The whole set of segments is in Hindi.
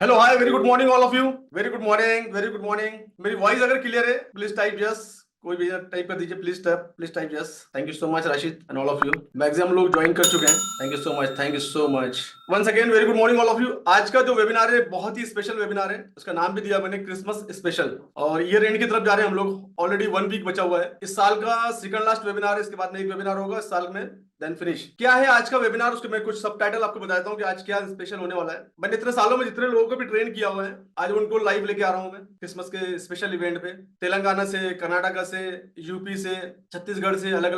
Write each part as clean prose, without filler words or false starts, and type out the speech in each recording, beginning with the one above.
Hello hi very good morning all of you. Very good morning, very good morning. मेरी वॉइस अगर क्लियर है प्लीज टाइप यस। कोई भी टाइप कर दीजिए, please type yes. Thank you so much Rashid and all of you. Maximum लोग ज्वाइन कर चुके हैं। Thank you so much, thank you so much. Once again very good morning all of you. आज का जो वेबिनार है बहुत ही स्पेशल वेबिनार है। उसका नाम भी दिया मैंने क्रिसमस स्पेशल, और ईयर एंड की तरफ जा रहे हैं हम लोग। ऑलरेडी 1 वीक बचा हुआ है। इस साल का सेकंड लास्ट वेबिनार है। इसके बाद में एक वेबिनार होगा इस साल में, देन फिनिश। क्या है आज का वेबिनार, उसके मैं कुछ सब टाइटल आपको बताता हूँ कि आज क्या स्पेशल होने वाला है। मैंने इतने सालों में जितने लोगों को भी ट्रेन किया हुआ है, आज उनको लाइव लेके आ रहा हूँ मैं क्रिसमस के स्पेशल इवेंट पे। तेलंगाना से, कर्नाटका से, यूपी से, छत्तीसगढ़ से, अलग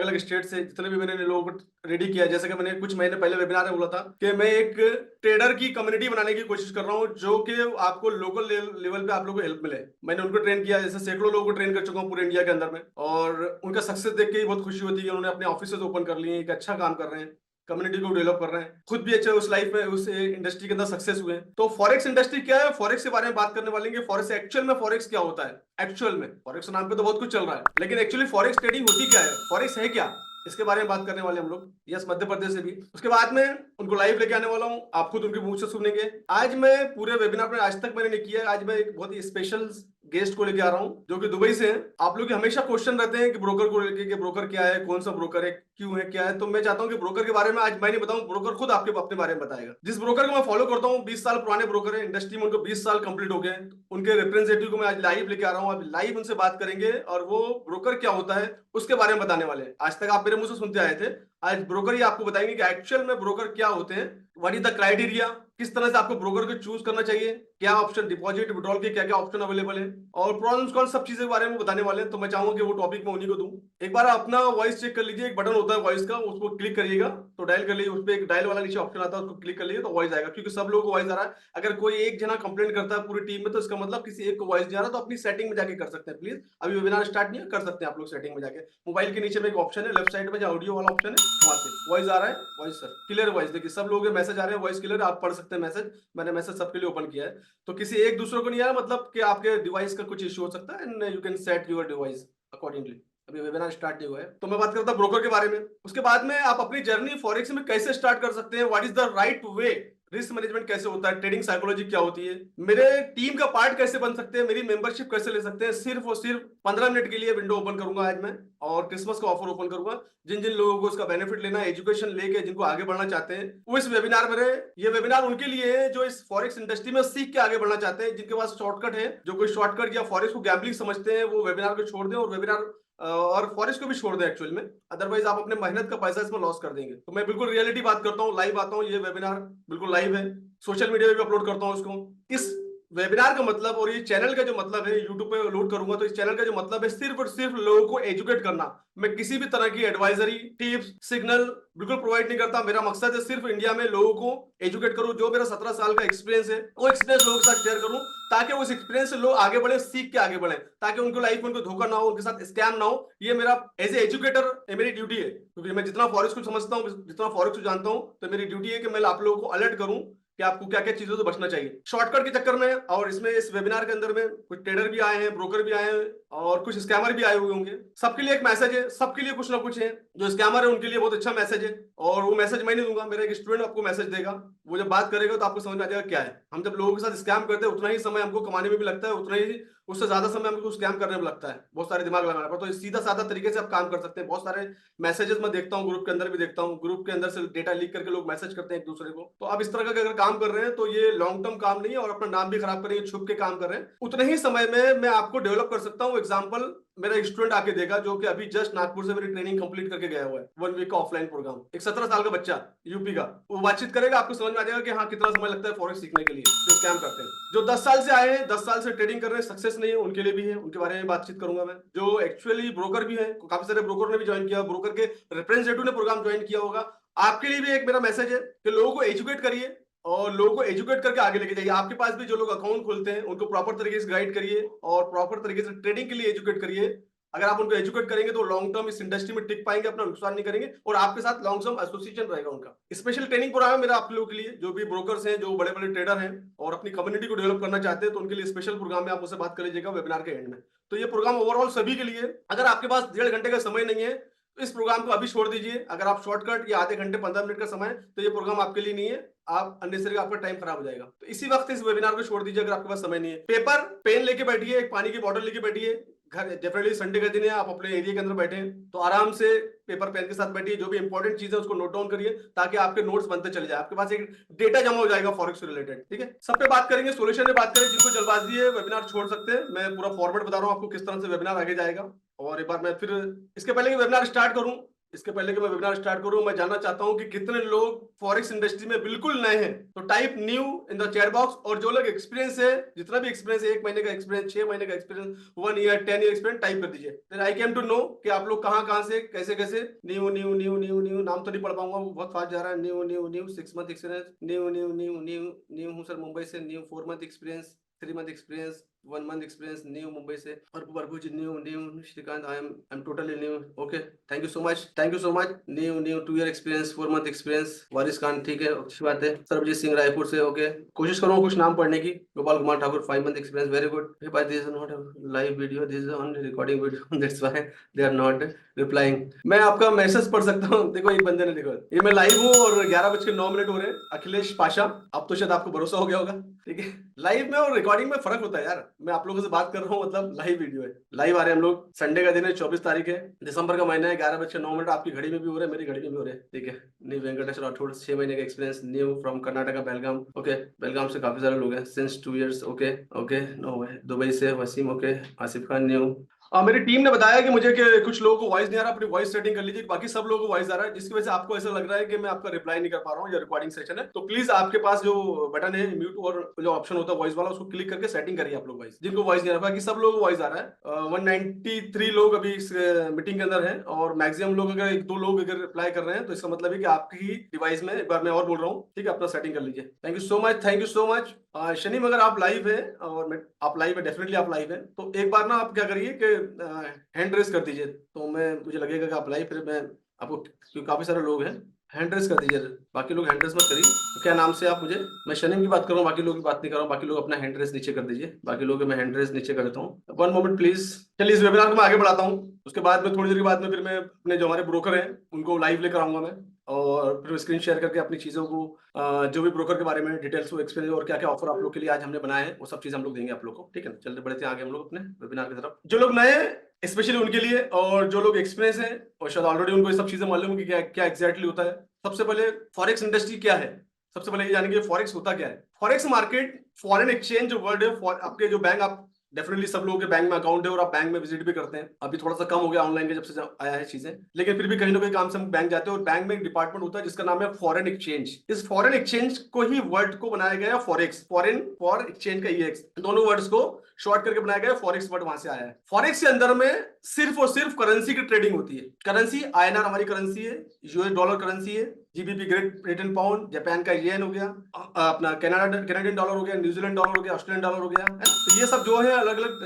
अलग स्टेट से जितने भी मैंने लोगों को रेडी किया है। जैसे कि मैंने कुछ महीने पहले वेबिनार में बोला था कि मैं एक ट्रेडर की कम्युनिटी बनाने की कोशिश कर रहा हूँ, जो कि आपको लोकल लेवल पे आप लोगों को हेल्प मिले। मैंने उनको ट्रेन किया, जैसे सैकड़ों लोगों को ट्रेन कर चुका हूँ पूरे इंडिया के अंदर में, और उनका सक्सेस देख के ही बहुत खुशी होती है कि उन्होंने अपने ऑफिस ओपन कर लिए, एक अच्छा काम कर रहे हैं, कम्युनिटी को डेवलप कर रहे हैं, खुद भी अच्छे उस लाइफ में उस इंडस्ट्री के अंदर सक्सेस हुए हैं। तो फॉरेक्स इंडस्ट्री क्या है, फॉरेक्स के बारे में बात करने वाले हैं। फॉरेक्स एक्चुअल में फॉरेक्स क्या होता है। एक्चुअल में फॉरेक्स नाम पे तो बहुत कुछ चल रहा है, लेकिन एक्चुअली फॉरेक्स ट्रेडिंग होती क्या है, फॉरेक्स है क्या, इसके बारे में बात करने वाले हम लोग। यस, मध्य प्रदेश से भी। उसके बाद में उनको लाइव लेके आने वाला हूँ, आप खुद उनके मुंह से सुनेंगे। आज मैं पूरे वेबिनार में, आज तक मैंने नहीं किया, आज मैं एक बहुत ही स्पेशल गेस्ट को लेके आ रहा हूँ जो कि दुबई से हैं। आप लोग के हमेशा क्वेश्चन रहते हैं कि ब्रोकर को लेके, कि ब्रोकर क्या है, कौन सा ब्रोकर है, क्यों है, क्या है। तो मैं चाहता हूँ कि ब्रोकर के बारे में आज मैं नहीं बताऊं, ब्रोकर खुद आपके अपने बारे में बताएगा। जिस ब्रोकर को मैं फॉलो करता हूँ, 20 साल पुराने ब्रोकर है इंडस्ट्री में, उनको 20 साल कंप्लीट हो गए। उनके रिप्रेजेंटेटिव को मैं आज लाइव लेके आ रहा हूँ, अब लाइव उनसे बात करेंगे, और वो ब्रोकर क्या होता है उसके बारे में बताने वाले हैं। आज तक आप मेरे मुंह से सुनते आए थे, आज ब्रोकर ही आपको बताएंगे कि एक्चुअल में ब्रोकर क्या होते हैं, व्हाट इज द क्राइटेरिया, किस तरह से आपको ब्रोकर को चूज करना चाहिए, क्या ऑप्शन, डिपॉजिट विड्रॉल के क्या क्या ऑप्शन अवेलेबल है, और प्रॉब्लम्स कौन, सब चीजें के बारे में बताने वाले हैं। तो मैं चाहूंगा कि वो टॉपिक मैं उन्हीं को दूं। एक बार अपना वॉइस चेक कर लीजिए, एक बटन होता है वॉइस का, उसको क्लिक करिएगा तो डायल कर लीजिए। उस पर एक डायल वाला नीचे ऑप्शन आता है, उसको क्लिक कर लीजिए तो वॉइस आएगा, क्योंकि सब लोगों को वॉइस आ रहा है। अगर कोई एक जना कंप्लेंट करता है पूरी टीम में, तो इसका मतलब किसी एक को वॉइस नहीं आ रहा। तो अपनी सेटिंग में जाके कर सकते हैं प्लीज। अभी वेबिनार स्टार्ट नहीं है, कर सकते हैं आप लोग सेटिंग में जाके। मोबाइल के नीचे में एक ऑप्शन है, लेफ्ट साइड में जो ऑडियो वाला ऑप्शन है, वहां से वॉइस आ रहा है। वॉइस सर क्लियर वॉइस, देखिए सब लोगों के मैसेज आ रहे हैं, वॉइस क्लियर, आप पढ़ सकते हैं मैसेज। मैंने मैसेज सबके लिए ओपन किया है। तो किसी एक दूसरे को नहीं आया, मतलब कि आपके डिवाइस का कुछ इश्यू हो सकता है, and you can set your device accordingly. अभी वेबिनार स्टार्ट नहीं हुआ है, तो मैं बात करता हूं ब्रोकर के बारे में। उसके बाद में आप अपनी जर्नी फॉरेक्स में कैसे स्टार्ट कर सकते हैं, what is the right way, risk management कैसे होता है, ट्रेडिंग साइकोलॉजी क्या होती है, मेरे टीम का पार्ट कैसे बन सकते हैं, मेरी मेंबरशिप कैसे ले सकते हैं। सिर्फ और सिर्फ 15 मिनट के लिए विंडो ओपन करूंगा आज मैं, और क्रिसमस का ऑफर ओपन करूंगा। जिन जिन लोगों को उसका बेनिफिट लेना है, एजुकेशन लेके जिनको आगे बढ़ना चाहते हैं, वो इस वेबिनार में रहे। ये वेबिनार उनके लिए है जो इस फॉरेक्स इंडस्ट्री में सीख के आगे बढ़ना चाहते हैं, जिनके पास शॉर्टकट है, जो कोई शॉर्टकट या फॉरेक्स को गैम्बलिंग समझते हैं, वो वेबिनार को छोड़ दें, और वेबिनार और फॉरेस्ट को भी छोड़ दें एक्चुअल में। अदरवाइज आप अपने मेहनत का पैसा इसमें लॉस कर देंगे। तो मैं बिल्कुल रियलिटी बात करता हूँ, लाइव आता हूँ, ये वेबिनार बिल्कुल लाइव है। सोशल मीडिया पे भी अपलोड करता हूँ उसको। इस वेबिनार का मतलब, और ये चैनल का जो मतलब है, यूट्यूब पे लोड करूंगा, तो इस चैनल का जो मतलब है सिर्फ और सिर्फ लोगों को एजुकेट करना। मैं किसी भी तरह की एडवाइजरी, टिप्स, सिग्नल बिल्कुल प्रोवाइड नहीं करता। मेरा मकसद है सिर्फ इंडिया में लोगों को एजुकेट करूं। जो मेरा 17 साल का एक्सपीरियंस है, वो एक्सपीरियंस लोगों के साथ शेयर करूं, ताकि उस एक्सपीरियंस से लोग आगे बढ़े, सीख के आगे बढ़े, ताकि उनको लाइफ में उनको धोखा ना हो, उनके साथ स्कैम ना हो। ये मेरा एज ए एजुकेटर मेरी ड्यूटी है, क्योंकि मैं जितना फॉरेस्ट को समझता हूँ, जितना फॉरेस्ट को जानता हूँ, तो मेरी ड्यूटी है कि मैं आप लोगों को अलर्ट करूं कि आपको क्या क्या चीजों से बचना चाहिए शॉर्टकट के चक्कर में। और इसमें इस वेबिनार के अंदर में कुछ ट्रेडर भी आए हैं, ब्रोकर भी आए हैं, और कुछ स्कैमर भी आए हुए होंगे। सबके लिए एक मैसेज है, सबके लिए कुछ ना कुछ है। जो स्कैमर है उनके लिए बहुत अच्छा मैसेज है, और वो मैसेज मैं नहीं दूंगा, मेरा एक स्टूडेंट आपको मैसेज देगा। वो जब बात करेगा तो आपको समझ में आ जाएगा क्या है। हम जब लोगों के साथ स्कैम करते हैं, उतना ही समय हमको कमाने में भी लगता है, उतना ही, उससे ज्यादा समय हमको स्कैम करने में लगता है, बहुत सारे दिमाग लगाना पड़ता है। तो सीधा साधा तरीके से आप काम कर सकते हैं। बहुत सारे मैसेजेस मैं देखता हूँ, ग्रुप के अंदर भी देखता हूँ, ग्रुप के अंदर से डेटा लीक करके लोग मैसेज करते हैं एक दूसरे को। तो आप इस तरह का अगर काम कर रहे हैं, तो ये लॉन्ग टर्म काम नहीं है, और अपना नाम भी खराब करेंगे, छुप के काम कर रहे हैं। उतने ही समय में मैं आपको डेवलप कर सकता हूँ। एग्जाम्पल मेरा एक स्टूडेंट आके देगा, जो कि अभी जस्ट नागपुर से मेरी ट्रेनिंग कंप्लीट करके गया हुआ है, 1 वीक का ऑफलाइन प्रोग्राम। एक 17 साल का बच्चा, यूपी का, वो बातचीत करेगा, आपको समझ में आ जाएगा कि हाँ कितना समय लगता है फॉरेक्स सीखने के लिए। जो स्कैम करते हैं, जो 10 साल से आए हैं, 10 साल से ट्रेडिंग कर रहे हैं, सक्सेस नहीं है, उनके लिए भी है, उनके बारे में बातचीत करूंगा मैं। जो एक्चुअली ब्रोकर भी है, काफी सारे ब्रोकर ने भी ज्वाइन किया, ब्रोकर के रिप्रेजेंटेटिव ने प्रोग्राम ज्वाइन किया होगा। आपके लिए भी एक मेरा मैसेज है कि लोगों को एजुकेट करिए, और लोगों को एजुकेट करके आगे लेके जाइए। आपके पास भी जो लोग अकाउंट खोलते हैं, उनको प्रॉपर तरीके से गाइड करिए, और प्रॉपर तरीके से ट्रेडिंग के लिए एजुकेट करिए। अगर आप उनको एजुकेट करेंगे तो लॉन्ग टर्म इस इंडस्ट्री में टिक पाएंगे, अपना नुकसान नहीं करेंगे, और आपके साथ लॉन्ग टर्म एसोसिएशन रहेगा उनका। स्पेशल ट्रेनिंग प्रोग्राम है मेरा आप लोगों के लिए, जो भी ब्रोकर्स हैं, जो बड़े बड़े ट्रेडर हैं, और अपनी कम्युनिटी को डेवलप करना चाहते हैं, तो उनके लिए स्पेशल प्रोग्राम है। आप मुझसे बात कर लीजिएगा वेबिनार के एंड में। तो ये प्रोग्राम ओवरऑल सभी के लिए। अगर आपके पास 1.5 घंटे का समय नहीं है, तो इस प्रोग्राम को अभी छोड़ दीजिए। अगर आप शॉर्टकट या आधे घंटे 15 मिनट का समय, तो ये प्रोग्राम आपके लिए नहीं है। आप अननेसेसरी आपका टाइम खराब हो जाएगा। तो इसी वक्त इस वेबिनार को छोड़ दीजिए अगर आपके पास समय नहीं है। पेपर पेन लेके बैठिए, एक पानी की बोतल लेके बैठिए। घर डेफिनेटली संडे का दिन है, आप अपने एरिया के अंदर बैठे हैं तो आराम से पेपर पेन के साथ बैठिए। जो भी इंपॉर्टेंट चीज है उसको नोट डाउन करिए ताकि आपके नोट्स बनते चले जाए। आपके पास एक डेटा जमा हो जाएगा फॉरेक्स से रिलेटेड। ठीक है, सब पे बात करेंगे, सोल्यूशन पे बात करें। जिनको जल्दबाजी है वेबिनार छोड़ सकते हैं। मैं पूरा फॉर्मेट बता रहा हूँ आपको किस तरह से वेबिनार आगे जाएगा। और एक बार मैं फिर इसके पहले कि वेबिनार स्टार्ट करूं, मैं जानना चाहता हूं कि कितने लोग फॉरेक्स इंडस्ट्री में बिल्कुल नए हैं। तो type new in the chat box. और जो लोग एक्सपीरियंस है, जितना भी एक्सपीरियंस है, 1 महीने का एक्सपीरियंस, 6 महीने का experience, 1 year, 10 year experience type कर दीजिए। Then I came to know कि आप लोग कहां से कैसे कैसे। New new new new new, नाम तो नहीं पढ़ पाऊंगा, वो बहुत फास्ट जा रहा है। New new new 6 month experience, new new new new new हूं सर मुंबई से। New 4 month experience, 3 month experience, 1 month experience, new Mumbai से। अर्पुज new new Shrikant, I am totally new. Okay, thank you so much, thank you so much. New 2 year experience, 4 month experience, Waris Khan, ठीक है, अच्छी बात है। सरबजीत सिंह रायपुर से, ओके, कोशिश करूंगा कुछ नाम पढ़ने की। Gopal Kumar Thakur, 5 month experience, very good. This is not live video, this is only recording video, that's why they are not replying. मैं आपका मैसेज पढ़ सकता हूँ। देखो एक बंदे ने, देखो ये मैं लाइव हूँ और 11:09 हो रहे हैं। अखिलेश पाशा, अब तो शायद आपको भरोसा हो गया होगा। ठीक है, लाइव में और रिकॉर्डिंग में फर्क होता है यार। मैं आप लोगों से बात कर रहा हूँ, मतलब लाइव वीडियो है, लाइव आ रहे हैं हम लोग। संडे का दिन है, 24 तारीख है, दिसंबर का महीना है, 11:09। आपकी घड़ी में भी हो रहा है, मेरी घड़ी में भी हो रहा है। ठीक है, न्यू वेंकटेश राठौड़, 6 महीने का experience, new from Karnataka, Belgaum. Okay, Belgaum से काफी सारे लोग हैं, since 2 years. Okay okay, no way. Dubai से वसीम, ओके। आसिफ खान, न्यू। मेरी टीम ने बताया कि मुझे कि कुछ लोगों को वॉइस नहीं आ रहा, अपनी वॉइस सेटिंग कर लीजिए। बाकी सब लोगों को वॉइस आ रहा है, जिसकी वजह से आपको ऐसा लग रहा है कि मैं आपका रिप्लाई नहीं कर पा रहा हूँ या रिकॉर्डिंग सेशन है। तो प्लीज आपके पास जो बटन है म्यूट और जो ऑप्शन होता है वॉइस वाला, उसको क्लिक करके सेटिंग करिए आप लोग वॉइस, जिनको वॉइस नहीं आ रहा। बाकी सब लोगों को वॉइस आ रहा है। 193 लोग अभी इस मीटिंग के अंदर है और मैक्सिमम लोग, अगर 1-2 लोग अगर रिप्लाई कर रहे हैं तो इसका मतलब है कि आपकी ही डिवाइस में, एक बार मैं और बोल रहा हूँ, ठीक है, अपना सेटिंग कर लीजिए। Thank you so much, thank you so much. Shanim, अगर आप लाइव है और आप लाइव है, डेफिनेटली आप लाइव है, तो एक बार ना आप क्या करिए कि हैंड रेस कर दीजिए। तो मुझे लगेगा कि आप लाइव, फिर मैं आपको, क्योंकि काफी सारे लोग हैं, हैंड रेस कर दीजिए। बाकी लोग हैंड रेस मत करिए। तो क्या नाम से आप मुझे, मैं शनिम की बात कर रहा हूँ, बाकी लोगों की बात नहीं कर रहा हूँ। बाकी लोग अपना हैंड रेस नीचे कर दीजिए। बाकी लोग मैं हैंड रेस नीचे कर देता हूँ। 1 मोमेंट प्लीज। चलिए, इस वेबिनार को मैं आगे बढ़ाता हूँ। उसके बाद में थोड़ी देर के बाद में फिर मैं अपने जो हमारे ब्रोकर हैं उनको लाइव लेकर आऊंगा मैं, और फिर स्क्रीन शेयर करके अपनी चीजों को, जो भी ब्रोकर के बारे में डिटेल्स, वो एक्सपीरियंस और क्या क्या ऑफर आप लोग के लिए आज हमने बनाए हैं, वो सब चीज हम लोग देंगे आप लोग को। ठीक है, चलते बढ़ते आगे हम लोग अपने वेबिनार की तरफ। जो लोग नए, स्पेशली उनके लिए, और जो लोग एक्सपीरियंस हैं और शायद ऑलरेडी उनको ये सब चीजें मालूम कि क्या क्या एग्जैक्टली होता है। सबसे पहले फॉरेक्स इंडस्ट्री क्या है, सबसे पहले ये जानेंगे फॉरेक्स होता क्या है। फॉरेक्स मार्केट, फॉरेन एक्सचेंज जो वर्ड है, आपके जो बैंक, आप डेफिनेटली सब लोगों के बैंक में अकाउंट है और आप बैंक में विजिट भी करते हैं। अभी थोड़ा सा कम हो गया ऑनलाइन के जब से आया है चीजें, लेकिन फिर भी कहीं ना कहीं काम से हम बैंक जाते हैं और बैंक में एक डिपार्टमेंट होता है जिसका नाम है फॉरेन एक्सचेंज। इस फॉरेन एक्सचेंज को ही वर्ड को बनाया गया फॉरेक्स, फॉरेन फॉर एक्सचेंज का ईएक्स, दोनों वर्ड्स को शॉर्ट करके बनाया गया, फॉरेक्स वर्ड वहां से आया है। फॉरेक्स के अंदर में सिर्फ और सिर्फ करेंसी की ट्रेडिंग होती है। करेंसी आईएनआर हमारी करेंसी है, यूएस डॉलर करेंसी है, GBP great Britain pound, Japan का येन हो गया, अपना कैनेडियन डॉलर हो गया, न्यूजीलैंड डॉलर हो गया, ऑस्ट्रेलियन डॉलर हो गया, है ना। तो ये सब जो है अलग अलग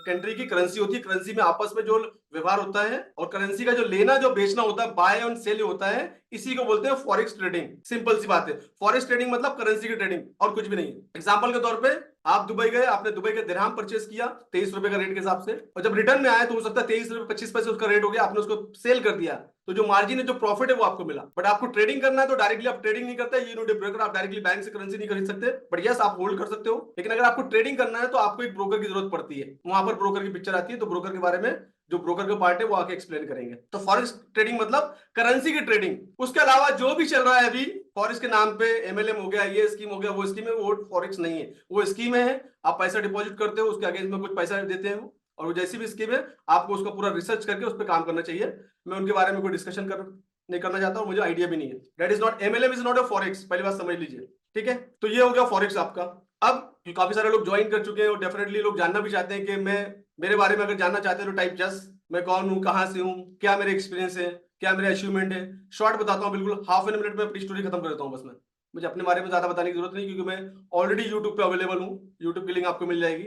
कंट्री की करेंसी होती है। करेंसी में आपस में जो व्यवहार होता है और करेंसी का जो लेना जो बेचना होता है, बाय एंड सेल होता है, इसी को बोलते हैं फॉरेक्स ट्रेडिंग। सिंपल सी बात है, फॉरेक्स ट्रेडिंग मतलब करेंसी की ट्रेडिंग और कुछ भी नहीं है। एग्जांपल के तौर पे आप दुबई गए, आपने दुबई के दिरहम परचेस किया 23 रुपए का रेट के हिसाब से, और जब रिटर्न में आया तो हो सकता है 23 रुपए 25 पैसे उसका रेट हो गया, आपने उसको सेल कर दिया, तो जो मार्जिन है, जो प्रॉफिट है, वो आपको मिला। बट आपको ट्रेडिंग करना है तो डायरेक्टली आप ट्रेडिंग नहीं करते, ये नो ब्रोकर, आप डायरेक्टली बैंक से करेंसी नहीं खरीद सकते। बट यस, आप होल्ड कर सकते हो। लेकिन अगर आपको ट्रेडिंग करना है तो आपको एक ब्रोकर की जरूरत पड़ती है। वहां पर ब्रोकर की पिक्चर आती है, तो ब्रोकर के बारे में जो ब्रोकर के पार्ट है वो आके एक्सप्लेन करेंगे। तो फॉरेक्स ट्रेडिंग मतलब करेंसी की ट्रेडिंग। उसके अलावा जो भी चल रहा है अभी फॉरेक्स के नाम पे, एमएलएम हो गया, ये स्कीम हो गया, वो स्कीम है, वो फॉरेक्स नहीं है। वो स्कीम है, आप पैसा डिपॉजिट करते हो, उसके अगेंस्ट में कुछ पैसा देते हैं, और वो जैसी भी स्कीम है आपको उसका पूरा रिसर्च करके उस पर काम करना चाहिए। मैं उनके बारे में कोई डिस्कशन नहीं करना चाहता हूं, मुझे आइडिया भी नहीं है। That is not, MLM is not a forex, पहली बात समझ लीजिए। ठीक है, तो ये हो गया फॉरेक्स आपका। अब काफी सारे लोग ज्वाइन कर चुके हैं और डेफिनेटली लोग जानना भी चाहते हैं कि मैं, मेरे बारे में अगर जानना चाहते हैं तो टाइप जस्ट, मैं कौन हूं, कहां से हूं, क्या मेरे एक्सपीरियंस है, क्या मेरे अचीवमेंट है। शॉर्ट बताता हूं, बिल्कुल हाफ एन मिनट में अपनी स्टोरी खत्म कर देता हूं बस मैं। मुझे अपने बारे में ज्यादा बताने की जरूरत नहीं, क्योंकि मैं ऑलरेडी यूट्यूब पे अवेलेबल हूँ। यूट्यूब की लिंक आपको मिल जाएगी।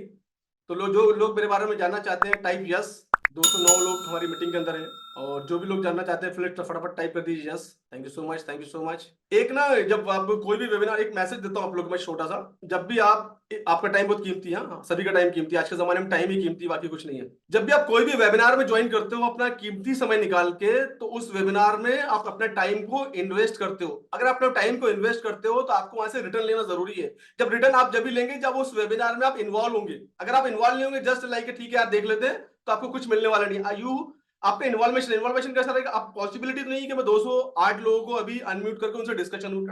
तो जो लोग मेरे बारे में जानना चाहते हैं टाइप यस। 209 लोग हमारी मीटिंग के अंदर है। और जो भी लोग जानना चाहते हैं फ्लिट फटाफट टाइप कर दीजिए yes. Thank you so much, thank you so much. एक ना, जब आप कोई भी वेबिनार, एक मैसेज देता हूँ आप लोग को मैं छोटा सा। जब भी आपका टाइम बहुत कीमती है, हाँ, सभी का टाइम कीमती है, आज के जमाने में टाइम ही कीमती, बाकी कुछ नहीं है। जब भी आप कोई भी वेबिनार में ज्वाइन करते हो अपना कीमती समय निकाल के, तो उस वेबिनार में आप अपने टाइम को इन्वेस्ट करते हो। अगर आप अपने टाइम को इन्वेस्ट करते हो तो आपको वहां से रिटर्न लेना जरूरी है। जब रिटर्न आप जब भी लेंगे जब उस वेबिनार में आप इन्वॉल्व होंगे। अगर आप इन्वॉल्व नहीं होंगे, जस्ट लाइक ठीक है यार देख लेते हैं, तो आपको कुछ मिलने वाला नहीं। यू आपका इन्वॉल्वेशन, इन्वॉल्वेशन कैसा रहेगा, आप पॉसिबिलिटी तो नहीं है कि मैं 208 लोगों को अभी अनम्यूट करके उनसे डिस्कशन।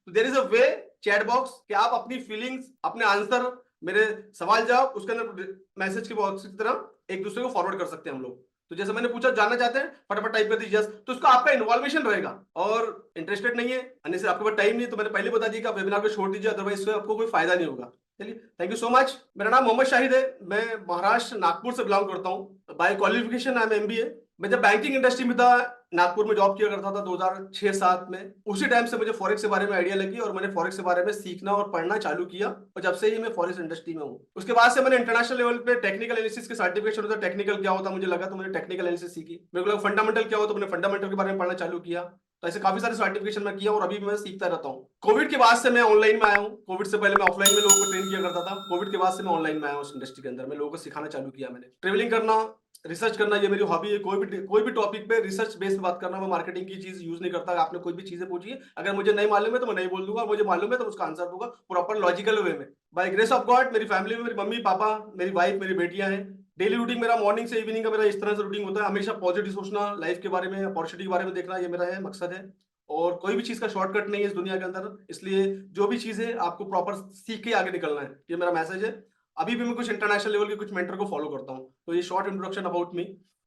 तो there is a way, chat box, कि आप अपनी फीलिंग्स, अपने आंसर, मेरे सवाल जवाब उसके अंदर मैसेज के बॉक्स की तरह एक दूसरे को फॉरवर्ड कर सकते हैं हम लोग। तो जैसे मैंने पूछा, जानना चाहते हैं, फटाफट टाइप कर दीजिए यस, तो उसका आपका इन्वॉल्वेशन रहेगा। और इंटरेस्टेड नहीं है, अन्य से आपके पास टाइम नहीं, तो मैंने पहले बता दिया कि आप वेबिनार को छोड़ दीजिए, अदरवाइज इससे आपको कोई फायदा नहीं होगा। चलिए, थैंक यू सो मच। मेरा नाम मोहम्मद शाहिद है, मैं महाराष्ट्र नागपुर से बिलोंग करता हूँ। By qualification I am MBA. मैं जब बैंकिंग इंडस्ट्री में था, नागपुर में जॉब किया करता था 2006-7 में, उसी टाइम से मुझे फॉरेक्स के बारे में आइडिया लगी और मैंने फॉरेक्स के बारे में सीखना और पढ़ना चालू किया, और जब से ही मैं फॉरेक्स इंडस्ट्री में हूँ। उसके बाद से मैंने इंटरनेशनल लेवल पे टेक्निकल एनालिसिस के सर्टिफिकेशन होता है, टेक्निकल क्या होता है मुझे लगा, तो मैंने टेक्निकल एनालिसिस सीखी। मेरे को लगा फंडामेंटल क्या होता है, तो मैंने फंडामेंटल के बारे में पढ़ना चालू किया। तो ऐसे काफी सारे सर्टिफिकेशन मैं किया और अभी भी मैं सीखता रहता हूँ। कोविड के बाद से मैं ऑनलाइन में आया हूँ। कोविड से पहले मैं ऑफलाइन में लोगों को ट्रेन किया करता था, कोविड के बाद से मैं ऑनलाइन में आया हूँ। इस इंडस्ट्री के अंदर मैं लोगों को सिखाना चालू किया। मैंने ट्रेवलिंग करना, रिसर्च करना, ये मेरी हॉबी है। कोई भी टॉपिक पे रिसर्च बेस्ड बात करना। मैं मार्केटिंग की चीज यूज नहीं करता। आपने कोई भी चीजें पूछी है, अगर मुझे नहीं मालूम है तो मैं नहीं बोल दूंगा, मुझे मालूम है तो उसका आंसर दूंगा प्रॉपर लॉजिकल वे में। बाय ग्रेस ऑफ गॉड मेरी फैमिली में मेरी मम्मी पापा, मेरी वाइफ, मेरी बेटियां हैं। डेली रूटीन मेरा मॉर्निंग से इवनिंग का मेरा इस तरह से रूटीन होता है, हमेशा पॉजिटिव सोचना, लाइफ के बारे में, अपॉर्चुनिटी के बारे में देखना, ये मेरा है मकसद है। और कोई भी चीज का शॉर्टकट नहीं है इस दुनिया के अंदर, इसलिए जो भी चीज है आपको प्रॉपर सीख के आगे निकलना है, ये मेरा मैसेज है। अभी भी मैं कुछ इंटरनेशनल लेवल के कुछ मेंटर को फॉलो करता हूँ। तो ये शॉर्ट इंट्रोडक्शन अबाउट मी।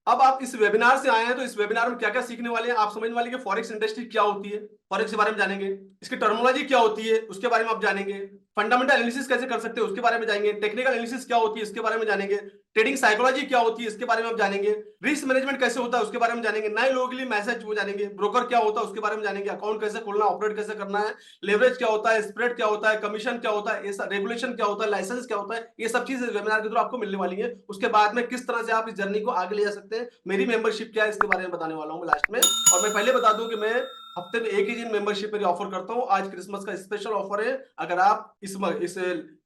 अब आप इस वेबिनार से आए हैं, तो इस वेबिनार में क्या क्या सीखने वाले हैं, आप समझने वाले कि फॉरेक्स इंडस्ट्री क्या होती है, फॉरेक्स के बारे में जानेंगे। इसकी टर्मिनोलॉजी क्या होती है उसके बारे में आप जानेंगे। फंडामेंटल एनालिसिस कैसे कर सकते हैं उसके बारे में जानेंगे। टेक्निकल एनालिसिस क्या होती है इसके बारे में जानेंगे। ट्रेडिंग साइकोलॉजी क्या होती है इसके बारे में आप जानेंगे। रिस्क मैनेजमेंट कैसे होता है उसके बारे में जानेंगे। नए लोगों के लिए मैसेज वो जानेंगे। ब्रोकर क्या होता है उसके बारे में जानेंगे। अकाउंट कैसे खोलना, ऑपरेट कैसे करना है, लेवरेज क्या होता है, स्प्रेड क्या होता है, कमीशन क्या होता है, रेगुलेशन क्या होता है, लाइसेंस क्या होता है, ये सब चीजें वेबिनार के थ्रू आपको मिलने वाली है। उसके बाद में किस तरह से आप इस जर्नी को आगे ले जा सकते हैं, मेरी मेंबरशिप क्या है इसके बारे में बताने वाला हूं मैं लास्ट में। और मैं पहले बता दूं कि मैं हफ्ते में एक ही दिन मेंबरशिप मेरी ऑफर करता हूं। आज क्रिसमस का स्पेशल ऑफर है। अगर आप इस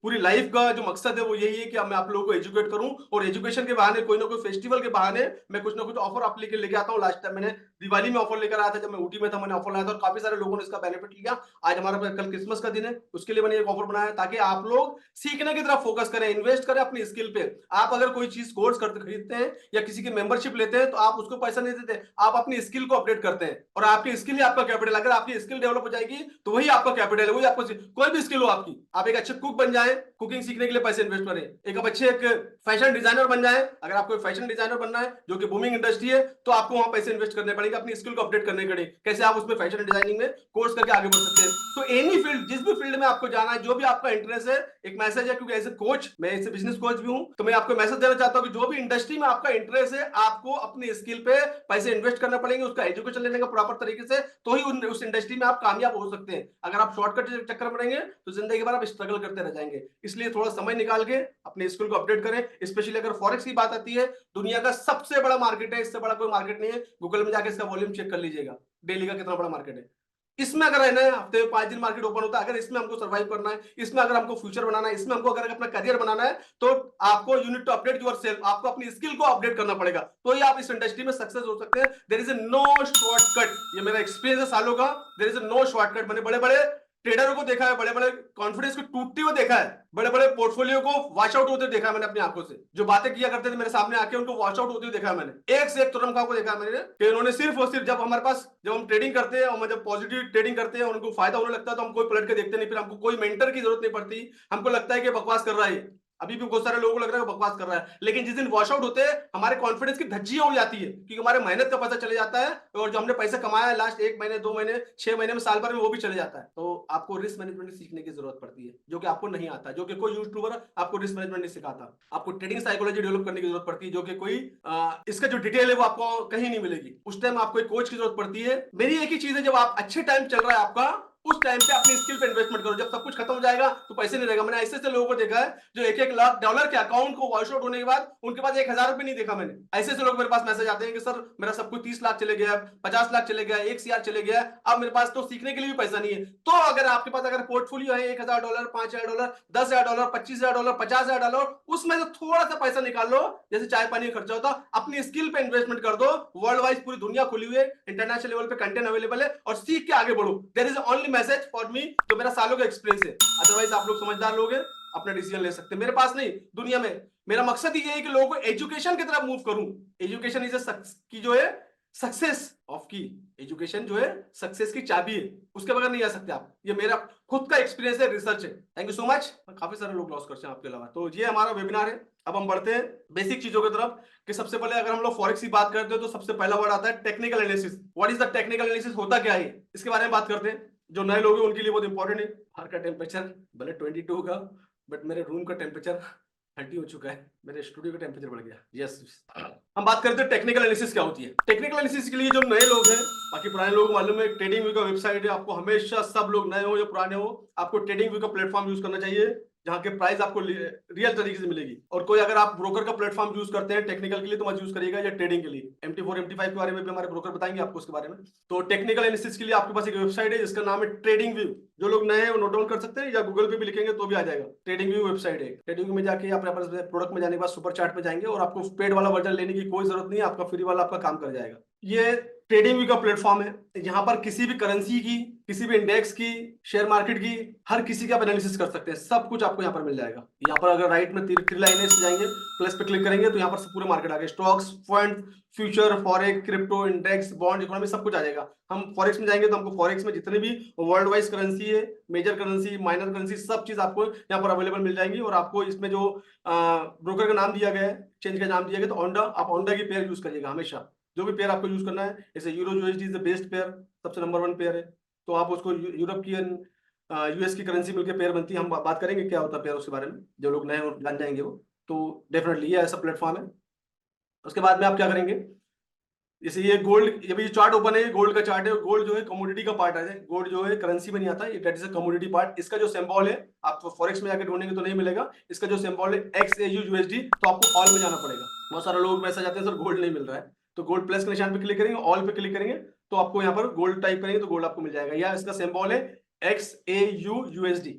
पूरी लाइफ का जो मकसद है वो यही है कि मैं आप लोगों को एजुकेट करूं, और एजुकेशन के बहाने, कोई ना कोई फेस्टिवल के बहाने मैं कुछ ना कुछ ऑफर आप लेके आता हूं। लास्ट टाइम मैंने दिवाली में ऑफर लेकर आया था, जब मैं ऊटी में था मैंने ऑफर लाया था, और काफी सारे लोगों ने इसका बेनिफिट लिया। आज हमारा कल क्रिसमस का दिन है, उसके लिए मैंने एक ऑफर बनाया ताकि आप लोग सीखने की तरफ फोकस करें, इन्वेस्ट करें अपनी स्किल पे। आप अगर कोई चीज कोर्स करते खरीदते हैं या किसी की मेंबरशिप लेते हैं, तो आप उसको पैसा नहीं देते, आप अपनी स्किल को अपडेट करते हैं, और आपकी स्किल ही आपका कैपिटल। अगर आपकी स्किल डेवलप हो जाएगी तो वही आपका कैपिटल है, वही आपको, कोई भी स्किल हो आपकी, आप एक अच्छे कुक बन जाए, कुकिंग सीखने के लिए पैसे इन्वेस्ट करें। एक आप अच्छे एक फैशन डिजाइनर बन जाए, अगर आपको फैशन डिजाइनर बनना है जो कि बूमिंग इंडस्ट्री है, तो आपको वहां पैसे इन्वेस्ट करने पड़ेंगे, अपनी स्किल को अपडेट करने के लिए। कैसे आप उसमें फैशन डिजाइनिंग में कोर्स करके आगे बढ़ सकते हैं। तो एनी फील्ड, जिस भी फील्ड में आपको जाना है, जो भी आपका इंटरेस्ट है, एक मैसेज है, क्योंकि एज ए कोच, मैं एज ए बिजनेस कोच भी हूं, तो मैं आपको मैसेज देना चाहता हूं कि जो भी इंडस्ट्री में आपका इंटरेस्ट है, आपको अपनी स्किल पे पैसे इन्वेस्ट करना पड़ेंगे, उसका एजुकेशन लेने का प्रॉपर तरीके से, तो ही उस इंडस्ट्री में आप कामयाब हो सकते हैं। अगर आप शॉर्टकट चक्कर में रहेंगे तो जिंदगी भर आप स्ट्रगल करते रह जाएंगे। इसलिए थोड़ा समय निकाल के अपने स्किल को अपडेट करें। स्पेशली अगर फॉरेक्स की बात आती है, दुनिया का सबसे बड़ा मार्केट है, इससे बड़ा कोई मार्केट नहीं है। गूगल में जाके इसका वॉल्यूम चेक कर लीजिएगा, डेली का कितना बड़ा मार्केट है। इसमें अगर रहना है, हफ्ते में 5 दिन मार्केट ओपन होता है, अगर इसमें हमको सर्वाइव करना है, इसमें अगर हमको फ्यूचर बनाना है, इसमें हमको अगर अपना करियर बनाना है, तो आपको you need to update yourself, आपको अपनी स्किल को अपडेट करना पड़ेगा, तो ही आप इस इंडस्ट्री में सक्सेस हो सकते हैं। देयर इज नो शॉर्टकट, ये मेरा एक्सपीरियंस है सालों का। There is no shortcut. मैंने बड़े बड़े ट्रेडरों को देखा है, बड़े बड़े कॉन्फिडेंस को टूटते हुए देखा है, बड़े बड़े पोर्टफोलियो को वॉश आउट होते देखा है मैंने अपनी आंखों से। जो बातें किया करते थे मेरे सामने आके, उनको वॉश आउट होते हुए देखा है मैंने। एक से एक तुरंका को देखा है मैंने कि उन्होंने सिर्फ और सिर्फ, जब हमारे पास, जब हम ट्रेडिंग करते हैं और जब पॉजिटिव ट्रेडिंग करते हैं, उनको फायदा होने लगता है, तो हम कोई पलट के देखते नहीं, फिर हमको कोई मेंटर की जरूरत नहीं पड़ती। हमको लगता है कि बकवास कर रहा है। अभी भी बहुत सारे लोगों को लग रहा है बकवास कर रहा है, लेकिन जिस दिन वॉश आउट होते हैं, हमारे कॉन्फिडेंस की धज्जियां उड़ जाती है, क्योंकि हमारे मेहनत का पैसा चले जाता है, और जो हमने पैसा कमाया है लास्ट 1 महीने, 2 महीने, 6 महीने में, साल भर में, वो भी चले जाता है। तो आपको रिस्क मैनेजमेंट सीखने की जरूरत पड़ती है, जो कि आपको नहीं आता, जो कि कोई यूट्यूबर आपको रिस्क मैनेजमेंट नहीं सिखाता। आपको ट्रेडिंग साइकोलॉजी डेवलप करने की जरूरत पड़ती है, जो कि कोई इसका जो डिटेल है वो आपको कहीं नहीं मिलेगी। उस टाइम आपको एक कोच की जरूरत पड़ती है। मेरी एक ही चीज है, जब आप अच्छे टाइम चल रहा है आपका, उस टाइम पे अपनी स्किल पे इन्वेस्टमेंट करो। जब सब कुछ खत्म हो जाएगा तो पैसे नहीं रहेगा। मैंने ऐसे ऐसे लोगों को देखा है जो $1-1 लाख के अकाउंट को वॉश आउट होने के बाद उनके पास 1,000 रुपए नहीं देखा मैंने। ऐसे ऐसे लोग मेरे पास मैसेज आते हैं कि सर मेरा सब कुछ 30 लाख चले गया, 50 लाख चले गया, 1 CR चले गया, अब मेरे पास तो सीखने के लिए भी पैसा नहीं है। तो अगर आपके पास अगर पोर्टफोलियो है $1,000, $5,000, $10,000, $25,000, $50,000, उसमें से थोड़ा सा पैसा निकाल लो, जैसे चाय पानी का खर्चा होता, अपनी स्किल पे इन्वेस्टमेंट कर दो। वर्ल्ड वाइज पूरी दुनिया खुली हुई है, इंटरनेशनल लेवल पे कंटेंट अवेलेबल है, और सीख के आगे बढ़ो। There is only message for me, जो मेरा सालों का एक्सपीरियंस है। अदरवाइज आप लोग समझदार लोग हैं, अपना डिसीजन ले सकते हैं। मेरे पास नहीं, दुनिया में मेरा मकसद ये है कि लोगों को एजुकेशन की तरफ मूव करूं। एजुकेशन इज की जो है सक्सेस ऑफ की, एजुकेशन जो है सक्सेस की चाबी है, उसके बगैर नहीं आ सकते आप। ये मेरा खुद का एक्सपीरियंस है, रिसर्च है। Thank you so much. काफी सारे लोग लॉस करते हैं आपके अलावा। तो ये हमारा वेबिनार है। अब हम बढ़ते हैं बेसिक चीजों की तरफ, कि सबसे पहले अगर हम लोग फॉरेक्स की बात करते हैं तो सबसे पहला वर्ड आता है technical analysis. What is the technical analysis, होता क्या है, इसके बारे में बात करते हैं। जो नए लोग हैं उनके लिए बहुत इंपॉर्टेंट है। बाहर का टेम्परेचर भले 22 का, बट मेरे रूम का टेम्परेचर 30 हो चुका है, मेरे स्टूडियो का टेम्परेचर बढ़ गया। यस, हम बात करते हैं टेक्निकल एनालिसिस क्या होती है। टेक्निकल एनालिसिस के लिए जो नए लोग हैं, बाकी पुराने लोग मालूम है, ट्रेडिंग व्यू का वेबसाइट है। आपको हमेशा, सब लोग नए हो या पुराने हो, आपको ट्रेडिंग व्यू का प्लेटफॉर्म यूज करना चाहिए, जहां के प्राइस आपको रियल तरीके से मिलेगी। और कोई अगर आप ब्रोकर का प्लेटफॉर्म यूज करते हैं टेक्निकल के लिए तो मत यूज करिएगा, या ट्रेडिंग के लिए। MT4 MT5 के बारे में भी हमारे ब्रोकर बताएंगे आपको उसके बारे में। तो टेक्निकल एनालिसिस के लिए आपके पास एक वेबसाइट है जिसका नाम है ट्रेडिंग व्यू। जो लोग नए हैं वो नोट डाउन कर सकते हैं, या गूगल पे भी लिखेंगे तो भी आ जाएगा। ट्रेडिंग व्यू वेबसाइट है। ट्रेडिंग व्यू में जाके आप प्रोडक्ट में जाने के बाद सुपर चार्ट में जाएंगे, और आपको पेड वाला वर्जन लेने की कोई जरूरत नहीं है, आपका फ्री वाला आपका काम कर जाएगा। ये ट्रेडिंग व्यू का प्लेटफॉर्म है, यहाँ पर किसी भी करेंसी की, किसी भी इंडेक्स की, शेयर मार्केट की, हर किसी का आप एनालिसिस कर सकते हैं। सब कुछ आपको यहाँ पर मिल जाएगा। यहाँ पर अगर राइट में थ्री लाइनें जाएंगे, प्लस पे क्लिक करेंगे तो यहाँ पर पूरे मार्केट आ गए। Stocks, fund, future, forex, crypto, index, bond, economy, सब कुछ आ जाएगा। हम फॉरेक्स में जाएंगे तो हमको फॉरेक्स में जितने भी वर्ल्ड वाइज करेंसी है, मेजर करेंसी, माइनर करेंसी, सब चीज आपको यहाँ पर अवेलेबल मिल जाएंगी। और आपको इसमें जो ब्रोकर का नाम दिया गया है, चेंज का नाम दिया गया, तो ओंडा, आप ओंडा की पेयर यूज करिएगा हमेशा। जो भी पेयर आपको यूज करना है, जैसे euro USD is the best pair, सबसे नंबर 1 पेयर है। तो आप उसको यूरोप की US की करेंसी मिलकर पेयर बनती है। हम बात करेंगे क्या होता है पेयर, उसके बारे में जो लोग नए जान जाएंगे वो। तो डेफिनेटली ये ऐसा प्लेटफॉर्म है। उसके बाद में आप क्या करेंगे, जैसे ये गोल्ड, ये भी चार्ट ओपन है, गोल्ड का चार्ट है। गोल्ड जो है कमोडिटी का पार्ट है, गोल्ड जो है करेंसी में नहीं आता, ये that is a commodity part. इसका जो सिंबल है, आप फॉरेक्स में जाकर ढूंढेंगे तो नहीं मिलेगा। इसका जो सिंबल है XAUUSD, तो आपको ऑल में जाना पड़ेगा। बहुत सारे लोग मैसेज आते हैं सर गोल्ड नहीं मिल रहा है, तो गोल्ड प्लस के निशान पे क्लिक करेंगे, ऑल पे क्लिक करेंगे, तो आपको यहाँ पर गोल्ड टाइप करेंगे तो गोल्ड आपको मिल जाएगा। या इसका सिंबल है XAUUSD।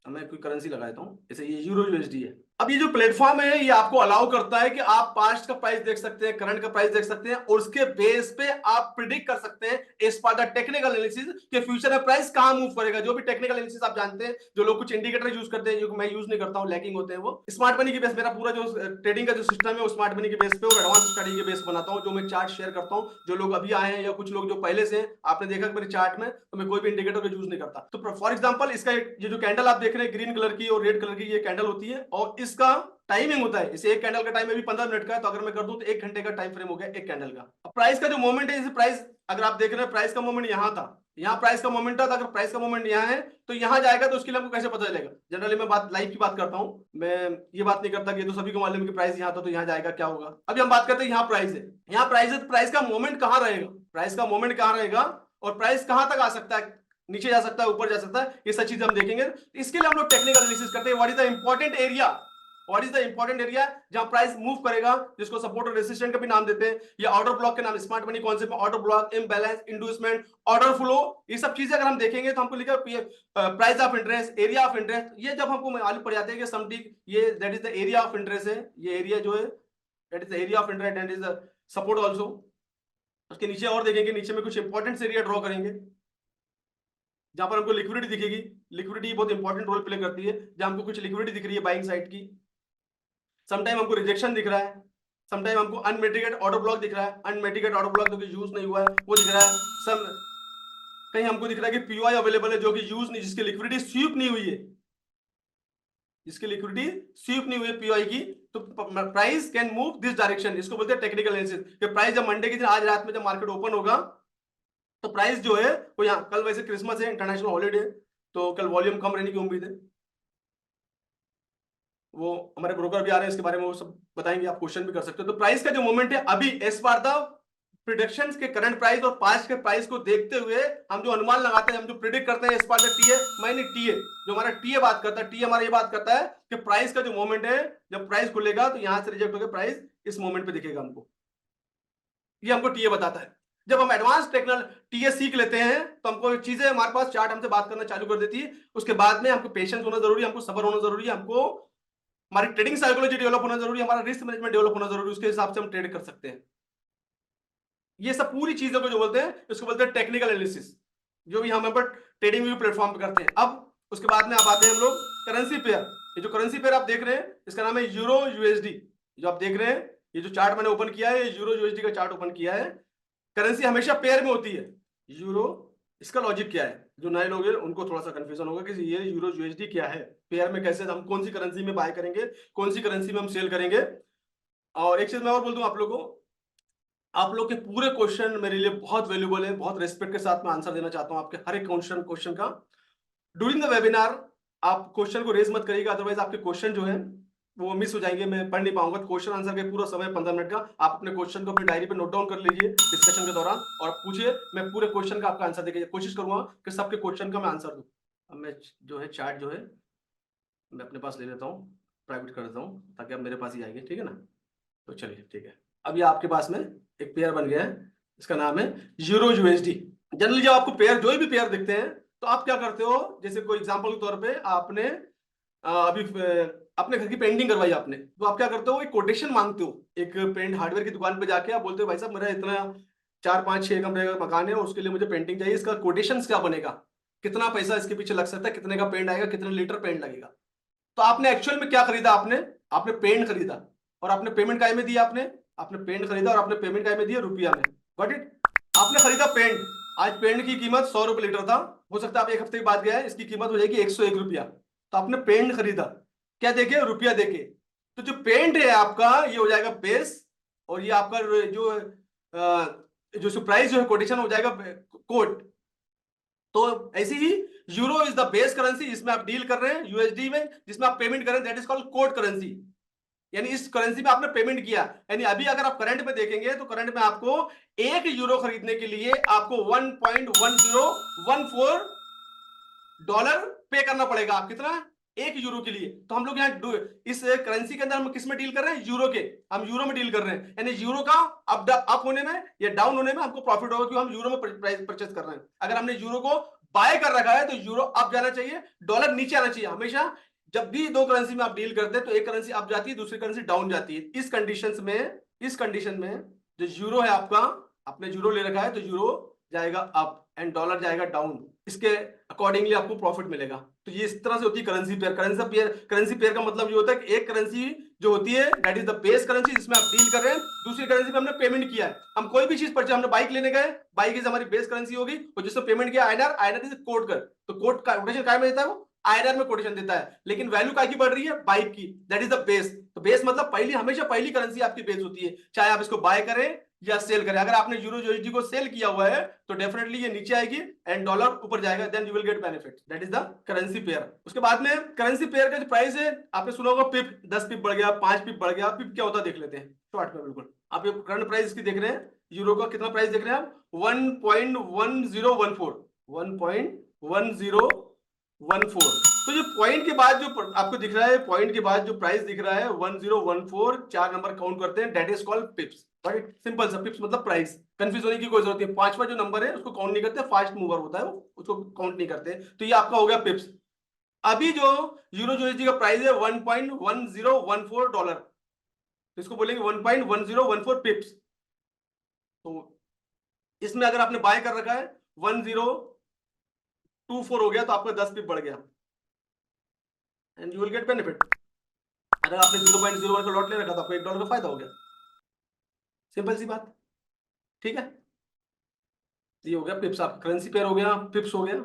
मैं कोई करेंसी लगाता हूँ, जैसे ये यूरो USD है। अब ये जो प्लेटफॉर्म है, ये आपको अलाउ करता है कि आप पास्ट का प्राइस देख सकते हैं, करंट का प्राइस देख सकते हैं, और उसके बेस पे आप प्रिडिक्ट कर सकते हैं इस पार्ट द टेक्निकल एनालिसिस के फ्यूचर में प्राइस कहां मूव करेगा। जो भी टेक्निकल एनालिसिस आप जानते हैं, जो लोग कुछ इंडिकेटर यूज करते हैं, जो मैं यूज नहीं करता हूं, लैकिंग होते हैं वो। स्मार्ट मनी के बेस, मेरा पूरा जो ट्रेडिंग का जो सिस्टम है वो स्मार्ट मनी के बेस पे और एडवांस स्टडी के बेस बनाता हूं, जो मैं चार्ट शेयर करता हूं। जो लोग अभी आए हैं या कुछ लोग जो पहले से हैं, आपने देखा मेरे चार्ट में, तो मैं कोई भी इंडिकेटर का यूज नहीं करता। तो फॉर एग्जांपल, इसका ये जो कैंडल आप देख रहे हैं, ग्रीन कलर की और रेड कलर की ये कैंडल होती है, और इसका टाइमिंग होता है। इसे एक कैंडल का टाइम अभी 15 मिनट का है, तो अगर मैं कर दूं तो 1 घंटे का टाइम फ्रेम हो गया एक कैंडल का। अब प्राइस का जो मोमेंट है, जैसे प्राइस अगर आप देख रहे हैं, प्राइस का मोमेंट यहां था, यहाँ प्राइस का मोमेंट था, अगर प्राइस का मोमेंट यहाँ है तो यहाँ जाएगा, तो उसके लिए आपको कैसे पता चलेगा। जनरली मैं बात लाइव की बात करता हूं, मैं ये बात नहीं करता कि ये तो सभी को मालूम है कि प्राइस यहाँ था तो यहाँ जाएगा, क्या होगा। अभी हम बात करते हैं, यहाँ प्राइस है, यहाँ प्राइस है, तो प्राइस का मोमेंट कहाँ रहेगा, प्राइस का मोमेंट कहाँ रहेगा, और प्राइस कहाँ तक आ सकता है, नीचे जा सकता है, ऊपर जा सकता है, ये सब चीज हम देखेंगे। इसके लिए हम लोग टेक्निकल एनालिसिस करते हैं। What is the important area, what is the important area जहां प्राइस मूव करेगा, जिसको सपोर्ट और रेजिस्टेंस का भी नाम देते हैं, या ऑर्डर ब्लॉक के नाम, स्मार्ट मनी कॉन्सेप्ट में order block, imbalance, inducement, order flow, ये सब चीजें अगर हम देखेंगे तो हमको लिखा price of interest, area of interest. ये जब हमको मालूम पड़ जाते हैं कि समथिंग ये that is the area of interest है, ये एरिया जो है that is the area of interest and is the support also. उसके नीचे और देखेंगे, नीचे में कुछ इंपॉर्टेंट एरिया ड्रॉ करेंगे जहां पर हमको लिक्विडिटी दिखेगी। लिक्विडिटी बहुत इंपॉर्टेंट रोल प्ले करती है, जहां हमको कुछ लिक्विडिटी दिख रही है बाइंग साइड की, समटाइम हमको रिजेक्शन दिख रहा है, समटाइम हमको अनमिटिगेटेड ऑर्डर ब्लॉक दिख रहा है, अनमिटिगेटेड ऑर्डर ब्लॉक जो कि यूज नहीं हुआ है वो दिख रहा है। सम कहीं हमको दिख रहा है कि पीओआई अवेलेबल है जो कि यूज नहीं, जिसकी लिक्विडिटी स्वीप नहीं हुई है, जिसकी लिक्विडिटी स्वीप नहीं हुई है पीओआई की, तो price can move this direction. इसको बोलते हैं टेक्निकल एनालिसिस। कि प्राइस जब मंडे के दिन, आज रात में जब मार्केट ओपन होगा, तो प्राइस जो है वो यहाँ, कल वैसे क्रिसमस है, इंटरनेशनल हॉलीडे, तो कल वॉल्यूम कम रहने की उम्मीद है। वो हमारे ब्रोकर भी आ रहे हैं, इसके बारे में वो सब बताएंगे, आप क्वेश्चन भी कर सकते हो। तो प्राइस का जो मोमेंट है अभी एज पर द प्रिडिक्शंस के करंट प्राइस और पास्ट के प्राइस को देखते हुए हम जो अनुमान लगाते हैं, हम जो प्रिडिक्ट करते हैं, इस पार्ट में टीए माइनस टीए, जो हमारा टीए बात करता है, टीए हमारा ये बात करता है कि प्राइस का जो मोमेंट है, जब प्राइस खुलेगा तो यहां से रिजेक्ट होकर प्राइस इस मोमेंट पे दिखेगा हमको, ये हमको टीए बताता है। जब हम एडवांस टेक्निकल टीए सीख लेते हैं तो हमको चीजें, हमारे पास चार्ट हमसे बात करना चालू कर देती है। उसके बाद में हमको पेशेंस होना जरूरी है, हमको सब्र होना जरूरी है, हमको हमारी ट्रेडिंग साइकोलॉजी डेवलप होना जरूरी है, हमारा रिस्क मैनेजमेंट डेवलप होना जरूरी है, उसके हिसाब से हम ट्रेड कर सकते हैं। ये सब पूरी चीजों को जो बोलते हैं, इसको बोलते हैं टेक्निकल एनालिसिस, जो भी हम पर ट्रेडिंग व्यू प्लेटफॉर्म पे करते हैं। अब उसके बाद में आप आते हैं हम लोग करेंसी पेयर। ये जो करेंसी पेयर आप देख रहे हैं, इसका नाम है यूरो यूएसडी। जो आप देख रहे हैं, ये जो चार्ट मैंने ओपन किया है, यूरो यूएसडी का चार्ट ओपन किया है। करेंसी हमेशा पेयर में होती है, यूरो। इसका लॉजिक क्या है, जो नए लोग हैं उनको थोड़ा सा कंफ्यूजन होगा कि ये यूरो यूएसडी क्या है, पेयर में कैसे, हम कौन सी करेंसी में बाय करेंगे, कौन सी करेंसी में हम सेल करेंगे। और एक चीज मैं और बोल दूं आप लोगों को, आप लोग के पूरे क्वेश्चन मेरे लिए बहुत वैल्यूबल है, बहुत रेस्पेक्ट के साथ मैं आंसर देना चाहता हूं आपके हर एक क्वेश्चन का। ड्यूरिंग द वेबिनार आप क्वेश्चन को रेज मत करिएगा, अदरवाइज आपके क्वेश्चन जो है वो मिस हो जाएंगे, मैं पढ़ नहीं पाऊंगा। क्वेश्चन आंसर के पूरा समय 15 मिनट का, आप अपने क्वेश्चन को अपनी डायरी पे नोट डाउन कर लीजिए डिस्कशन के दौरान और पूछिए, मैं पूरे क्वेश्चन का आपका आंसर देके कोशिश करूंगा कि सबके क्वेश्चन का मैं आंसर दूं। अब मैं जो है चार्ट जो है मैं अपने पास ले लेता हूँ, प्राइवेट कर देता हूँ ताकि आप मेरे पास ही आएंगे, ठीक है ना। तो चलिए ठीक है, अब ये आपके पास में एक पेयर बन गया है, इसका नाम है यूरो यूएसडी। जनरली जब आपको पेयर, जो भी पेयर दिखते हैं, तो आप क्या करते हो, जैसे कोई एग्जांपल के तौर पे आपने अभी अपने घर की पेंटिंग करवाई आपने, तो आप क्या करते हो, एक कोटेशन मांगते हो। एक पेंट हार्डवेयर की दुकान पे जाके आप बोलते हो, भाई साहब मेरा इतना 4 5 6 कमरे का मकान है और उसके लिए मुझे पेंटिंग चाहिए, इसका कोटेशन क्या बनेगा, कितना पैसा इसके पीछे लग सकता है, कितने का पेंट आएगा, कितने लीटर पेंट लगेगा। तो आपने एक्चुअल में क्या खरीदा, आपने पेंट खरीदा और आपने पेमेंट काय में दिया, आपने पेंट खरीदा और आपने पेमेंट काय में दिया, रुपया में। Got it. आपने खरीदा पेंट, आज पेंट की कीमत 100 रुपए लीटर था, हो सकता है आप एक हफ्ते के बाद गया है, इसकी कीमत हो जाएगी 101 रुपया। तो आपने पेंट खरीदा क्या देके, रुपया देके। तो जो पेंट है आपका ये हो जाएगा बेस, और ये आपका जो प्राइस जो है कोटेशन हो जाएगा कोट। तो ऐसे ही euro is the base currency जिसमें आप डील कर रहे हैं, यूएसडी में जिसमें आप पेमेंट कर रहे हैं, that is called quote currency. यानी इस करेंसी में आपने पेमेंट किया। यानी अभी अगर आप करंट में देखेंगे तो करंट में आपको 1 यूरो खरीदने के लिए आपको $1.1014 पे करना पड़ेगा। आप कितना, 1 यूरो के लिए। तो हम लोग यहाँ इस करेंसी के अंदर हम किस में डील कर रहे हैं, यूरो के, हम यूरो में डील कर रहे हैं। यानी यूरो का अप होने में या डाउन होने में हमको प्रॉफिट होगा, क्योंकि हम यूरो में परचेज कर रहे हैं। अगर हमने यूरो को बाय कर रखा है तो यूरो अप जाना चाहिए, डॉलर नीचे आना चाहिए। हमेशा जब भी दो करेंसी में आप डील करते हैं तो एक करेंसी अप जाती है, दूसरी करेंसी डाउन जाती है। इस कंडीशन में जो यूरो है आपका, आपने यूरो ले रखा है तो यूरो जाएगा अप एंड डॉलर जाएगा डाउन, इसके अकॉर्डिंगली आपको प्रॉफिट मिलेगा। तो ये इस तरह से होती है करेंसी पेयर। करेंसी पेयर का मतलब ये होता है कि एक करेंसी जो होती है that is the base currency जिसमें आप डील कर रहे हैं, दूसरी करेंसी में हमने पेमेंट किया है। हम कोई भी चीज परचेज, हमने बाइक लेने गए, बाइक इज हमारी बेस करेंसी होगी, और जिससे पेमेंट किया आईएनआर इज कोट कर, तो कोट का कोटेशन काय में देता है, वो आईएनआर में कोटेशन देता है। लेकिन वैल्यू काय की बढ़ रही है, बाइक की, दैट इज द बेस। तो बेस मतलब हमेशा पहली करेंसी आपकी बेस होती है, चाहे आप इसको बाय करें या सेल करें। अगर आपने यूरो यूएसडी को सेल किया हुआ है तो डेफिनेटली ये नीचे आएगी एंड डॉलर ऊपर जाएगा, then you will get benefit. That is the currency pair. उसके बाद में करेंसी पेयर का जो प्राइस है, आपने सुना होगा पिप, 10 पिप बढ़ गया, 5 पिप बढ़ गया। पिप क्या होता है देख लेते हैं शॉर्ट में। बिल्कुल आप ये करंट प्राइस की देख रहे हैं, यूरो का कितना प्राइस देख रहे हैं आप, 1.1014, 1.1014। तो जो पॉइंट के बाद जो आपको दिख रहा है, पॉइंट के बाद जो प्राइस दिख रहा है 1014, 4 नंबर काउंट करते हैं, that is called पिप्स। Right, simple सा, पिप्स मतलब प्राइस। कंफ्यूज होने की कोई जरूरत नहीं। 5वां जो नंबर है उसको काउंट नहीं करते, फास्ट मूवर होता है वो, उसको काउंट नहीं करते। तो ये आपका हो गया पिप्स। अभी जो यूरो यूएसडी का प्राइस है $1.1014, तो इसको बोलेंगे 1.1014 पिप्स। तो इसमें अगर आपने बाय कर रखा है 1024 हो गया, तो आपका 10 पिप बढ़ गया and you will get benefit. अगर आपने 0.01 का लॉट ले रखा तो आपको $1 का फायदा हो गया। सिंपल सी बात, ठीक है। ये हो गया पिप्स, आप करेंसी पेयर हो गया, पिप्स हो गया।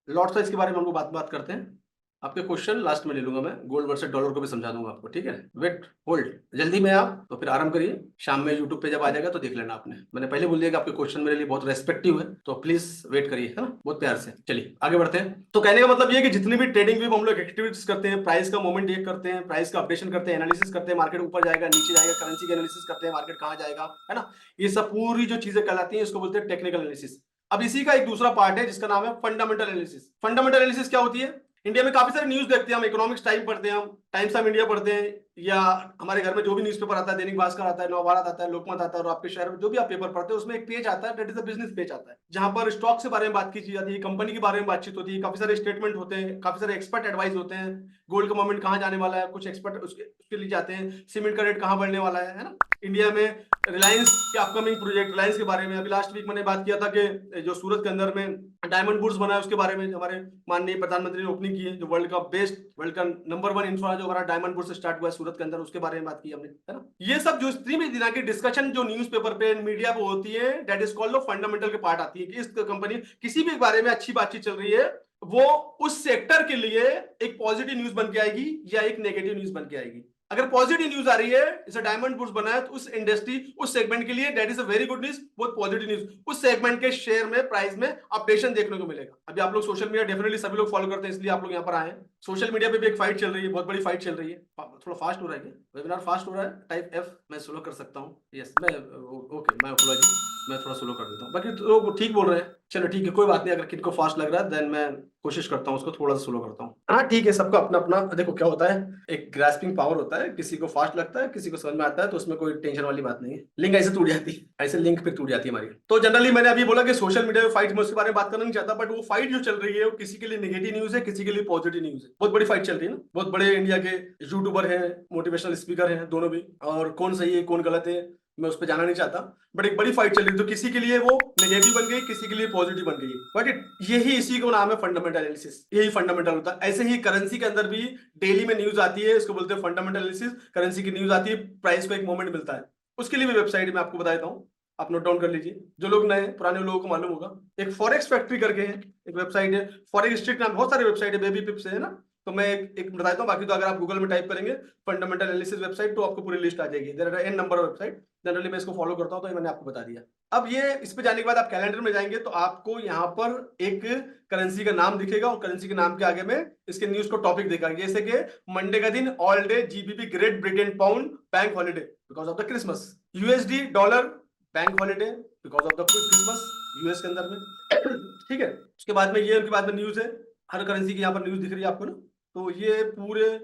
लॉट साइज के बारे में हम लोग बात करते हैं। आपके क्वेश्चन लास्ट में ले लूंगा मैं, गोल्ड वर्सेस डॉलर को भी समझा दूंगा आपको, ठीक है। वेट होल्ड, जल्दी में आप तो फिर आराम करिए, शाम में यूट्यूब पे जब आ जाएगा तो देख लेना आपने। मैंने पहले बोल दिया कि आपके क्वेश्चन मेरे लिए बहुत रेस्पेक्टिव है, तो प्लीज वेट करिए, है ना, बहुत प्यार से। चलिए आगे बढ़ते हैं। तो कहने का मतलब ये है कि जितनी भी ट्रेडिंग व्यू हम लोग एक्टिविटीज करते हैं, प्राइस का मूवमेंट देख करते हैं, प्राइस का अपडेशन करते हैं, एनालिसिस करते हैं, मार्केट ऊपर जाएगा नीचे जाएगा, करेंसी का एनालिसिस करते हैं, मार्केट कहाँ जाएगा, है ना, ये सब पूरी जो चीजें कहलाती हैं इसको बोलते हैं टेक्निकल एनालिसिस। अब इसी का एक दूसरा पार्ट है जिसका नाम है फंडामेंटल एनालिसिस। फंडामेंटल एनालिसिस क्या होती है? इंडिया में काफी सारे न्यूज देखते हैं हम, इकोनॉमिक्स टाइम पढ़ते हैं, हम टाइम्स ऑफ इंडिया पढ़ते हैं, या हमारे घर में जो भी न्यूज़पेपर आता है, दैनिक भास्कर आता है, नवभारत आता है, लोकमत आता है, और आपके शहर में जो भी आप पेपर पढ़ते हैं उसमें एक पेज आता है, that is the business page आता है, जहां पर स्टॉक के बारे में बात की जाती है, कंपनी के बारे में बातचीत होती है, काफी सारे स्टेटमेंट होते हैं, काफी सारे एक्सपर्ट एडवाइस होते हैं, गोल्ड का मोमेंट कहाँ जाने वाला है, कुछ एक्सपर्ट उसके लिए जाते हैं, सीमेंट का रेट कहाँ बढ़ने वाला है ना। इंडिया में रिलायंस के अपकमिंग प्रोजेक्ट, रिलायंस के बारे में अभी लास्ट वीक मैंने बात किया था कि जो सूरत के अंदर में डायमंड बुर्स बना है उसके बारे में हमारे माननीय प्रधानमंत्री ने ओपनिंग की है, जो वर्ल्ड का बेस्ट, वर्ल्ड का नंबर 1 इंफ्रा जो हमारा डायमंड बुर्स से स्टार्ट हुआ है सूरत के अंदर, उसके बारे में बात की हमने, है ना। ये सब जो स्त्री में दिना की डिस्कशन जो न्यूज़पेपर पे मीडिया पे होती है, दैट इज कॉल्ड फंडामेंटल के पार्ट आती है कि इस कंपनी किसी भी बारे में अच्छी बातचीत चल रही है, वो उस सेक्टर के लिए एक पॉजिटिव न्यूज बन के आएगी या एक नेगेटिव न्यूज बन के आएगी। अगर पॉजिटिव न्यूज आ रही है, जैसे डायमंड बुर्स बना है, तो उस इंडस्ट्री उस सेगमेंट के लिए that is a very good news, बहुत पॉजिटिव न्यूज, उस सेगमेंट के शेयर में प्राइस में अपडेशन देखने को मिलेगा। अभी आप लोग सोशल मीडिया डेफिनेटली सभी लोग फॉलो करते हैं, इसलिए आप लोग यहाँ पर आए हैं। सोशल मीडिया पे भी एक फाइट चल रही है, बहुत बड़ी फाइट चल रही है। थोड़ा फास्ट हो रहा है, वेबिनार फास्ट हो रहा है, टाइप एफ मैं स्लो कर सकता हूँ, यस मैं ओके, मैं अपोलॉजी, मैं थोड़ा स्लो कर देता हूँ, बाकी तो लोग ठीक बोल रहे हैं, चलो ठीक है, कोई बात नहीं। अगर किनको फास्ट लग रहा है देन मैं कोशिश करता हूँ उसको थोड़ा सा स्लो करता हूँ। हाँ ठीक है, सबका अपना अपना देखो क्या होता है, एक ग्रास्पिंग पावर होता है, किसी को फास्ट लगता है, किसी को समझ में आता है, तो उसमें कोई टेंशन वाली बात नहीं है। लिंक ऐसे टूट जाती है, ऐसे लिंक पे टूट जाती है हमारी। तो जनरली मैंने अभी बोला कि सोशल मीडिया में फाइट, मैं उसके बारे में बात करना नहीं चाहता, बट वो फाइट जो चल रही है वो किसी के लिए नेगेटिव न्यूज है, किसी के लिए पॉजिटिव न्यूज है। बहुत बड़ी फाइट चल रही है ना, बहुत बड़े इंडिया के यूट्यूबर हैं, मोटिवेशनल स्पीकर हैं, दोनों भी, और कौन सही है कौन गलत है मैं उस पर जाना नहीं चाहता, बट एक बड़ी फाइट चल रही है, तो किसी के लिए वो नेगेटिव बन गई, किसी के लिए पॉजिटिव बन गई, बट यही इसी को नाम है फंडामेंटल एनालिसिस, यही फंडामेंटल होता है। ऐसे ही करेंसी के अंदर भी डेली में न्यूज आती है, इसको बोलते हैं फंडामेंटल एनालिसिस। करेंसी की न्यूज आती है, प्राइस को एक मोमेंट मिलता है, उसके लिए भी वेबसाइट में आपको बता देता हूँ, आप नोट डाउन कर लीजिए, जो लोग नए पुराने लोगों को मालूम होगा। एक फॉरेक्स फैक्ट्री करके है, एक वेबसाइट है, फॉरेक्स स्ट्रीट नाम, बहुत सारे वेबसाइट है, बेबी पिप्स है ना, तो मैं एक बताता हूँ, बाकी तो अगर आप गूगल में टाइप करेंगे फंडामेंटल एनालिसिस वेबसाइट तो आपको पूरी लिस्ट आ जाएगी, there are n number of website, generally मैं इसको फॉलो करता हूँ, तो ये मैंने आपको बता दिया। अब ये इस पे जाने के बाद आप कैलेंडर में जाएंगे तो आपको यहाँ पर एक करेंसी का नाम दिखेगा, और करेंसी के नाम के आगे में इसके न्यूज को टॉपिक दिखेगा, जैसे कि मंडे का दिन all day GBP great Britain pound bank holiday because of the Christmas, USD dollar bank holiday because of the Christmas US के अंदर में ठीक है। उसके बाद में ये उनके बाद में न्यूज है, हर करेंसी की यहाँ पर न्यूज दिख रही है आपको ना, तो ये पूरे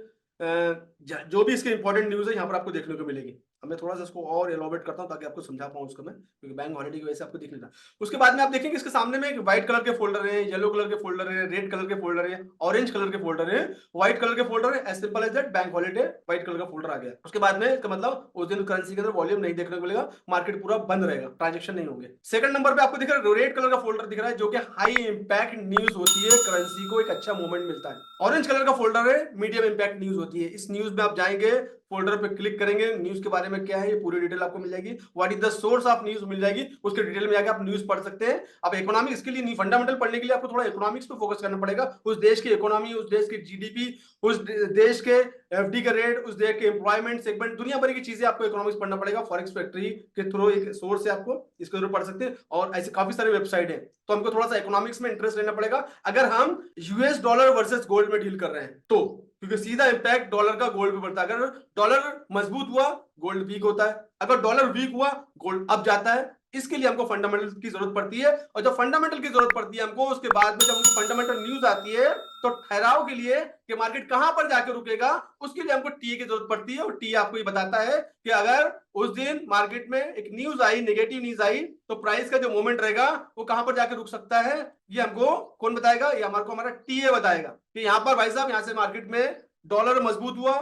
जो भी इसके इंपॉर्टेंट न्यूज है यहाँ पर आपको देखने को मिलेगी। अब मैं थोड़ा सा इसको और एलोबरेट करता हूँ ताकि आपको समझा पाऊँ उसको मैं, क्योंकि बैंक हॉलिडे की वजह से आपको दिख नहीं रहा। उसके बाद में आप देखेंगे इसके सामने में एक व्हाइट कलर के फोल्डर है, येलो कलर के फोल्डर है, रेड कलर के फोल्डर है, ऑरेंज कलर के फोल्डर है, व्हाइट कलर के फोल्डर है, as simple as that, bank holiday white colour का फोल्डर आ गया। उसके बाद में इसका मतलब उस दिन करेंसी के अंदर वॉल्यूम नहीं देखने को मिलेगा, मार्केट पूरा बंद रहेगा, ट्रांजेक्शन नहीं होंगे। सेकंड नंबर पे आपको दिख रहा है रेड कलर का फोल्डर दिख रहा है, जो कि हाई इंपैक्ट न्यूज होती है, करेंसी को एक अच्छा मूवमेंट मिलता है। ऑरेंज कलर का फोल्डर है, मीडियम इंपैक्ट न्यूज होती है। इस न्यूज में आप जाएंगे, फोल्डर पे क्लिक करेंगे, न्यूज के बारे में क्या है ये पूरी डिटेल आपको मिल जाएगी, what is the source of news मिल जाएगी, उसके डिटेल में जाके आप न्यूज पढ़ सकते हैं। अब इकोनॉमिक्स के लिए नहीं, फंडामेंटल पढ़ने के लिए आपको थोड़ा इकोनॉमिक्स पे फोकस करना पड़ेगा, उस देश की इकोनॉमी, उस देश की जीडीपी, उस देश के एफडी का रेट, उस देश के एम्प्लॉयमेंट सेगमेंट, दुनिया भर की चीजें आपको इकोनॉमिक्स पढ़ना पड़ेगा। फॉरेक्स फैक्ट्री के थ्रू एक सोर्स से आपको इसके थ्रू पढ़ सकते हैं, और ऐसे काफी सारे वेबसाइट है, तो हमको थोड़ा सा इकोनॉमिक्स में इंटरेस्ट लेना पड़ेगा अगर हम यूएस डॉलर वर्सेस गोल्ड में डील कर रहे हैं तो, क्योंकि सीधा इंपैक्ट डॉलर का गोल्ड पे पड़ता है। अगर डॉलर मजबूत हुआ गोल्ड वीक होता है, अगर डॉलर वीक हुआ गोल्ड अप जाता है। इसके लिए हमको फंडामेंटल की जरूरत पड़ती है, और जब फंडामेंटल की जरूरत पड़ती है हमको, उसके बाद में जब हमको फंडामेंटल न्यूज आती है तो ठहराव के लिए कि मार्केट कहां पर जाकर रुकेगा, उसके लिए हमको टी की जरूरत पड़ती है, और टी आपको ये बताता है कि अगर उस दिन मार्केट में एक न्यूज आई, नेगेटिव न्यूज आई, तो प्राइस का जो मूवमेंट रहेगा वो कहां पर जाकर रुक सकता है, ये हमको कौन बताएगा, ये हमारा टीए बताएगा कि यहां पर भाई साहब, यहां से मार्केट में डॉलर मजबूत हुआ,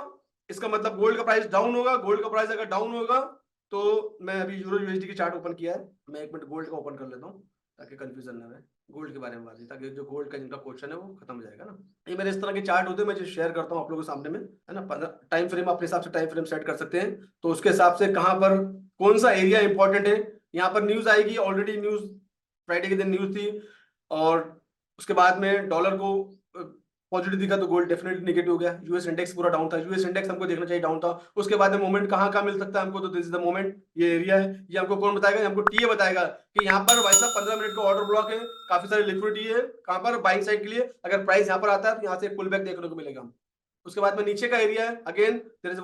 इसका मतलब गोल्ड का प्राइस डाउन होगा, गोल्ड का प्राइस अगर डाउन होगा तो, मैं अभी यूरो यूएसडी की चार्ट ओपन किया है, मैं एक मिनट गोल्ड का ओपन कर लेता हूँ ताकि कंफ्यूजन ना रहे, गोल्ड के बारे में बात, ताकि जो गोल्ड का जिनका क्वेश्चन है वो खत्म हो जाएगा ना। ये मेरे इस तरह के चार्ट होते हैं, मैं जो शेयर करता हूँ आप लोगों के सामने में, है ना, टाइम फ्रेम अपने हिसाब से टाइम फ्रेम सेट कर सकते हैं, तो उसके हिसाब से कहाँ पर कौन सा एरिया इंपॉर्टेंट है, यहाँ पर न्यूज आएगी, ऑलरेडी न्यूज फ्राइडे के दिन न्यूज थी, और उसके बाद में डॉलर को पॉजिटिव दिखा तो गोल्ड डेफिनेटली नेगेटिव हो गया। यूएस इंडेक्स पूरा डाउन था, यूएस इंडेक्स हमको देखना चाहिए डाउन था। उसके बाद में मोमेंट कहाँ मिल सकता है हमको, तो दिस इज द मोमेंट, ये एरिया है, ये हमको कौन बताएगा, ये हमको टीए बताएगा कि यहाँ पर भाई साहब 15 मिनट का ऑर्डर ब्लॉक है, काफी सारी लिक्विडिटी है कहाँ पर, बाइंग साइड के लिए। अगर प्राइस यहाँ पर आता है तो यहाँ से पुल बैक देखने को मिलेगा। उसके बाद में नीचे का एरिया है, again there is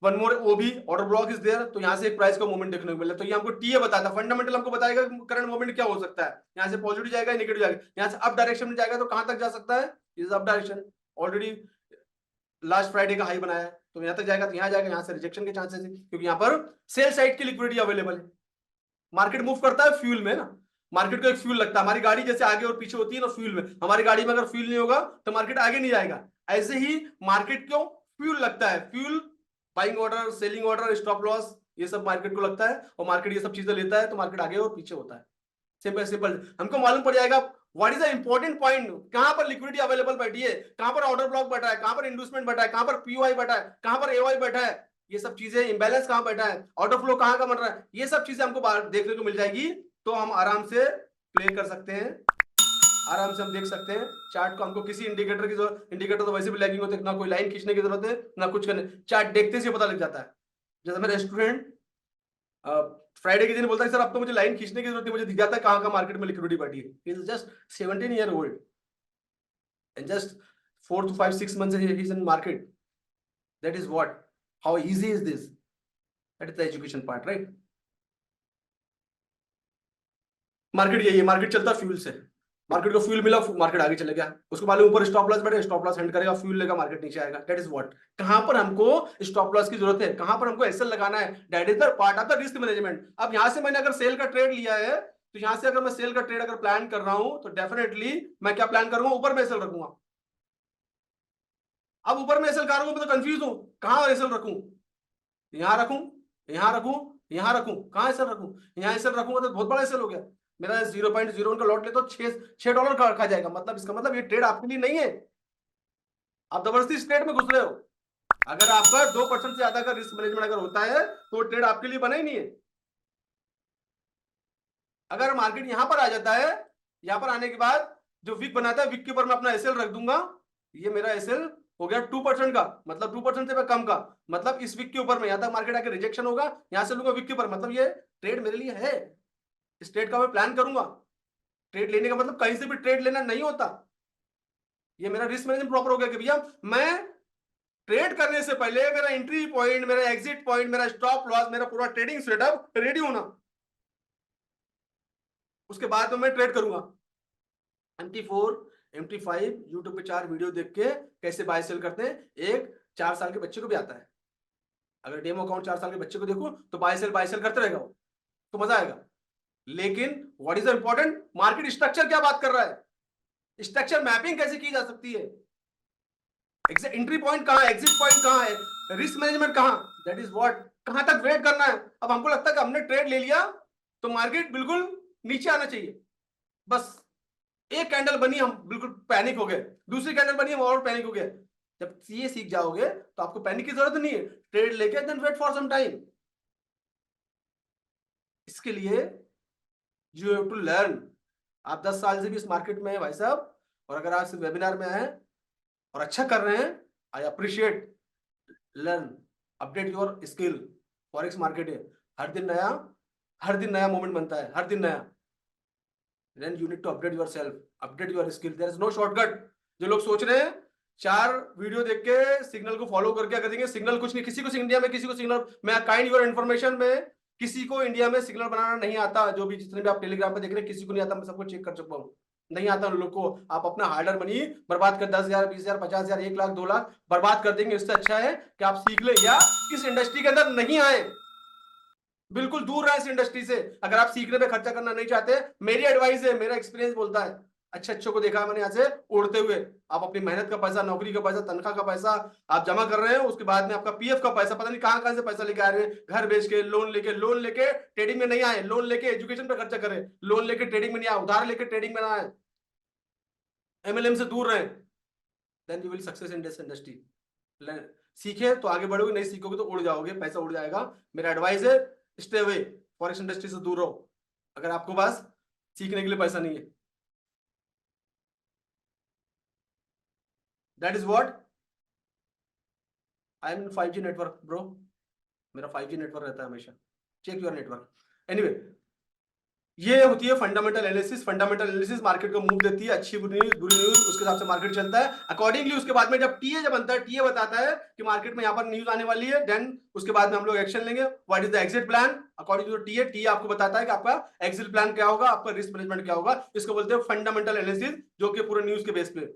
one more OB order block is there, तो यहाँ से एक प्राइस का मूवमेंट देखने को मिला। तो ये हमको टीए बताता है, फंडामेंटल हमको बताएगा करंट मूवमेंट क्या हो सकता है। यहाँ से पॉजिटिव जाएगा, नेगेटिव जाएगा, यहाँ से अप डायरेक्शन में जाएगा तो कहां तक जा सकता है, is up direction, already last Friday का हाई बनाया है, तो यहाँ तक जाएगा तो यहाँ जाएगा, यहाँ से रिजेक्शन के चांसेस है क्योंकि यहाँ पर सेल साइड की लिक्विडिटी अवेलेबल है। मार्केट मूव करता है फ्यूल में ना, मार्केट को एक फ्यूल लगता है, हमारी गाड़ी जैसे आगे और पीछे होती है ना फ्यूल में, हमारी गाड़ी में अगर फ्यूल नहीं होगा तो मार्केट आगे नहीं जाएगा। ऐसे ही मार्केट को फ्यूल लगता है, fuel, buying order, selling order, stop loss, ये सब मार्केट को लगता है और मार्केट ये सब चीजें लेता है तो मार्केट आगे और पीछे होता है। सिंपल सिंपल हमको मालूम पड़ जाएगा what is the important point, कहां पर लिक्विडिटी अवेलेबल बैठी है, कहां पर ऑर्डर ब्लॉक बैठा है, कहां पर इन्वेस्टमेंट बैठा है, कहां पर पीओआई बैठा है, कहां पर एओआई बैठा है, ये सब चीजें, इंबैलेंस कहां बैठा है, ऑर्डर फ्लो कहां का बन रहा है, ये सब चीजें हमको देखने को मिल जाएगी। तो हम आराम से प्ले कर सकते हैं, आराम से हम देख सकते हैं चार्ट को। हमको किसी इंडिकेटर की जरूरत, इंडिकेटर तो वैसे भी लैगिंग होते हैं, ना कोई लाइन खींचने की जरूरत है ना कुछ करने, चार्ट देखते से पता लग जाता है। जैसे मेरा स्टूडेंट फ्राइडे के दिन बोलता है सर अब तो मुझे लाइन खींचने की जरूरत नहीं, मुझे दिख जाता है कहां का मार्केट में लिक्विडिटी बैठी है। He is just 17 year old and just 4 to 5-6 months he is in market. That is what, how easy is this, that is the education part, right? Market यही है, मार्केट चलता फ्यूल से, मार्केट को फ्यूल मिला, मार्केट आगे चले गया, उसको मालूम ऊपर स्टॉप लॉस बैठे, स्टॉप लॉस हैंड करेगा, फ्यूल लेगा, मार्केट नीचे आएगा। दैट इज व्हाट, कहां पर हमको स्टॉप लॉस की जरूरत है, कहां पर हमको एसएल लगाना है, that is the part of the risk management. अब यहां से मैंने अगर सेल का ट्रेड लिया है तो यहां से अगर मैं सेल का ट्रेड अगर प्लान कर रहा हूं तो डेफिनेटली मैं क्या प्लान करूंगा, ऊपर में एसएल रखूंगा। अब ऊपर में एसएल करूंगा, मैं तो कंफ्यूज हूं कहां एसएल रखूं, यहां रखूं, यहां रखूं, यहां रखूं, कहां एसएल रखूं, यहां एसएल रखूंगा तो बहुत बड़ा एसएल हो गया, मेरा 0.01 का लॉट ले तो $6 का खा जाएगा। मतलब इसका मतलब ये ट्रेड आपके लिए नहीं है, आप जबरदस्ती इस ट्रेड में घुस रहे हो। अगर आपका 2% से ज्यादा का रिस्क मैनेजमेंट अगर होता है तो ट्रेड आपके लिए बना ही नहीं है। अगर मार्केट यहां पर आ जाता है, यहां पर आने के बाद जो विक बनाता है, विक के ऊपर मैं अपना एसएल रख दूंगा, ये मेरा एसएल हो गया 2% का, मतलब 2% से कम का, मतलब इस विक के ऊपर में यहां तक मार्केट आके रिजेक्शन होगा, यहां से लूंगा विक के ऊपर, मतलब ये ट्रेड मेरे लिए है, इस ट्रेड का मैं प्लान करूंगा। ट्रेड लेने का मतलब कहीं से भी ट्रेड लेना नहीं होता, ये मेरा रिस्क मैनेजमेंट प्रॉपर हो गया कि भैया मैं ट्रेड करने से पहले मेरा एंट्री पॉइंट, मेरा एग्जिट पॉइंट, मेरा स्टॉप लॉस, मेरा पूरा ट्रेडिंग सेटअप रेडी होना, उसके बाद तो मैं ट्रेड करूंगा। MT4 MT5 यूट्यूब पे 4 वीडियो देख के कैसे बाय सेल करते हैं, एक 4 साल के बच्चे को भी आता है। अगर डेमो अकाउंट 4 साल के बच्चे को देखो तो बाय सेल करते रहेगा वो, तो मजा आएगा। लेकिन what is the important, market structure क्या बात कर रहा है, स्ट्रक्चर मैपिंग कैसे की जा सकती है, एंट्री पॉइंट कहां है, एग्जिट पॉइंट कहां है, रिस्क मैनेजमेंट कहां, दैट इज व्हाट, कहां तक वेट करना है। अब हमको लगता है कि हमने ट्रेड ले लिया तो मार्केट बिल्कुल नीचे आना चाहिए, बस एक कैंडल बनी हम बिल्कुल पैनिक हो गए, दूसरी कैंडल बनी हम और पैनिक हो गए। जब ये सीख जाओगे तो आपको पैनिक की जरूरत नहीं है, ट्रेड लेके then wait for some time. इसके लिए यू हैव टू लर्न। आप 10 साल से भी इस मार्केट में है भाई साहब, और अगर आप इस वेबिनार में आए और अच्छा कर रहे हैं, I appreciate, learn, update your skill. Forex market है, हर दिन नया मोमेंट बनता है, हर दिन नया। Then you need to update yourself, update your skill. There is no shortcut. जो लोग सोच रहे हैं 4 वीडियो देख के सिग्नल को फॉलो करके कर देंगे, सिग्नल कुछ नहीं, किसी को इंडिया में किसी को सिग्नल, मैं काइंड योर इन्फॉर्मेशन में किसी को इंडिया में सिग्नल बनाना नहीं आता, जो भी जितने भी आप टेलीग्राम पे देख रहे हैं किसी को नहीं आता, मैं सबको चेक कर चुका हूँ, नहीं आता उन लोग को। आप अपना हार्डर मनी बर्बाद कर 10,000 20,000 50,000 1 लाख 2 लाख बर्बाद कर देंगे, इससे अच्छा है कि आप सीख ले या इस इंडस्ट्री के अंदर नहीं आए, बिल्कुल दूर रहे इस इंडस्ट्री से। अगर आप सीखने पे खर्चा करना नहीं चाहते, मेरी एडवाइस है, मेरा एक्सपीरियंस बोलता है, अच्छे अच्छों को देखा मैंने यहाँ से उड़ते हुए, आप अपनी मेहनत का पैसा, नौकरी का पैसा, तनख्वाह का पैसा आप जमा कर रहे हैं, उसके बाद में आपका पीएफ का पैसा पता नहीं कहां से पैसा लेके आ रहे हैं, घर बेच के, लोन लेके ट्रेडिंग में नहीं आए, लोन लेके एजुकेशन पे खर्चा करें, लोन लेके ट्रेडिंग में नहीं आए, उधार लेके ट्रेडिंग में ना आए, MLM से दूर रहे, then you will success in this industry. सीखे तो आगे बढ़ोगे, नहीं सीखोगे तो उड़ जाओगे, पैसा उड़ जाएगा। मेरा एडवाइस है स्टे अवे, फॉरेक्स इंडस्ट्री से दूर रहो अगर आपको पास सीखने के लिए पैसा नहीं है। That is what I am in 5G network bro, मेरा 5G नेटवर्क रहता है हमेशा, चेक योर नेटवर्क। एनीवे, ये होती है fundamental analysis. Fundamental analysis market को मूव देती है, अच्छी बुरी न्यूज बुरी न्यूज, उसके हिसाब से मार्केट चलता है अकॉर्डिंगली। उसके बाद में जब टीए जब बनता है, टीए बताता है कि मार्केट में यहाँ पर न्यूज आने वाली है, देन उसके बाद में हम लोग एक्शन लेंगे। What is the exit plan according to TA. TA आपको बताता है कि आपका एग्जिट प्लान क्या होगा, आपका रिस्क मैनेजमेंट क्या होगा। इसको बोलते हैं फंडामेंटल एनालिसिस, जो कि पूरे न्यूज के बेस पे।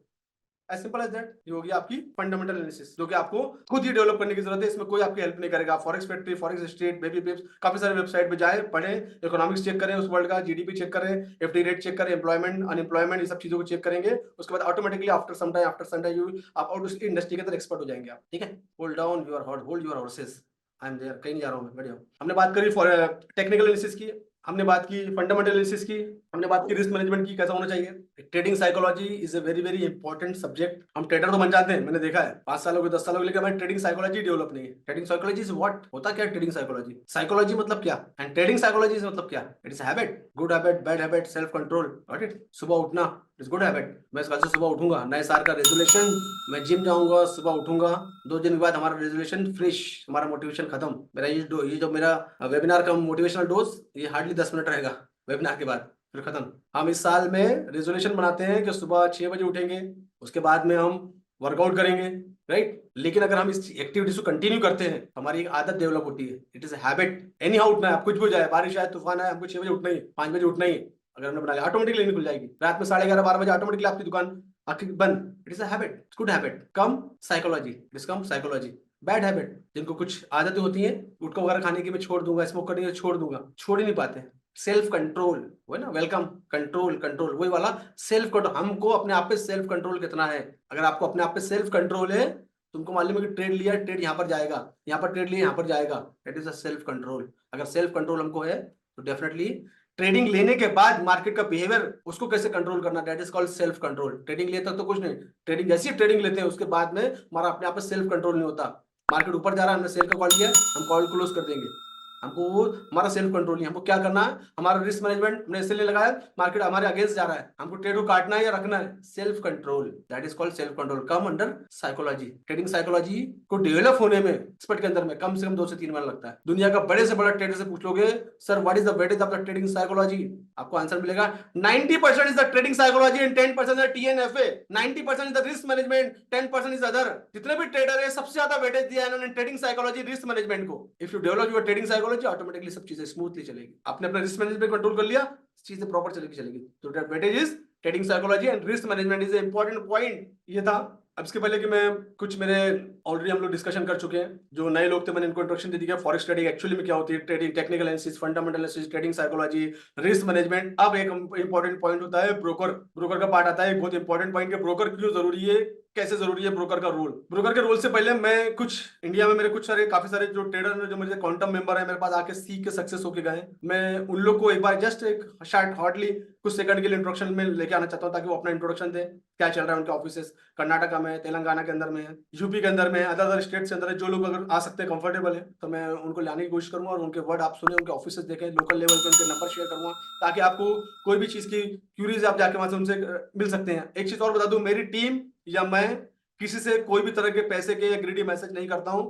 एज सिंपल एज दैट, ये होगी आपकी फंडामेंटल एनालिसिस, जो कि आपको खुद ही डेवलप करने की जरूरत है। इसमें कोई आपकी हेल्प नहीं करेगा। Forex factory, forex street, baby पिप्स, काफी सारे वेबसाइट पे जाए, पढ़े, इकोनॉमिक्स चेक करें उस वर्ल्ड का, जीडीपी चेक करें, एफडी रेट चेक करें, एम्प्लॉयमेंट, अनएम्प्लॉयमेंट, ये सब चीजों को चेक करेंगे। उसके बाद automatically after some time you आप उस इंडस्ट्री के अंदर एक्सपर्ट हो जाएंगे आप। ठीक है, hold down your horse, hold your horses, I am there. कहीं नहीं जा रहा हूँ मैं, बढ़िया। हमने बात करी फॉर टेक्निकल एनालिसिस की, हमने बात की फंडामेंटल एनालिसिस की, हमने बात की रिस्क मैनेजमेंट की, कैसा होना चाहिए। Trading psychology is a very very important subject. हम ट्रेडर तो बन जाते हैं, मैंने देखा है 5 सालों के 10 सालों के, लेकिन हमारी ट्रेडिंग साइकोलॉजी डेवलप नहीं है। ट्रेडिंग साइकोलॉजी इज व्हाट, होता क्या ट्रेडिंग साइकोलॉजी, साइकोलॉजी मतलब क्या, एंड ट्रेडिंग साइकोलॉजी इज मतलब क्या। It is habit, good habit, bad habit, self control. Got it. सुबह उठना इज गुड हैबिट। मैं कल से सुबह उठूंगा, नए साल का रेजोल्यूशन, मैं जिम जाऊंगा, सुबह उठूंगा, 2 दिन के बाद हमारा रेजोल्यूशन फ्रेश, हमारा मोटिवेशन खत्म। मेरा ये जो मेरा वेबिनार का मोटिवेशनल डोज, ये हार्डली 10 मिनट रहेगा वेबिनार के बाद, फिर खत्म। हम इस साल में रेजोल्यूशन बनाते हैं कि सुबह 6 बजे उठेंगे, उसके बाद में हम वर्कआउट करेंगे, राइट। लेकिन अगर हम इस एक्टिविटीज को कंटिन्यू करते हैं, हमारी एक आदत डेवलप होती है। It is habit. Any how उठना है, आप कुछ भी हो जाए, बारिश आए, तूफान आए, हमको 6 बजे उठना ही, 5 बजे उठना ही। अगर हमने बना लिया, ऑटोमेटिकली नींद खुल जाएगी। रात में 11:30 12 बजे ऑटोमेटिकली आपकी दुकान आखिर बंद। It is a habit, good habit, come psychology, come psychology. Bad habit, जिनको कुछ आदतें होती हैं, गुटखा वगैरह खाने की मैं छोड़ दूंगा, स्मोक करने की छोड़ दूंगा, छोड़ ही नहीं पाते। सेल्फ कंट्रोल, वो है ना, वेलकम, कंट्रोल, कंट्रोल, वही वाला सेल्फ कंट्रोल। हमको अपने आप पे सेल्फ कंट्रोल कितना है। अगर आपको अपने आप पे सेल्फ कंट्रोल है, तुमको मालूम है कि ट्रेड लिया, ट्रेड यहाँ पर जाएगा, यहाँ पर ट्रेड लिया, यहाँ पर जाएगा। That is a self control. अगर सेल्फ कंट्रोल हमको है, तो डेफिनेटली ट्रेडिंग लेने के बाद मार्केट का बिहेवियर, उसको कैसे कंट्रोल करना, that is called self control. Trading लेते तो कुछ नहीं, ट्रेडिंग जैसी ट्रेडिंग लेते हैं, उसके बाद में हमारा अपने आप पे सेल्फ कंट्रोल नहीं होता। मार्केट ऊपर जा रहा है, हमने सेल का कॉल किया, हम कॉल क्लोज कर देंगे। हमको वो हमारा सेल्फ कंट्रोल नहीं, हमको क्या करना है, हमारा रिस्क मैनेजमेंट हमने इसलिए लगाया, मार्केट हमारे अगेंस्ट जा रहा है, हमको ट्रेड को काटना है या रखना है। Self control, that is called self control, come under psychology. Trading psychology को डेवलप होने में, एक्सपर्ट के अंदर में कम से कम 2 से 3 महीना लगता है। दुनिया का बड़े से बड़ा ट्रेडर से पूछ लोगे, sir what is the weightage of the trading psychology, आपको आंसर मिलेगा 90% is the trading psychology and 10% is TNFA. 90% is the risk management, 10% is other. जितने भी ट्रेडर है, सबसे ज्यादा वेटेज दिया है इन्होंने ट्रेडिंग साइकोलॉजी, रिस्क मैनेजमेंट को। If you develop your trading psychology, automatically सब चीजें स्मूथली चलेगी। आपने अपना रिस्क मैनेजमेंट कंट्रोल कर लिया, चीजें प्रॉपर चलेगी। तो weightage is trading psychology and risk management is important point. ये था। अब इसके पहले कि मैं कुछ मेरे ऑलरेडी हम लोग डिस्कशन कर चुके हैं, जो नए लोग थे मैंने इनको इंट्रोडक्शन दे दिया। फॉरेक्स ट्रेडिंग एक्चुअली में क्या होती है, trading, technical analysis, fundamental analysis, trading psychology, risk management. अब एक इंपॉर्टेंट पॉइंट होता है ब्रोकर। ब्रोकर का पार्ट आता है, एक बहुत इंपॉर्टेंट पॉइंट, कि ब्रोकर क्यों जरूरी है, कैसे जरूरी है ब्रोकर का रोल। ब्रोकर के रोल से पहले मैं कुछ इंडिया में मेरे कुछ सारे काफी सारे जो ट्रेडर जो मेरे क्वांटम मेंबर है, मेरे पास आके सीख के सक्सेस होके गए, मैं उन लोग को एक बार जस्ट एक शार्ट हॉटली कुछ सेकंड के लिए इंट्रोडक्शन में लेके आना चाहता हूँ, ताकि वो अपना इंट्रोडक्शन दे, क्या चल रहा है उनके ऑफिसेस, कर्नाटका में, तेलंगाना के अंदर में है, यूपी के अंदर में, अदर अदर स्टेट के अंदर है। जो लोग अगर आ सकते हैं, कंफर्टेबल है, तो मैं उनको लाने की कोशिश करूंगा और उनके वर्ड आप सुने, उनके ऑफिसेस देखें, लोकल लेवल पे उनके नंबर शेयर करूंगा, ताकि आपको कोई भी चीज की क्यूरीज आप जाके वहां से उनसे मिल सकते हैं। एक चीज और बता दूं, मेरी टीम या मैं किसी से कोई भी तरह के पैसे के या ग्रीडी मैसेज नहीं करता हूं।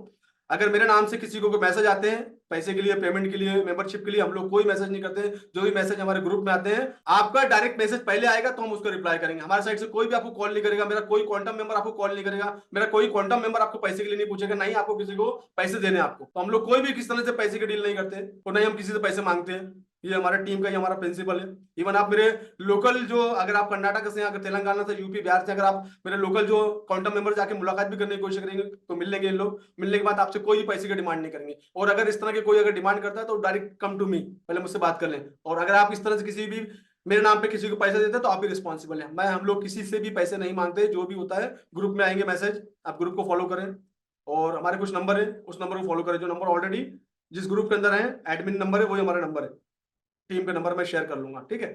अगर मेरे नाम से किसी को कोई मैसेज आते हैं पैसे के लिए, पेमेंट के लिए, मेंबरशिप के लिए, हम लोग कोई मैसेज नहीं करते। जो भी मैसेज हमारे ग्रुप में आते हैं, आपका डायरेक्ट मैसेज पहले आएगा तो हम उसको रिप्लाई करेंगे। हमारे साइड से कोई भी आपको कॉल नहीं करेगा, मेरा कोई क्वांटम मेंबर आपको कॉल नहीं करेगा, मेरा कोई क्वांटम मेंबर आपको पैसे के लिए नहीं पूछेगा, नहीं आपको किसी को पैसे देने आपको। तो हम लोग कोई भी किसी तरह से पैसे की डील नहीं करते और नहीं हम किसी से पैसे मांगते हैं। ये हमारे टीम का, ये हमारा प्रिंसिपल है। इवन आप मेरे लोकल जो, अगर आप कर्नाटक से, अगर तेलंगाना से, यूपी, बिहार से, अगर आप मेरे लोकल जो क्वांटम मेंबर जाके मुलाकात भी करने की कोशिश करेंगे, तो मिल लेंगे इन लोग। मिलने के बाद आपसे कोई पैसे की डिमांड नहीं करेंगे। और अगर इस तरह की कोई अगर डिमांड करता है, तो डायरेक्ट कम टू मी, पहले मुझसे बात कर लें। और अगर आप इस तरह से किसी भी मेरे नाम पे किसी को पैसे देते हैं, तो आप ही रिस्पॉन्सिबल है। हम लोग किसी से भी पैसे नहीं मांगते। जो भी होता है ग्रुप में आएंगे मैसेज, आप ग्रुप को फॉलो करें और हमारे कुछ नंबर है, उस नंबर को फॉलो करें। जो नंबर ऑलरेडी जिस ग्रुप के अंदर है, एडमिन नंबर है, वही हमारा नंबर है। टीम के नंबर मैं शेयर कर लूंगा, ठीक है।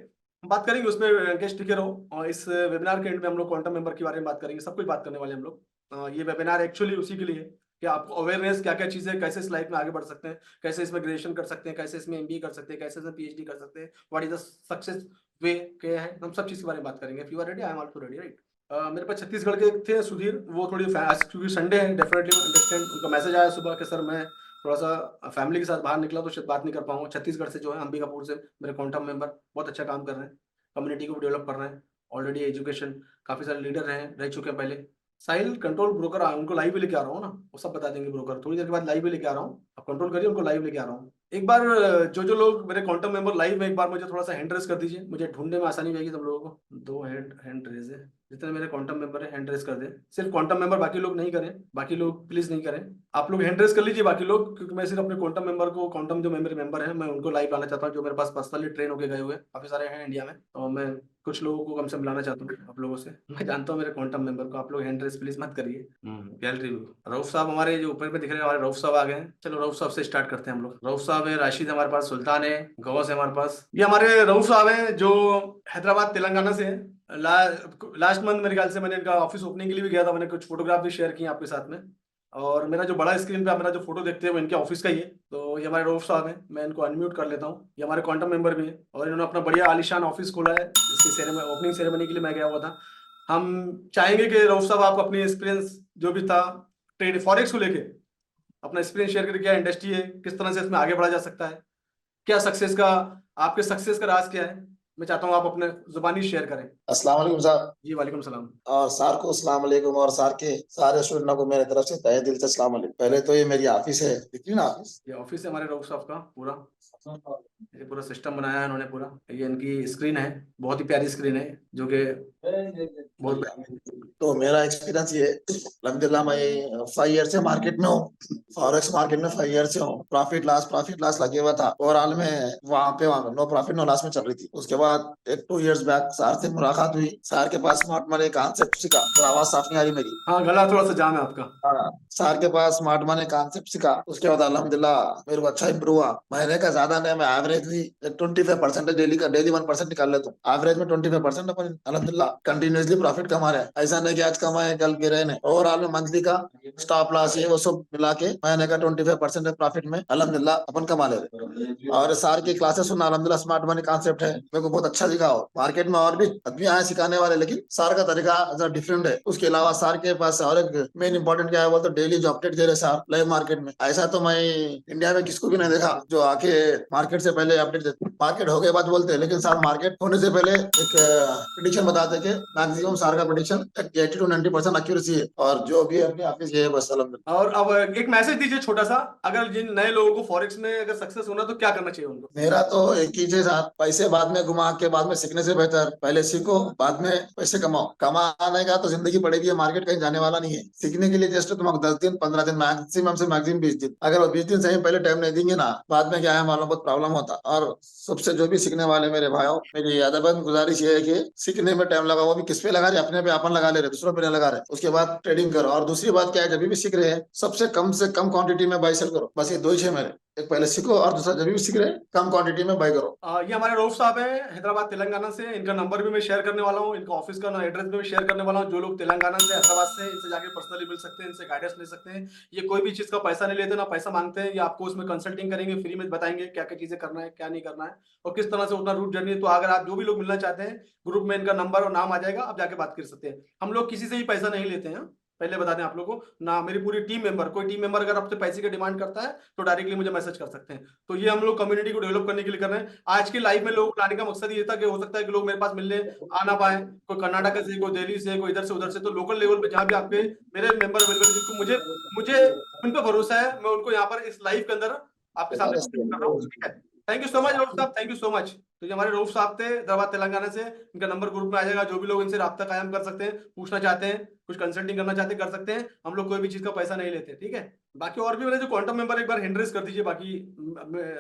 हम बात करेंगे उसमें, गेस्ट टिके रहो। और इस वेबिनार के एंड में हम लोग क्वांटम मेंबर के बारे में बात करेंगे, सब कुछ बात करने वाले हम लोग। ये वेबिनार एक्चुअली उसी के लिए है कि आपको अवेयरनेस, क्या क्या चीजें, कैसे इस लाइफ में आगे बढ़ सकते हैं, कैसे इसमें ग्रेजुएशन कर सकते हैं, कैसे इसमें एमबीए कर सकते हैं, कैसे इसमें पीएचडी कर सकते हैं, व्हाट इज द सक्सेस वे, क्या है, हम सब चीज के बारे में बात करेंगे। If you are ready, I am also ready, right. मेरे पास छत्तीसगढ़ के थे सुधीर, वो थोड़ी आज क्योंकि संडे है, डेफिनेटली अंडरस्टैंड। उनका मैसेज आया सुबह कि सर मैं थोड़ा सा फैमिली के साथ बाहर निकला तो शायद बात नहीं कर पाऊंगा। छत्तीसगढ़ से जो है, अंबिकापुर से मेरे क्वांटम मेंबर बहुत अच्छा काम कर रहे हैं, कम्युनिटी को डेवलप कर रहे हैं। ऑलरेडी एजुकेशन काफ़ी सारे लीडर रह चुके हैं पहले। साहिल कंट्रोल ब्रोकर, उनको लाइव भी लेके आ रहा हूँ ना, वो सब बता देंगे ब्रोकर। थोड़ी देर के बाद लाइव भी लेके आ रहा हूँ, आप कंट्रोल करिए, उनको लाइव लेके आ रहा हूँ। एक बार जो लोग मेरे क्वांटम मेंबर लाइव में, एक बार मुझे थोड़ा सा हैंड रेस कर दीजिए, मुझे ढूंढने में आसानी रहेगी तुम लोगों को। 2 हैंड रेज है, जितने मेरे क्वांटम मेंबर है हैंड रेस कर दें। सिर्फ क्वांटम मेंबर, बाकी लोग नहीं करें, बाकी लोग प्लीज नहीं करें। आप लोग हैंड रेस कर लीजिए बाकी लोग, क्योंकि मैं सिर्फ अपने क्वांटम मेंबर को, क्वांटम जो मेरे मेंबर है, मैं उनको लाइव लाना चाहता हूँ, जो मेरे पास पर्सनली ट्रेन होकर गए हुए काफी सारे हैं इंडिया में। और मैं कुछ लोगों को कम से मिलाना चाहता हूँ आप लोगों से। मैं जानता हूँ मेरे क्वांटम मेंबर को, आप लोग हैंड रेस प्लीज मत करिए। गैलरी व्यू रऊफ साहब हमारे जो ऊपर में दिख रहे हैं, हमारे रऊफ साहब आ गए हैं। चलो रऊफ साहब से स्टार्ट करते हैं हम लोग। रऊफ साहब है, राशिद हमारे पास, सुल्तान है, गौस है हमारे पास। ये हमारे रऊफ साहब हैं जो हैदराबाद तेलंगाना से है। लास्ट मंथ मेरे ख्याल से मैंने इनका ऑफिस ओपनिंग के लिए भी गया था, मैंने कुछ फोटोग्राफ भी शेयर किए आपके साथ में। और मेरा जो बड़ा स्क्रीन पे आप मेरा जो फोटो देखते हैं वो इनके ऑफिस का ही है। तो ये हमारे रऊफ साहब हैं, मैं इनको अनम्यूट कर लेता हूँ। ये हमारे क्वांटम मेंबर भी है, और इन्होंने अपना बढ़िया आलिशान ऑफिस खोला है, जिसकी ओपनिंग सेरेमनी के लिए मैं गया हुआ था। हम चाहेंगे कि रऊफ साहब आप अपनी एक्सपीरियंस जो भी था ट्रेड फॉरेक्स को लेके, अपना एक्सपीरियंस शेयर करें। क्या इंडस्ट्री है, किस तरह से इसमें आगे बढ़ा जा सकता है, क्या सक्सेस का, आपके सक्सेस का राज क्या है, मैं चाहता हूँ आप अपने जुबानी शेयर करें। अस्सलाम वालेकुम साहब। जी वालेकुम सलाम। और सर को अस्सलाम वालेकुम, और सर के सारे स्टूडेंटों को मेरे तरफ से तहे दिल से अस्सलाम वालेकुम। पहले तो ये मेरी ऑफिस है, दिख रही ना ऑफिस? ये ऑफिस है हमारे रऊफ साहब का पूरा, ये पूरा सिस्टम बनाया है इन्होंने पूरा। ये इनकी स्क्रीन है, बहुत ही प्यारी स्क्रीन है, जो कि बहुत। तो मेरा एक्सपीरियंस ये, अल्हम्दुलिल्लाह मैं 5 ईयर से मार्केट में हूँ, फॉरेक्स मार्केट में 5 ईयर से हूँ। प्रॉफिट लॉस लगे हुआ था ओवरऑल में, वहाँ पे नो प्रॉफिट नो लॉस में चल रही थी। उसके बाद एक 2 ईयर्स बैक सर से मुलाकात हुई, सर के पास स्मार्ट मनी कॉन्सेप्ट सीखा। तो आवाज साफ नहीं आ रही मेरी? हाँ, गला थोड़ा सा जाम है आपका। हाँ, सर के पास स्मार्ट मनी कॉन्सेप्ट सीखा। उसके बाद अल्हम्दुलिल्लाह मेरे को अच्छा इंप्रूव हुआ। महीने का ज्यादा नहीं, मैं एवरेज भी 25% डेली 1% निकाल लेता हूँ। एवरेज में 25% अपन अल्हम्दुलिल्लाह कंटिन्यूअसली प्रॉफिट कमा रहे हैं। ऐसा नहीं कि आज कमाए कल गिरे नहीं। ओवरऑल में मंथली का स्टॉप लॉस ये वो सब मिला के महीने का 25% प्रॉफिट में अल्हम्दुलिल्लाह अपन कमा ले रहे। और सर की क्लासेस सुनना, अल्हम्दुलिल्लाह स्मार्ट मनी कॉन्सेप्ट है, मेरे को बहुत अच्छा दिखा हो। मार्केट में और भी आदमी आए सिखाने वाले, लेकिन सर का तरीका जरा डिफरेंट है। उसके अलावा सर के पास और एक मेन इंपॉर्टेंट क्या है बोल, तो डेली जो अपडेट दे रहे सर लाइव मार्केट में। ऐसा तो मैं इंडिया में किसको भी नहीं देखा जो आके मार्केट से पहले अपडेट देते। मार्केट हो गए बात बोलते हैं, लेकिन सर मार्केट होने से पहले एक प्रिडिक्शन बताते कि मैक्सिमम सर का प्रिडिक्शन 80 to 90% एक्यूरेसी है। और जो भी अपने ऑफिस ये है बस अल्हम्दुलिल्लाह। और अब एक मैसेज दीजिए छोटा सा, अगर जिन नए लोगों को फॉरेक्स में अगर सक्सेस होना तो क्या करना चाहिए उनको? मेरा तो एक ही चीज है, पैसे बाद में घुमा के बाद में सीखने से बेहतर पहले सीखो, बाद में पैसे कमाओ। कमाने का तो जिंदगी पड़ेगी, मार्केट कहीं जाने वाला नहीं है। सीखने के लिए जस्ट तुम 10 दिन 15 दिन, मैक्सिमम से मैक्सिमम 20 दिन। अगर वो 20 दिन सही पहले टाइम नहीं देंगे ना, बाद में क्या है मालूम, बहुत प्रॉब्लम होता। और सबसे जो भी सीखने वाले मेरे भाइयों, मेरी अदबन गुजारिश ये है कि सीखने में टाइम लगा, वो भी किस पे लगा रहे, अपने पे अपन लगा ले रहे, दूसरों पे नहीं लगा रहे। उसके बाद ट्रेडिंग करो। और दूसरी बात क्या है, जब भी सीख रहे हैं सबसे कम से कम क्वांटिटी में बाई सेल करो। बस ये 2 ही है मेरे, एक पहले सीखो और दूसरा जब भी सीख रहे हैं कम क्वांटिटी में बाय करो। ये हमारे रऊफ साहब हैं, हैदराबाद तेलंगाना से। इनका नंबर भी मैं शेयर करने वाला हूँ, इनका ऑफिस का एड्रेस भी मैं शेयर करने वाला हूँ। जो लोग तेलंगाना से, हैदराबाद से, इनसे जाके पर्सनली मिल सकते हैं, इनसे गाइडेंस ले सकते हैं। ये कोई भी चीज का पैसा नहीं लेते, ना पैसा मांगते हैं। ये आपको उसमें कंसल्टिंग करेंगे, फ्री में बताएंगे क्या क्या चीजें करना है, क्या नहीं करना है, और किस तरह से उतना रूट जर्नी। तो अगर आप जो भी लोग मिलना चाहते हैं, ग्रुप में इनका नंबर और नाम आ जाएगा, आप जाके बात कर सकते हैं। हम लोग किसी से ही पैसा नहीं लेते हैं, पहले बता दें आप लोगों को ना। मेरी पूरी टीम मेंबर, कोई टीम मेंबर अगर आपसे पैसे की डिमांड करता है तो डायरेक्टली मुझे मैसेज कर सकते हैं। तो ये हम लोग कम्युनिटी को डेवलप करने के लिए कर रहे हैं। आज के लाइव में लोगों को लाने का मकसद ये था कि हो सकता है कि लोग मेरे पास मिलने आ ना पाए, कोई कर्नाटक से, कोई दिल्ली से, कोई इधर से उधर से। तो लोकल लेवल पे जहाँ भी आपके मेरे मेंबर अवेलेबल, जिनको मुझे मुझे उन पर भरोसा है, मैं उनको यहाँ पर इस लाइव के अंदर आपके सामने कर रहा हूँ। ठीक है, thank you so much Rauf साहब, थैंक यू सो मच। तो ये हमारे रऊफ साहब थे हैदराबाद तेलंगाना से। इनका नंबर ग्रुप में आ जाएगा, जो भी लोग इनसे राब्ता कायम कर सकते हैं, पूछना चाहते हैं, कुछ कंसल्टिंग करना चाहते हैं, कर सकते हैं। हम लोग कोई भी चीज का पैसा नहीं लेते, ठीक है। बाकी और भी मेरे जो क्वांटम मेंबर, एक बार हैंड रेस कर दीजिए। बाकी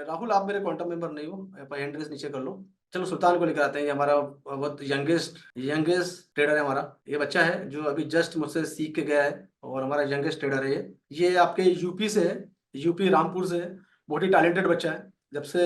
राहुल आप मेरे क्वांटम मेंबर नहीं हो, हैंड रेस नीचे कर लो। चलो सुल्तान को लेकर आते हैं। ये हमारा बहुत यंगेस्ट ट्रेडर है हमारा। ये बच्चा है जो अभी जस्ट मुझसे सीख के गया है, और हमारा यंगेस्ट ट्रेडर है ये आपके यूपी से है, यूपी रामपुर से है। बहुत ही टैलेंटेड बच्चा है। जब से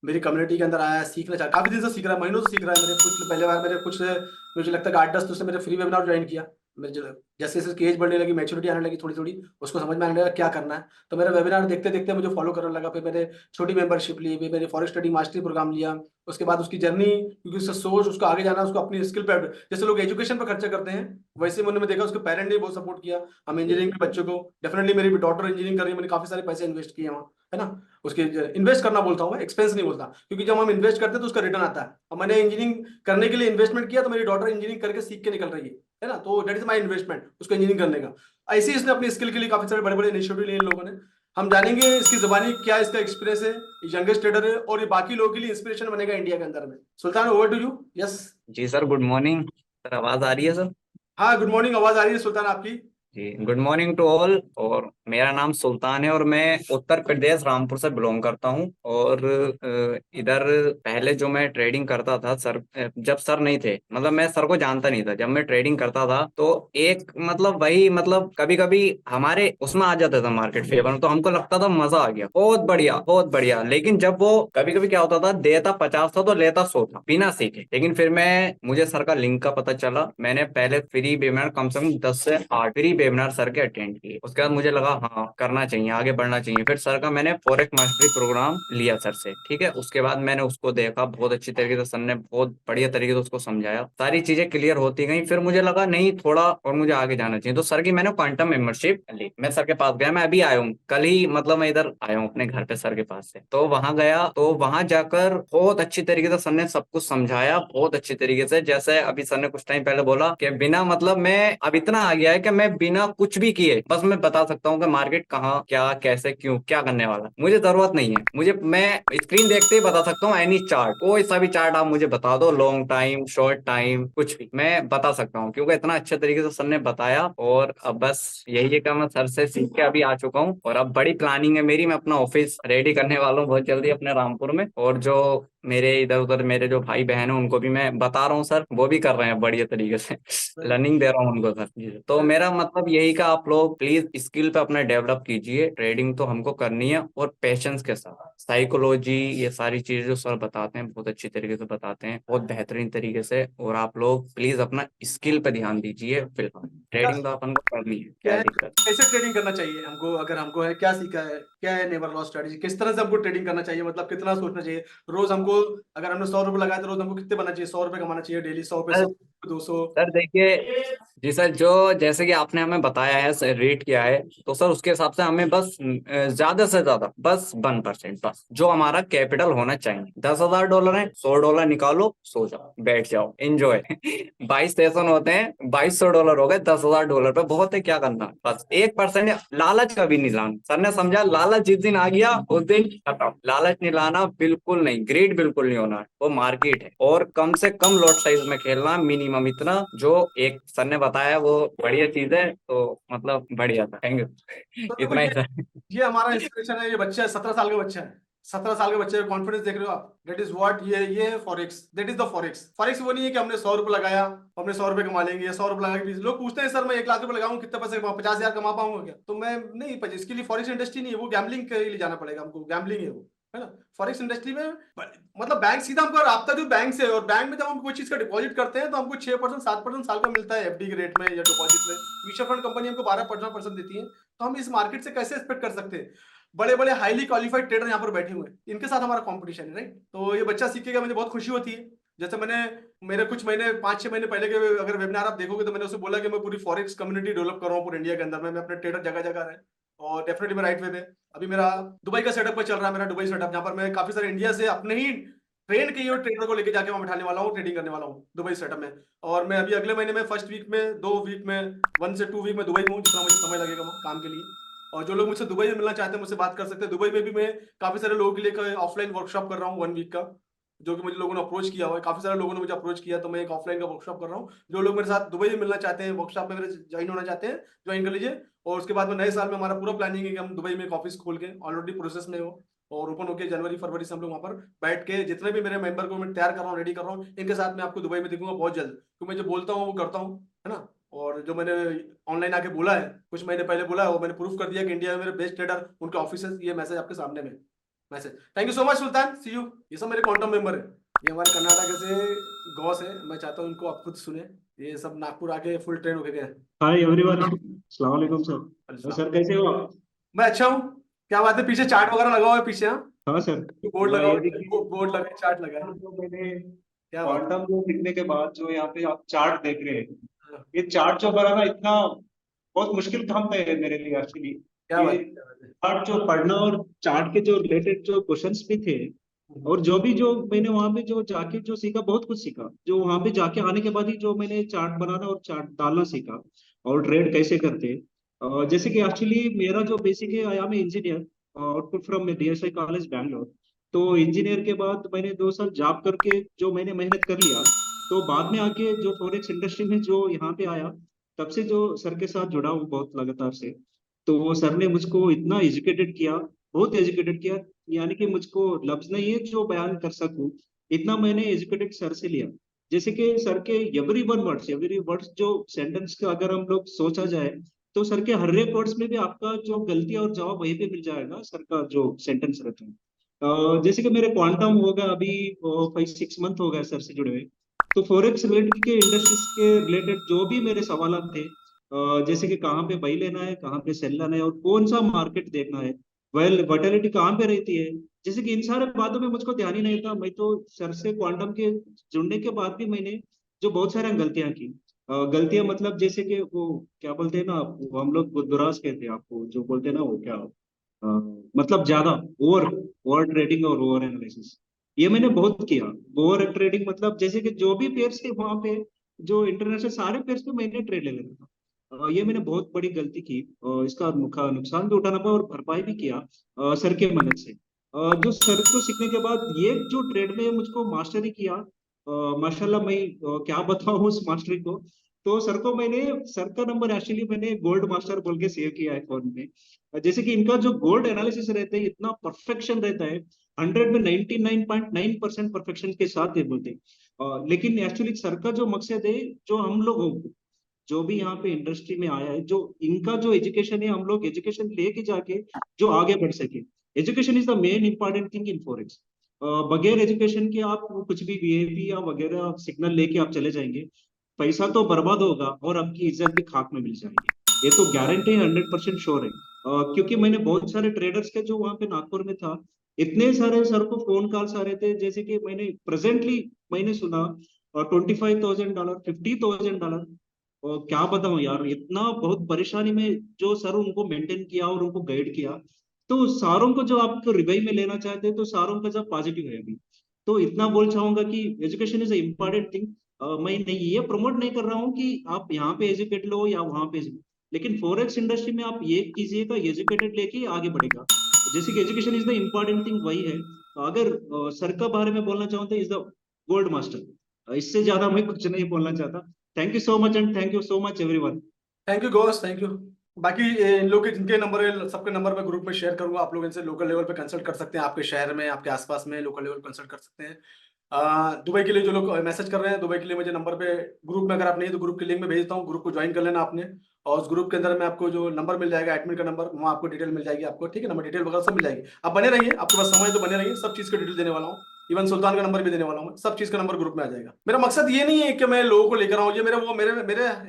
मेरी कम्युनिटी के अंदर आया है, सीखना चाह, काफी दिन से सीख रहा है, महीनों से सीख रहा है। मेरे कुछ पहले बार मेरे कुछ मुझे लगता है कि 8-10 तो से मेरे फ्री वेबिनार ज्वाइन किया। जैसे जैसे एज बढ़ने लगी, मैच्योरिटी आने लगी थोड़ी थोड़ी, उसको समझ में आने लगा क्या करना है, तो मेरा वेबिनार देखते देखते मुझे फॉलो करने लगा। फिर मैंने छोटी मेंबरशिप ली, फिर मैंने फॉरेस्ट स्टडी मास्टरी प्रोग्राम लिया। उसके बाद उसकी जर्नी, क्योंकि उसका सोच, उसको आगे जाना, उसको अपनी स्किल पे, जैसे लोग एजुकेशन पर खर्चा करते हैं, वैसे मैंने देखा उसके पेरेंट ने बहुत सपोर्ट किया। हम इंजीनियरिंग के बच्चों को, डेफिनेटली मेरी डॉटर इंजीनियरिंग कर रही है, मैंने काफी सारे पैसे इन्वेस्ट किए वहाँ, है ना। उसके इन्वेस्ट करना बोलता हूँ मैं, एक्सपेंस नहीं बोलता, क्योंकि जब हम इन्वेस्ट करते हैं तो उसका रिटर्न आता है। और मैंने इंजीनियरिंग करने के लिए इन्वेस्टमेंट किया, तो मेरी डॉटर इंजीनियरिंग करके सीख के निकल रही है ना। तो दैट इज माई इन्वेस्टमेंट उसको इंजीनियरिंग करने का। ऐसे ही इसने अपनी स्किल के लिए काफी सारे बड़े बड़े इनिशिएटिव लिए इन लोगों ने। हम जानेंगे इसकी जुबानी क्या, इसका एक्सपीरियंस है, यंगेस्ट ट्रेडर है, और ये बाकी लोगों के लिए इंस्पिरेशन बनेगा इंडिया के अंदर में। Sultan, over to you. Yes. जी सर, गुड मॉर्निंग सर। आवाज आ रही है सर? हाँ, गुड मॉर्निंग, आवाज आ रही है सुल्तान आपकी। जी, गुड मॉर्निंग टू ऑल। और मेरा नाम सुल्तान है और मैं उत्तर प्रदेश रामपुर से बिलोंग करता हूँ। और इधर पहले जो मैं ट्रेडिंग करता था सर, जब सर नहीं थे, मतलब मैं सर को जानता नहीं था। जब मैं ट्रेडिंग करता था तो एक मतलब वही मतलब कभी कभी हमारे उसमें आ जाता था मार्केट फेवर में, तो हमको लगता था मजा आ गया, बहुत बढ़िया बहुत बढ़िया। लेकिन जब वो कभी कभी क्या होता था, देता 50 था तो लेता 100 था बिना सीखे। लेकिन फिर मुझे सर का लिंक का पता चला। मैंने पहले फ्री वेबिनार कम से कम 10 से 8 फ्री वेबिनार सर के अटेंड किए। उसके बाद मुझे लगा हाँ, करना चाहिए, आगे बढ़ना चाहिए। फिर सर का मैंने फॉरेक्स मास्टरी प्रोग्राम लिया सर से, ठीक है। उसके बाद मैंने उसको देखा, बहुत अच्छी तरीके से सर ने बहुत बढ़िया तरीके से उसको समझाया, सारी चीजें क्लियर होती गई। फिर मुझे लगा नहीं, थोड़ा और मुझे आगे जाना चाहिए, तो सर की मैंने क्वांटम मेंबरशिप ली। मैं सर के पास गया, मैं अभी आया हूँ, कल ही मतलब मैं इधर आया हूँ अपने घर पे सर के पास से। तो वहां गया, तो वहां जाकर बहुत अच्छी तरीके से सर ने सब कुछ समझाया, बहुत अच्छी तरीके से। जैसे अभी सर ने कुछ टाइम पहले बोला कि बिना मतलब मैं अब इतना आ गया है कि मैं बिना कुछ भी किए बस मैं बता सकता हूँ कि मार्केट कहाँ क्या कैसे क्यों क्या करने वाला है। मुझे जरूरत नहीं है, मैं स्क्रीन देखते ही बता सकता हूँ। एनी चार्ट, कोई सा भी चार्ट आप मुझे बता दो, लॉन्ग टाइम शॉर्ट टाइम कुछ भी मैं बता सकता हूँ, क्योंकि इतना अच्छे तरीके से सर ने बताया। और अब बस यही है कि मैं सर से सीख के अभी आ चुका हूँ, और अब बड़ी प्लानिंग है मेरी। मैं अपना ऑफिस रेडी करने वाला हूँ बहुत जल्दी अपने रामपुर में। और जो मेरे इधर उधर मेरे जो भाई बहन है उनको भी मैं बता रहा हूँ सर, वो भी कर रहे हैं बढ़िया तरीके से लर्निंग दे रहा हूँ उनको सर जी। तो मेरा मतलब यही का, आप लोग प्लीज स्किल पे अपना डेवलप कीजिए। ट्रेडिंग तो हमको करनी है, और पेशेंस के साथ साइकोलॉजी, ये सारी चीजें जो सर बताते हैं बहुत अच्छी तरीके से बताते हैं, बहुत बेहतरीन तरीके से। और आप लोग प्लीज अपना स्किल पे ध्यान दीजिए। फिलहाल क्या ट्रेडिंग तो अपन को करनी है, क्या क्या है, दिक्कत। कैसे ट्रेडिंग करना चाहिए हमको, अगर हमको है क्या सीखा है, क्या है नेवर लॉस स्ट्रेटजी, किस तरह से हमको ट्रेडिंग करना चाहिए, मतलब कितना सोचना चाहिए रोज हमको। अगर हमने 100 रुपए लगाए तो रोज हमको कितने बनना चाहिए, 100 रुपए कमाना चाहिए डेली, 100 पे सर 100, 200। सर देखिए, जी सर, जो जैसे कि आपने हमें बताया है सर, रेट किया है, तो सर उसके हिसाब से हमें बस ज्यादा से ज्यादा बस 1%, बस जो हमारा कैपिटल होना चाहिए। $10,000 है, $100 निकालो, सो जाओ, बैठ जाओ, एंजॉय 22 सेशन होते हैं, $2,200 हो गए, $10,000 पे बहुत है, क्या करना। बस 1%, लालच कभी नहीं लाना। सर ने समझा, लालच जिस दिन आ गया उस दिन खत्म। लालच नहीं लाना, बिल्कुल नहीं, ग्रेड बिल्कुल नहीं होना। वो मार्केट है, और कम से कम लॉट साइज में खेलना, मिनिमम इतना जो एक सर ने बताया वो बढ़िया चीज है। तो मतलब बढ़िया था, थैंक यू तो देखो, इतना ही था। ये हमारा इंस्पिरेशन है, ये बच्चा है, 17 साल का बच्चा है। 17 साल के बच्चे का कॉन्फिडेंस देख रहे हो आप, दैट इज व्हाट, ये है forex, that is the forex. Forex वो नहीं है कि हमने 100 रुपए लगाया, हमने 100 रुपए कमा लेंगे, या 100 रुपए लगा के लोग पूछते हैं सर मैं 1 लाख रुपए लगाऊं कितने पैसे कमा, 50,000 कमा पाऊंगा क्या, तो मैं नहीं, इसके लिए फॉरेक्स इंडस्ट्री नहीं है, वो गैम्बलिंग के लिए जाना पड़ेगा हमको, गैम्बलिंग है वो, है ना। फॉरेक्स इंडस्ट्री में मतलब बैंक सीधा हमको राब्ता जो बैंक से है, और बैंक में जब हम कोई चीज का डिपॉजिट करते हैं तो हमको 6% 7% साल का मिलता है एफडी के रेट में या डिपॉजिट में। म्यूचुअल फंड कंपनी हमको 12-15% देती है। तो हम इस मार्केट से कैसे एक्सपेक्ट कर सकते हैं, बड़े बड़े हाईली क्वालिफाइड ट्रेडर यहाँ पर बैठे हुए हैं, इनके साथ हमारा कंपटीशन है, राइट। तो ये बच्चा सीखेगा, मुझे बहुत खुशी होती है। जैसे मेरे कुछ महीने 5-6 महीने पहले के अगर वेबिनार आप देखोगे, तो मैंने उसे बोला कि मैं पूरी फॉरेक्स कम्युनिटी डेवलप कर रहा हूँ पूरे इंडिया के अंदर में, मैं अपने ट्रेडर जगह जगह रहे, और डेफिनेटली मैं राइट वे पे। अभी मेरा दुबई का सेटअप चल रहा है, मेरा दुबई सेटअप, जहाँ पर मैं काफी सारे इंडिया से अपने ही ट्रेन किए हुए ट्रेडर को लेके जाके वहां बैठाने वाला हूँ, ट्रेडिंग करने वाला हूँ दुबई सेटअप में। और मैं अभी अगले महीने में फर्स्ट वीक में 2 वीक में 1 से 2 वीक में दुबई में हूँ, जितना मुझे समय लगेगा वहाँ काम के लिए। और जो लोग मुझसे दुबई में मिलना चाहते हैं मुझसे बात कर सकते हैं। दुबई में भी मैं काफी सारे लोगों के लिए ऑफलाइन वर्कशॉप कर रहा हूँ 1 वीक का, जो कि मुझे लोगों ने अप्रोच किया हुआ है, काफी सारे लोगों ने मुझे अप्रोच किया, तो मैं एक ऑफलाइन का वर्कशॉप कर रहा हूँ। जो लोग मेरे साथ दुबई में मिलना चाहते हैं, वर्कशॉप में मेरे ज्वाइन होना चाहते हैं, ज्वाइन कर लीजिए। और उसके बाद में नए साल में हमारा पूरा प्लानिंग है कि हम दुबई में एक ऑफिस खोल के, ऑलरेडी प्रोसेस में हो, और ओपन होकर जनवरी फरवरी से हम लोग वहाँ पर बैठ के जितने भी मेरे मेंबर को मैं तैयार कर रहा हूँ, रेडी कर रहा हूँ, इनके साथ मैं आपको दुबई में दिखूंगा बहुत जल्द, क्योंकि मैं जो बोलता हूँ वो करता हूँ, है ना। और जो मैंने ऑनलाइन आके बोला है, कुछ महीने पहले बोला है, वो मैंने प्रूफ कर दिया कि इंडिया में मेरे बेस्ट ट्रेडर उनके ऑफिस, ये मैसेज आपके सामने में message. Thank you so much Sultan, see you. ये सब मेरे क्वांटम मेंबर है, ये हमारे कर्नाटक से गॉस है, मैं चाहता हूँ इनको आप खुद सुने, ये सब नागपुर आके फुल ट्रेन हो गए। हाय एवरीवन, अस्सलाम वालेकुम सर। और सर कैसे हो आप? मैं अच्छा हूँ। क्या बात है, पीछे चार्ट वगैरह लगा हुआ है पीछे? हाँ, हाँ सर। बोर्ड लगा हुआ ये है, देखिए, बोर्ड लगा है, चार्ट लगा है। जो मैंने क्या बात क्वांटम जो लिखने के बाद जो यहाँ पे आप चार्ट देख रहे हैं, है? ये चार्ट जो बनाना इतना बहुत मुश्किल काम था ये मेरे लिए एक्चुअली। क्या बात ये है, क्या बात है। चार्ट जो पढ़ना और चार्ट के जो रिलेटेड जो क्वेश्चंस भी थे, और जो मैंने वहां पे जो जाके जो सीखा, बहुत कुछ सीखा। जो वहां पे जाके आने के बाद ही जो मैंने चार्ट बनाना और चार्ट डालना सीखा, और ट्रेड कैसे करते हैं। जैसे कि एक्चुअली मेरा जो बेसिक है, I am engineer, output from DSI college Bangalore. तो इंजीनियर के बाद मैंने 2 साल जॉब करके जो मैंने मेहनत कर लिया, तो बाद में आके जो फॉरेक्स इंडस्ट्री में जो यहाँ पे आया, तब से जो सर के साथ जुड़ा हूँ बहुत लगातार से। तो सर ने मुझको इतना एजुकेटेड किया, बहुत एजुकेटेड किया, यानी कि मुझको लफ्ज नहीं है जो बयान कर सकूं, इतना मैंने एजुकेटेड सर से लिया। जैसे कि सर के एवरी वर्ड्स जो सेंटेंस का अगर हम लोग सोचा जाए, तो सर के हर एक वर्ड्स में भी आपका जो गलती और जवाब वहीं पे मिल जाएगा, सर का जो सेंटेंस रहता है। जैसे कि मेरे क्वांटम हो गया अभी 5-6 मंथ हो गया सर से जुड़े हुए। तो फॉरेक्स रिलेटेड के इंडस्ट्रीज के रिलेटेड जो भी मेरे सवाल थे, जैसे कि कहाँ पे बाई लेना है, कहाँ पे सेल लेना है, और कौन सा मार्केट देखना है, वर्टेलिटी कहाँ पे रहती है, जैसे कि इन सारे बातों में मुझको ध्यान ही नहीं था। मैं तो सर से क्वांटम के जुड़ने के बाद भी मैंने जो बहुत सारी गलतियां की, गलतियां मतलब जैसे कि वो क्या बोलते हैं ना, वो हम लोग दुराज कहते हैं आपको, जो बोलते हैं ना वो क्या, अ, मतलब ज्यादा ओवर ओवर ट्रेडिंग और ओवर एनालिसिस, ये मैंने बहुत किया। ओवर ट्रेडिंग मतलब जैसे कि जो भी पेयर्स थे वहां पे, जो इंटरनेशनल सारे पेयर्स पे मैंने ट्रेड ले लेता था। ये मैंने बहुत बड़ी गलती की, इसका नुकसान भी उठाना पड़ा और भरपाई भी किया सर के मदद से। जो सर को सीखने के बाद ये जो ट्रेड में मुझको मास्टरी किया, माशाल्लाह, मैं क्या बताऊं उस मास्टरी को। तो सर को मैंने, सर का नंबर एक्चुअली मैंने गोल्ड मास्टर बोल के सेव किया है फोन में। जैसे कि इनका जो गोल्ड एनालिसिस रहता है, इतना परफेक्शन रहता है, 100 में 99.9% परफेक्शन के साथ ये बोलते हैं। लेकिन एक्चुअली सर का जो मकसद है, जो हम लोग जो भी यहाँ पे इंडस्ट्री में आया है, जो इनका जो एजुकेशन है, हम लोग एजुकेशन लेके जाके जो आगे बढ़ सके। Education is the main important thing in forex. बगैर एजुकेशन के आप कुछ भी वीआईपी या वगैरह सिग्नल लेके आप चले जाएंगे, पैसा तो बर्बाद होगा और आपकी इज्जत भी खाक में मिल जाएगी। ये तो गारंटी है, 100% श्योर है। क्योंकि मैंने बहुत सारे ट्रेडर्स के जो वहाँ पे नागपुर में था, इतने सारे सर को फोन कॉल्स आ रहे थे, जैसे कि मैंने सुना $25,000, $50,000। और क्या बताऊं यार, इतना बहुत परेशानी में जो सर उनको मेंटेन किया और उनको गाइड किया। तो सारों को जो आपको रिवाई में लेना चाहते हैं, तो सारों का जब पॉजिटिव है अभी। तो इतना बोल चाहूंगा कि education is a important thing. मैं नहीं ये प्रमोट नहीं कर रहा हूँ कि आप यहाँ पे एजुकेट लो या वहां पे लेकिन फॉरेक्स इंडस्ट्री में आप ये कीजिएगा, एजुकेटेड लेके आगे बढ़ेगा। जैसे कि education is the important thing, वही है। अगर सर का बारे में बोलना चाहूँ तो इज द गोल्ड मास्टर, इससे ज्यादा मैं कुछ नहीं बोलना चाहता। Thank you so much and thank you so much everyone. Thank you goes, thank you. बाकी इन लोग के जिनके नंबर है, सबके नंबर मैं ग्रुप में शेयर करूंगा। आप लोग इनसे लोकल लेवल पे कंसल्ट कर सकते हैं, आपके शहर में, आपके आसपास में लोकल लेवल कंसल्ट कर सकते हैं। दुबई के लिए जो लोग मैसेज कर रहे हैं, दुबई के लिए मुझे नंबर पे ग्रुप में, अगर आप नहीं तो ग्रुप के लिंक में भेजता हूँ, ग्रुप को ज्वाइन कर लेना आपने। और उस ग्रुप के अंदर में आपको जो नंबर मिल जाएगा, एडमिन का नंबर, वहाँ आपको डिटेल मिल जाएगी आपको, ठीक है, नंबर डिटेल वगैरह सब मिल जाएगी। आप बने रहिए, आपके पास समय है तो बने रहिए, सब चीज़ का डिटेल देने वाला हूँ। इवन सुल्तान का नंबर भी देने वाला हूँ, सब चीज़ का नंबर ग्रुप में आ जाएगा। मेरा मकसद ये नहीं है कि मैं लोगों को लेकर आऊँ, ये मेरे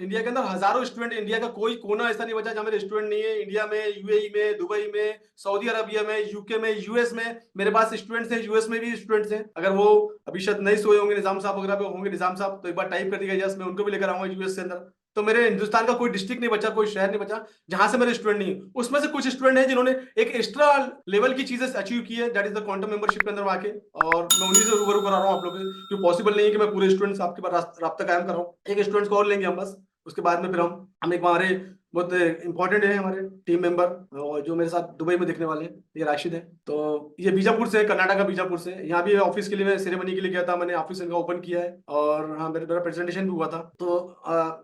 इंडिया के अंदर हजारों स्टूडेंट, इंडिया का कोई कोना ऐसा नहीं बचा जहाँ मेरे स्टूडेंट नहीं है। इंडिया में, यूएई में, दुबई में, सऊदी अरबिया में, यूके में, यूएस में मेरे पास स्टूडेंट्स हैं, यूएस में भी स्टूडेंट्स हैं। अगर वो अभी शायद नहीं सोए होंगे, निजाम साहब वगैरह पे होंगे, निजाम साहब तो एक बार टाइप कर दीजिएगा यस, मैं उनको भी लेकर आऊंगा यूएस से अंदर। तो मेरे हिंदुस्तान का कोई डिस्ट्रिक्ट नहीं बचा, कोई शहर नहीं बचा जहां से मेरे स्टूडेंट नहीं है। उसमें से कुछ स्टूडेंट हैं जिन्होंने एक एक्स्ट्रा लेवल की चीजें अचीव की है, that is the quantum membership के अंदर आके। और मैं उन्हीं से रूबरू करा रहा हूँ आप लोग, क्योंकि पॉसिबल नहीं है कि मैं पूरे स्टूडेंट्स आपके पास राब्ता कायम कर रहा हूँ। एक स्टूडेंट्स को और लेंगे हम बस, उसके बाद में फिर हम एक हमारे बहुत इंपॉर्टेंट है हमारे टीम मेंबर, और जो मेरे साथ दुबई में दिखने वाले हैं, ये राशिद है। तो ये बीजापुर से, कर्नाटका बीजापुर से। यहाँ भी ऑफिस के लिए मैं सेरेमनी के लिए गया था, मैंने ऑफिस इनका ओपन किया है, और हाँ मेरा प्रेजेंटेशन भी हुआ था। तो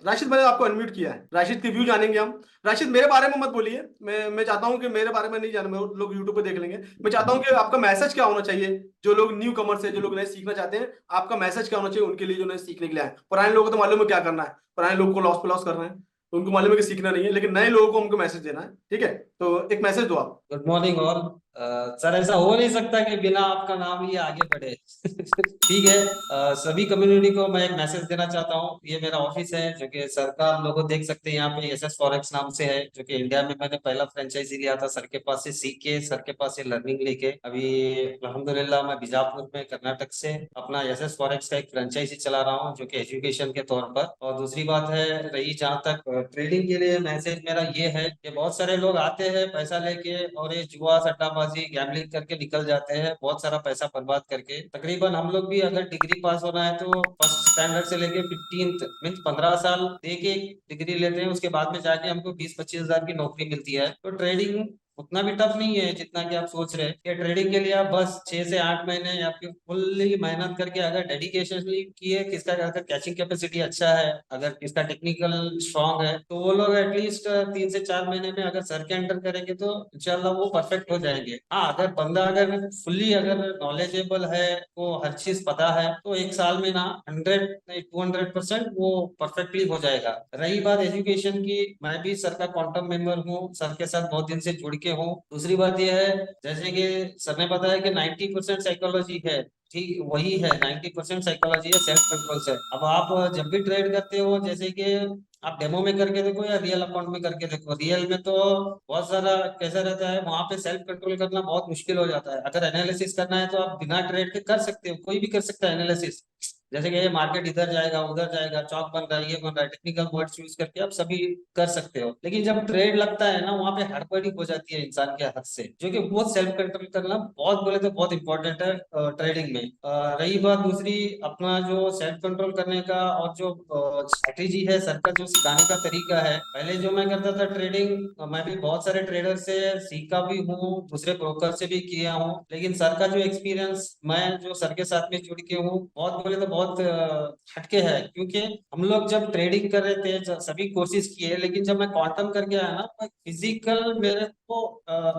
राशिद, मैंने आपको अनम्यूट किया है, राशिद के व्यू जानेंगे हम। राशिद, मेरे बारे में मत बोलिए, मैं चाहता हूँ कि मेरे बारे में नहीं जाने, लोग यूट्यूब पे देख लेंगे। मैं चाहता हूँ कि आपका मैसेज क्या होना चाहिए, जो लोग न्यू कमर्स है, जो लोग नए सीखना चाहते हैं, आपका मैसेज क्या होना चाहिए उनके लिए जो नए सीखने के लिए आए। पुराने लोगों को तो मालूम है क्या करना है, पुराने लोगों को लॉस पे लॉस करना है, तो उनको मालूम है कि सीखना नहीं है, लेकिन नए लोगों को हमको मैसेज देना है, ठीक है। तो एक मैसेज दो आप। Good morning all. सर ऐसा हो नहीं सकता कि बिना आपका नाम लिए आगे बढ़े। ठीक है। सभी कम्युनिटी को मैं एक मैसेज देना चाहता हूँ। ये मेरा ऑफिस है जो कि सर का आप लोगों देख सकते हैं यहाँ पे एसएस फॉरेक्स नाम से है, जो कि इंडिया में मैंने पहला फ्रेंचाइजी लिया था सर के पास से सीख के, सर के पास से लर्निंग लेके। अभी अल्हम्दुलिल्लाह मैं बीजापुर में कर्नाटक से अपना एसएस फॉरेक्स का एक फ्रेंचाइजी चला रहा हूँ, जो कि एजुकेशन के तौर पर। और दूसरी बात है, रही जहाँ तक ट्रेडिंग के लिए, मैसेज मेरा ये है कि बहुत सारे लोग आते हैं पैसा लेके और ये जुआ सट्टाबाजी गैम्बलिंग करके निकल जाते हैं, बहुत सारा पैसा बर्बाद करके। तकरीबन हम लोग भी अगर डिग्री पास होना है तो फर्स्ट स्टैंडर्ड से लेके 15th मीन्स 15 साल दे के डिग्री लेते हैं, उसके बाद में जाके हमको 20-25 हजार की नौकरी मिलती है। तो ट्रेडिंग उतना भी टफ नहीं है जितना कि आप सोच रहे हैं। कि ट्रेडिंग के लिए आप बस 6 से 8 महीने या फिर फुल्ली मेहनत करके अगर डेडिकेशनली किए, किसका अगर कैचिंग कैपेसिटी अच्छा है, अगर किसका टेक्निकल स्ट्रांग है, तो वो लोग एटलीस्ट 3 से 4 महीने में अगर सर के अंडर करेंगे तो इंशाल्लाह वो परफेक्ट हो जाएंगे। हाँ, अगर बंदा अगर फुल्ली अगर नॉलेजेबल है, वो हर चीज पता है, तो 1 साल में ना 100 नहीं 200% वो परफेक्टली हो जाएगा। रही बात एजुकेशन की, मैं भी सर का क्वांटम मेंबर हूँ, सर के साथ बहुत दिन से जुड़ के हूँ। दूसरी बात यह है, जैसे कि सर ने बताया कि 90% साइकोलॉजी है, ठीक वही है। 90% साइकोलॉजी है, सेल्फ कंट्रोल से। अब आप जब भी ट्रेड करते हो, जैसे कि आप डेमो में करके देखो या रियल अकाउंट में करके देखो, रियल में तो बहुत सारा कैसा रहता है, वहां पे सेल्फ कंट्रोल करना बहुत मुश्किल हो जाता है। अगर एनालिसिस करना है तो आप बिना ट्रेड के कर सकते हो, कोई भी कर सकता है एनालिसिस। जैसे कि ये मार्केट इधर जाएगा उधर जाएगा, चौक बन रहा है ये बन रहा है, टेक्निकल वर्ड्स यूज करके आप सभी कर सकते हो। लेकिन जब ट्रेड लगता है ना, वहां पे हड़बड़ी हो जाती है इंसान के हाथ से, जो कि बहुत सेल्फ कंट्रोल करना बहुत बोले तो बहुत इंपॉर्टेंट है ट्रेडिंग में। रही बात दूसरी, अपना जो सेल्फ कंट्रोल करने का और जो स्ट्रेटेजी है, सर का जो सिखाने का तरीका है, पहले जो मैं करता था ट्रेडिंग, मैं भी बहुत सारे ट्रेडर से सीखा भी हूँ, दूसरे ब्रोकर से भी किया हूँ। लेकिन सर का जो एक्सपीरियंस, मैं जो सर के साथ में जुड़ के हूँ, बहुत बोले तो बहुत हटके है। क्योंकि हम लोग जब ट्रेडिंग कर रहे थे सभी कोशिश किए, लेकिन जब मैं क्वांटम करके आया ना, फिजिकल मेरे को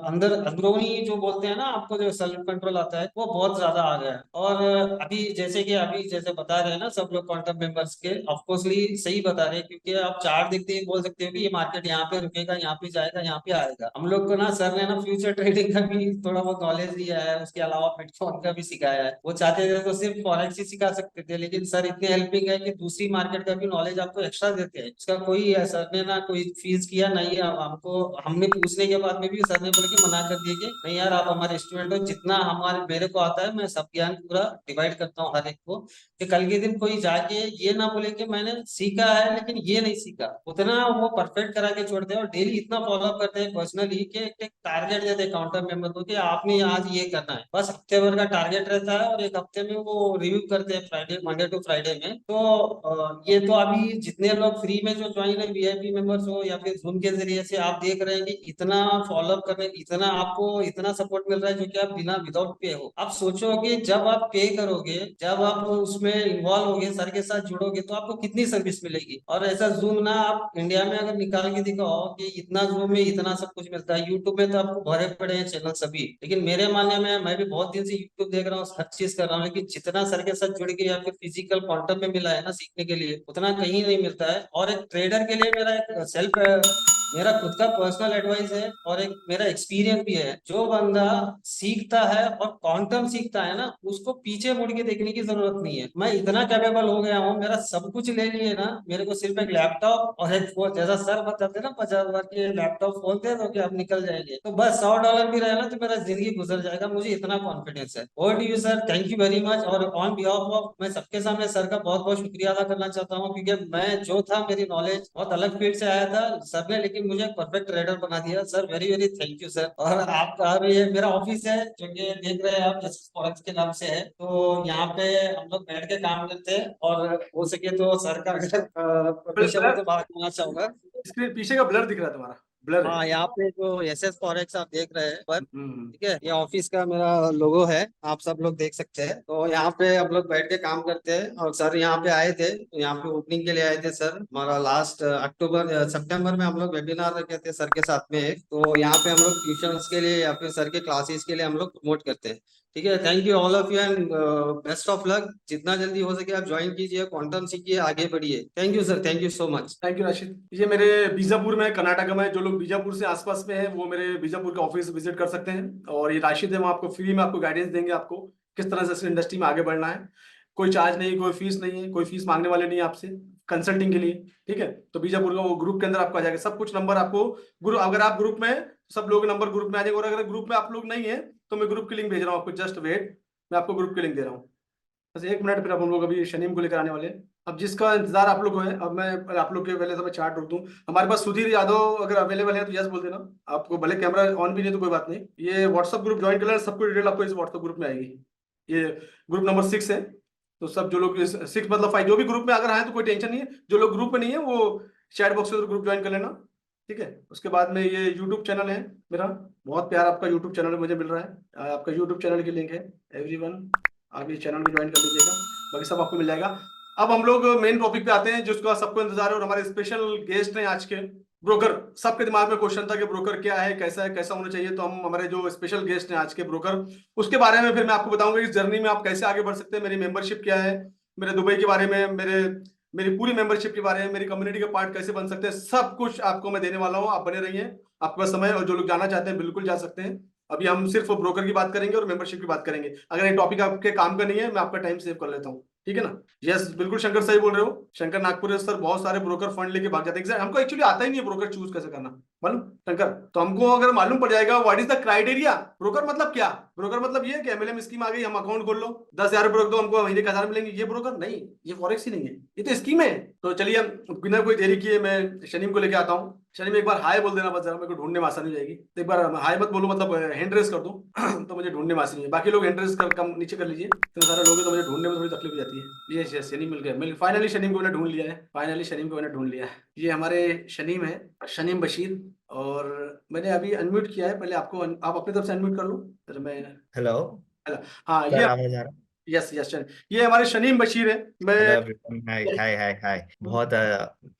अंदर अंदरूनी जो बोलते हैं ना, आपको जो सेल्फ कंट्रोल आता है वो बहुत ज्यादा आ गया है। और अभी जैसे बता रहे हैं ना सब लोग क्वांटम मेंबर्स के, ऑफकोर्सली सही बता रहे हैं। क्योंकि आप चार्ट देखते ही बोल सकते हो कि ये मार्केट यहाँ पे रुकेगा, यहाँ पे जाएगा, यहाँ पे आएगा। हम लोग को ना सर ने ना फ्यूचर ट्रेडिंग का भी थोड़ा बहुत नॉलेज दिया है, उसके अलावा बिटकॉइन का भी सिखाया है। वो चाहते थे तो सिर्फ फॉरेक्स ही सिखा सकते थे, लेकिन सर इतने हेल्पिंग है कि दूसरी मार्केट का भी नॉलेज आपको एक्स्ट्रा देते हैं। इसका कोई सर ने ना कोई फीस किया नहीं हमको। हमने पूछने के बाद में भी सर ने बोले कि मना कर दिए कि नहीं यार, आप हमारे स्टूडेंट हो, जितना हमारे मेरे को आता है मैं सब ज्ञान पूरा डिवाइड करता हूँ हर एक को। कि कल के दिन कोई जाके ये ना बोले कि मैंने सीखा है लेकिन ये नहीं सीखा, उतना वो परफेक्ट करा के छोड़ते हैं। और डेली इतना फॉलोअप करते हैं पर्सनली कि एक टारगेट देते हैं काउंटर मेंबर को कि आपने आज ये करना है, बस हफ्ते भर का टारगेट रहता है। और एक हफ्ते में वो रिव्यू करते हैं फ्राइडे, मंडे टू फ्राइडे में। तो ये तो अभी जितने लोग फ्री में जो ज्वाइन है, वीआईपी मेंबर्स हो या फिर जूम के जरिए से, आप देख रहे हैं कि इतना फॉलोअप करने, इतना आपको इतना सपोर्ट मिल रहा है, जो कि आप बिना विदाउट पे हो। आप सोचोगे जब आप पे करोगे, जब आप उसमें इन्वॉल्व होगे, सर के साथ जुड़ोगे, तो आपको कितनी सर्विस मिलेगी। और ऐसा जूम ना आप इंडिया में अगर निकाल के दिखाओ कि इतना जूम में इतना सब कुछ मिलता है। यूट्यूब में तो आपको भरे पड़े हैं चैनल सभी, लेकिन मेरे मानने में, मैं भी बहुत दिन से यूट्यूब देख रहा हूँ, हर चीज कर रहा हूँ, लेकिन जितना सर के साथ जुड़ के या फिर फिजिकल क्वांटम में मिला है ना सीखने के लिए, उतना कहीं नहीं मिलता है। और एक ट्रेडर के लिए मेरा एक मेरा खुद का पर्सनल एडवाइस है और एक मेरा एक्सपीरियंस भी है। जो बंदा सीखता है और क्वांटम सीखता है ना, उसको पीछे मुड़ के देखने की जरूरत नहीं है। मैं इतना कैपेबल हो गया हूँ, मेरा सब कुछ ले लिए ना, मेरे को सिर्फ एक लैपटॉप और एक फोन, जैसा सर बताते ना 50 बार के लैपटॉप फोन दे दो कि आप निकल जाएंगे, तो बस $100 भी रहे ना तो मेरा जिंदगी गुजर जाएगा। मुझे इतना कॉन्फिडेंस है। Over to you sir, thank you very much. और ऑन बिहाफ ऑफ, मैं सबके सामने सर का बहुत बहुत शुक्रिया अदा करना चाहता हूँ, क्योंकि मैं जो था, मेरी नॉलेज बहुत अलग फील्ड से आया था, सर ने लेकिन मुझे परफेक्ट ट्रेडर बना दिया। Sir very very thank you sir. और आपका भी ये मेरा ऑफिस है, जो कि देख रहे हैं आप, जस्टिस फॉरेक्स के नाम से है। तो यहाँ पे हम लोग बैठ के काम करते हैं, और हो सके तो सर का अगर परमिशन हो ब्लर, तो बात करना चाहूंगा। स्क्रीन पीछे का ब्लर दिख रहा है, तुम्हारा ब्लर है। हाँ, यहाँ पे जो एसएस फॉरेक्स आप देख रहे हैं पर, हम्म। ठीक है, ये ऑफिस का मेरा लोगो है, आप सब लोग देख सकते हैं। तो यहाँ पे हम लोग बैठ के काम करते हैं। और सर यहाँ पे आए थे, यहाँ पे ओपनिंग के लिए आए थे सर। हमारा लास्ट अक्टूबर सितंबर में हम लोग वेबिनार रखे थे सर के साथ में एक। तो यहाँ पे हम लोग ट्यूशंस के लिए या फिर सर के क्लासेस के लिए हम लोग प्रमोट करते हैं। ठीक है, thank you all of you and best of luck. जितना जल्दी हो सके आप ज्वाइन कीजिए, क्वांटम सीखिए, आगे बढ़िए। Thank you sir, thank you so much. Thank you Rashid. ये मेरे बीजापुर में, कर्नाटक में जो लोग जो बीजापुर से आसपास में है वो मेरे बीजापुर के ऑफिस विजिट कर सकते हैं। और ये राशिद है, वो आपको फ्री में आपको गाइडेंस देंगे, आपको किस तरह से इस इंडस्ट्री में आगे बढ़ना है। कोई चार्ज नहीं, कोई फीस नहीं है, कोई फीस मांगने वाले नहीं है आपसे कंसल्टिंग के लिए, ठीक है। तो बीजापुर का वो ग्रुप के अंदर आपको आ जाएगा सब कुछ, नंबर आपको ग्रुप, अगर आप ग्रुप में हैं, तो सब लोग नंबर ग्रुप में आ जाएगा। और अगर ग्रुप में आप लोग नहीं है तो मैं ग्रुप की लिंक भेज रहा हूँ आपको, जस्ट वेट, मैं आपको ग्रुप की लिंक दे रहा हूँ। बस 1 मिनट, फिर अब हम लोग अभी शनीम को लेकर आने वाले हैं। अब जिसका इंतजार आप लोग को है, अब मैं आप लोग के पहले तो मैं चार्ट रख दूं। हमारे पास सुधीर यादव अगर अवेलेबल है तो यस बोल देना, आपको भले कैमरा ऑन भी नहीं तो कोई बात नहीं। ये व्हाट्सअप ग्रुप ज्वाइन कर लेना, सबको डिटेल आपको इस व्हाट्सअप ग्रुप में आएगी। ये ग्रुप नंबर 6 है, तो सब जो लोग 6 मतलब 5 जो भी ग्रुप में अगर आए तो कोई टेंशन नहीं है। जो लोग ग्रुप में नहीं है वो चैट बॉक्स से ग्रुप ज्वाइन कर लेना, ठीक है। उसके बाद में ये यूट्यूब चैनल है मेरा, बहुत प्यारा आपका यूट्यूब चैनल मुझे मिल रहा है। आपका यूट्यूब चैनल की लिंक है एवरीवन, आप ये चैनल को ज्वाइन कर लीजिएगा, बाकी सब आपको मिल जाएगा। अब हम लोग मेन टॉपिक पे आते हैं जिसका सबको इंतजार है, और हमारे स्पेशल गेस्ट हैं आज के, ब्रोकर। सबके दिमाग में क्वेश्चन था कि ब्रोकर क्या है, कैसा है, कैसा होना चाहिए। तो हम हमारे जो स्पेशल गेस्ट हैं आज के ब्रोकर, उसके बारे में फिर मैं आपको बताऊंगा इस जर्नी में आप कैसे आगे बढ़ सकते हैं। मेरी मेंबरशिप क्या है, मेरे दुबई के बारे में, मेरी पूरी मेंबरशिप के बारे में, मेरी कम्युनिटी का पार्ट कैसे बन सकते हैं, सब कुछ आपको मैं देने वाला हूँ। आप बने रहिए, आपके पास समय, और जो लोग जाना चाहते हैं बिल्कुल जा सकते हैं। अभी हम सिर्फ ब्रोकर की बात करेंगे और मेंबरशिप की बात करेंगे। अगर ये टॉपिक आपके काम का नहीं है, मैं आपका टाइम सेव कर लेता हूँ, ठीक है ना। यस बिल्कुल शंकर सही बोल रहे हो, शंकर नागपुर सर बहुत सारे ब्रोकर फंड लेके भाग जाते हैं। हमको एक्चुअली आता ही नहीं है ब्रोकर चूज कैसे करना, मालूम शंकर। तो हमको अगर मालूम पड़ जाएगा what is the criteria, broker मतलब क्या, ब्रोकर मतलब ये कि एमएलएम स्कीम आ गई, हम अकाउंट खोल लो, 10,000 रुपए रख दो, हमको महीने का 1,000 मिलेंगे, ये ब्रोकर नहीं, ये फॉरेक्स ही नहीं है, ये तो स्कीम है। तो चलिए बिना कोई देरी किए मैं शनीम को लेके आता हूँ। शनीम एक बार हाय बोल देना बस, जरा मेरे को ढूंढने में आसानी हो जाएगी। तो एक बार हाय मत बोलो, मतलब हैंड रेस कर दो तो मुझे ढूंढने में आसानी है। बाकी लोग हैंड रेस कर कम नीचे कर लीजिए, इतने सारे लोग हैं तो मुझे ढूंढने में थोड़ी तकलीफ हो जाती है। ये शनीम मिल गया, मिल फाइनली शनीम को मैंने ढूंढ लिया है, फाइनली शनीम को मैंने ढूंढ लिया है। ये हमारे शनीम है, शनीम बशीर। और मैंने अभी अनम्यूट किया है, पहले आपको आप अपनी तरफ से अनम्यूट कर लो फिर मैं। हेलो हेलो, हाँ सर, ये, आवाज आ रहा? यस यस, ये हमारे शनीम बशीर है। हेलो मैं एवरीवन, हाय हाय हाय हाय। बहुत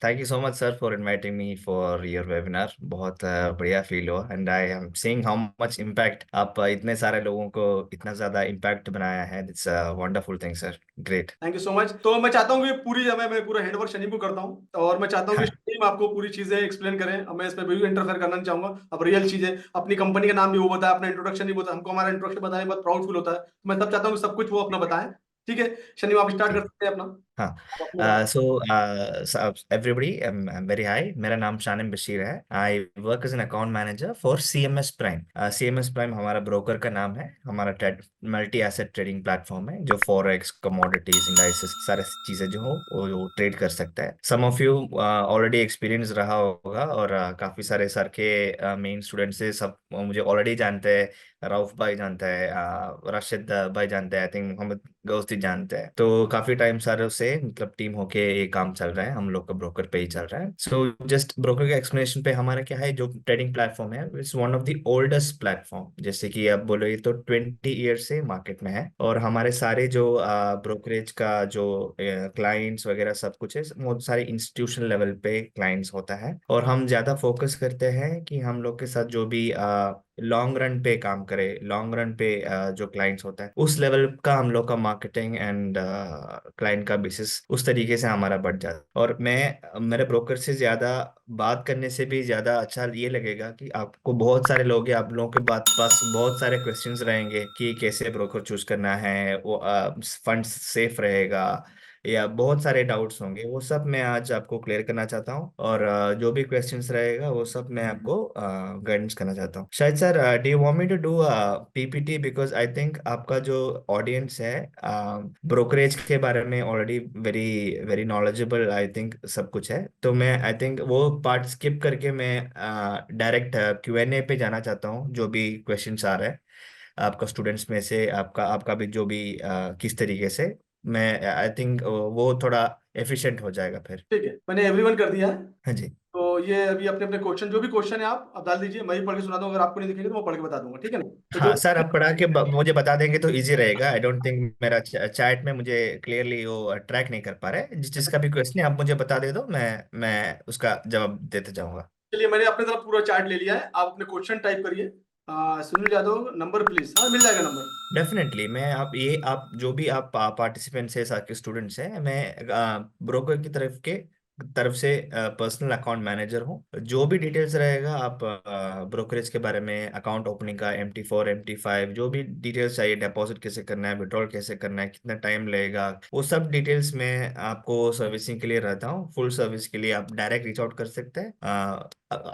thank you so much sir for inviting me for your webinar. बहुत बढ़िया फील हुआ and I am seeing how much impact आप इतने सारे लोगों को इतना ज्यादा इम्पैक्ट बनाया है। It's a wonderful thing sir, great. Thank you so much. तो मैं चाहता हूँ कि पूरी मैं पूरा हैंडवर्क शनीम को करता हूँ, और मैं चाहता हूँ कि शनीम आपको पूरी चीजें एक्सप्लेन करें। अब मैं इसमें भी इंटरफेयर करना नहीं चाहूंगा। अब रियल चीजें, अपनी कंपनी का नाम भी वो बताए, अपना इंट्रोडक्शन भी बताए, हमको हमारा इंट्रोडक्शन बताने में बहुत प्राउड फील होता है। तो मैं तब चाहता हूँ कि सब कुछ वो अपना बताएं, ठीक है। शनीम आप स्टार्ट कर सकते हैं अपना, हाँ, आप अपना बताएं। So everybody, very hi. मेरा नाम शानिम बशीर है। I work as an account manager for CMS prime. CMS prime हमारा ब्रोकर का नाम है। हमारा मल्टी एसेट ट्रेडिंग प्लेटफॉर्म है जो फॉरेक्स, कमोडिटीज, इंडाइसेस, सारे चीजें जो हो वो ट्रेड कर सकता है। सम ऑफ यू ऑलरेडी एक्सपीरियंस रहा होगा, और काफी सारे सर के मेन स्टूडेंट्स से सब मुझे ऑलरेडी जानते हैं। रऊफ भाई जानता है, राशिद भाई जानते हैं, आई थिंक मोहम्मद गौसी जानते हैं। तो काफी टाइम सारे से मतलब टीम होके ये काम चल रहा है, हम लोग का ब्रोकर पे ही चल रहा है। सो जस्ट ब्रोकर के एक्सप्लेनेशन पे, हमारा क्या है जो ट्रेडिंग प्लेटफॉर्म है, it's one of the oldest platform. जैसे कि आप बोलोगे तो 20 ईयर से मार्केट में है, और हमारे सारे जो ब्रोकरेज का जो क्लाइंट्स वगैरह सब कुछ है, बहुत सारे इंस्टीट्यूशन लेवल पे क्लाइंट्स होता है। और हम ज्यादा फोकस करते हैं कि हम लोग के साथ जो भी लॉन्ग रन पे काम करे, लॉन्ग रन पे जो क्लाइंट्स होता है उस लेवल का हम लोग का मार्केटिंग एंड क्लाइंट का बेसिस उस तरीके से हमारा बढ़ जाता है। और मैं मेरे ब्रोकर से ज्यादा बात करने से भी ज्यादा अच्छा ये लगेगा कि आपको बहुत सारे लोग हैं, आप लोगों के पास बहुत सारे क्वेश्चंस रहेंगे कि कैसे ब्रोकर चूज करना है, वो फंड सेफ रहेगा, या बहुत सारे डाउट्स होंगे। वो सब मैं आज आपको क्लियर करना चाहता हूँ, और जो भी क्वेश्चंस रहेगा वो सब मैं आपको गाइडेंस करना चाहता हूँ। शायद sir, do you want me to do PPT, because I think आपका जो ऑडियंस है ब्रोकरेज के बारे में already very very knowledgeable, I think सब कुछ है। तो मैं आई थिंक वो पार्ट स्किप करके मैं डायरेक्ट Q&A पे जाना चाहता हूँ। जो भी क्वेश्चंस आ रहे हैं आपका स्टूडेंट्स में से, आपका आपका भी जो भी किस तरीके से, मैं आई थिंक वो थोड़ा एफिशिएंट हो जाएगा फिर। ठीक है, मैंने एवरीवन कर दिया है। हाँ जी। तो ये अभी अपने अपने क्वेश्चन, जो भी क्वेश्चन है आप डाल दीजिए, मैं ही पढ़ के सुना दूंगा। अगर आपको नहीं दिखेगा तो मैं पढ़ के बता दूंगा, ठीक है ना। तो जो हाँ सर, आप पढ़ा के मुझे बता देंगे तो इजी रहेगा। आई डोंट थिंक मेरा चैट में मुझे क्लियरली वो ट्रैक नहीं कर पा रहे। जिसका भी क्वेश्चन है आप मुझे बता दे दो, मैं उसका जवाब देते जाऊंगा। चलिए, मैंने अपने तरफ पूरा चार्ट ले लिया है, आप अपने क्वेश्चन टाइप करिए। सुनील यादव नंबर प्लीज, हाँ मिल जाएगा नंबर। डेफिनेटली, मैं आप जो भी आप पार्टिसिपेंट्स है, सारे स्टूडेंट्स हैं, मैं ब्रोकर की तरफ के तरफ से पर्सनल अकाउंट मैनेजर हूँ। जो भी डिटेल्स रहेगा आप ब्रोकरेज के बारे में, अकाउंट ओपनिंग का, MT4 MT5 जो भी डिटेल्स चाहिए, डिपॉजिट कैसे करना है, विड्रॉल कैसे करना है, कितना टाइम लगेगा, वो सब डिटेल्स मैं आपको सर्विसिंग के लिए रहता हूँ। फुल सर्विस के लिए आप डायरेक्ट रीच आउट कर सकते हैं,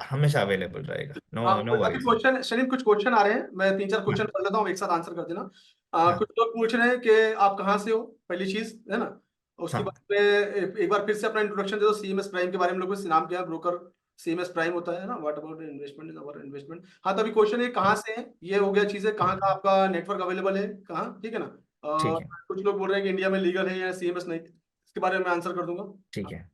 हमेशा अवेलेबल रहेगा। नो नो अभी वरीज। क्वेश्चन शरीफ, कुछ क्वेश्चन आ रहे हैं, मैं 3-4 क्वेश्चन कर लेता हूँ, एक साथ आंसर कर देना। हाँ कुछ लोग पूछ रहे हैं कि आप कहाँ से हो, पहली चीज है ना। उसके हाँ बाद में एक बार फिर से अपना इंट्रोडक्शन दे दो, सीएमएस प्राइम के बारे में लोगों से, नाम क्या है, ब्रोकर सीएमएस प्राइम होता है ना, what about investment is our investment. हाँ, तभी क्वेश्चन है कहाँ से है, ये हो गया चीज है, कहाँ का आपका नेटवर्क अवेलेबल है, कहाँ, ठीक है ना। ठीक है कुछ लोग बोल रहे हैं कि इंडिया में लीगल है या सीएमएस नहीं, इसके बारे में मैं आंसर कर दूंगा। ठीक हाँ, है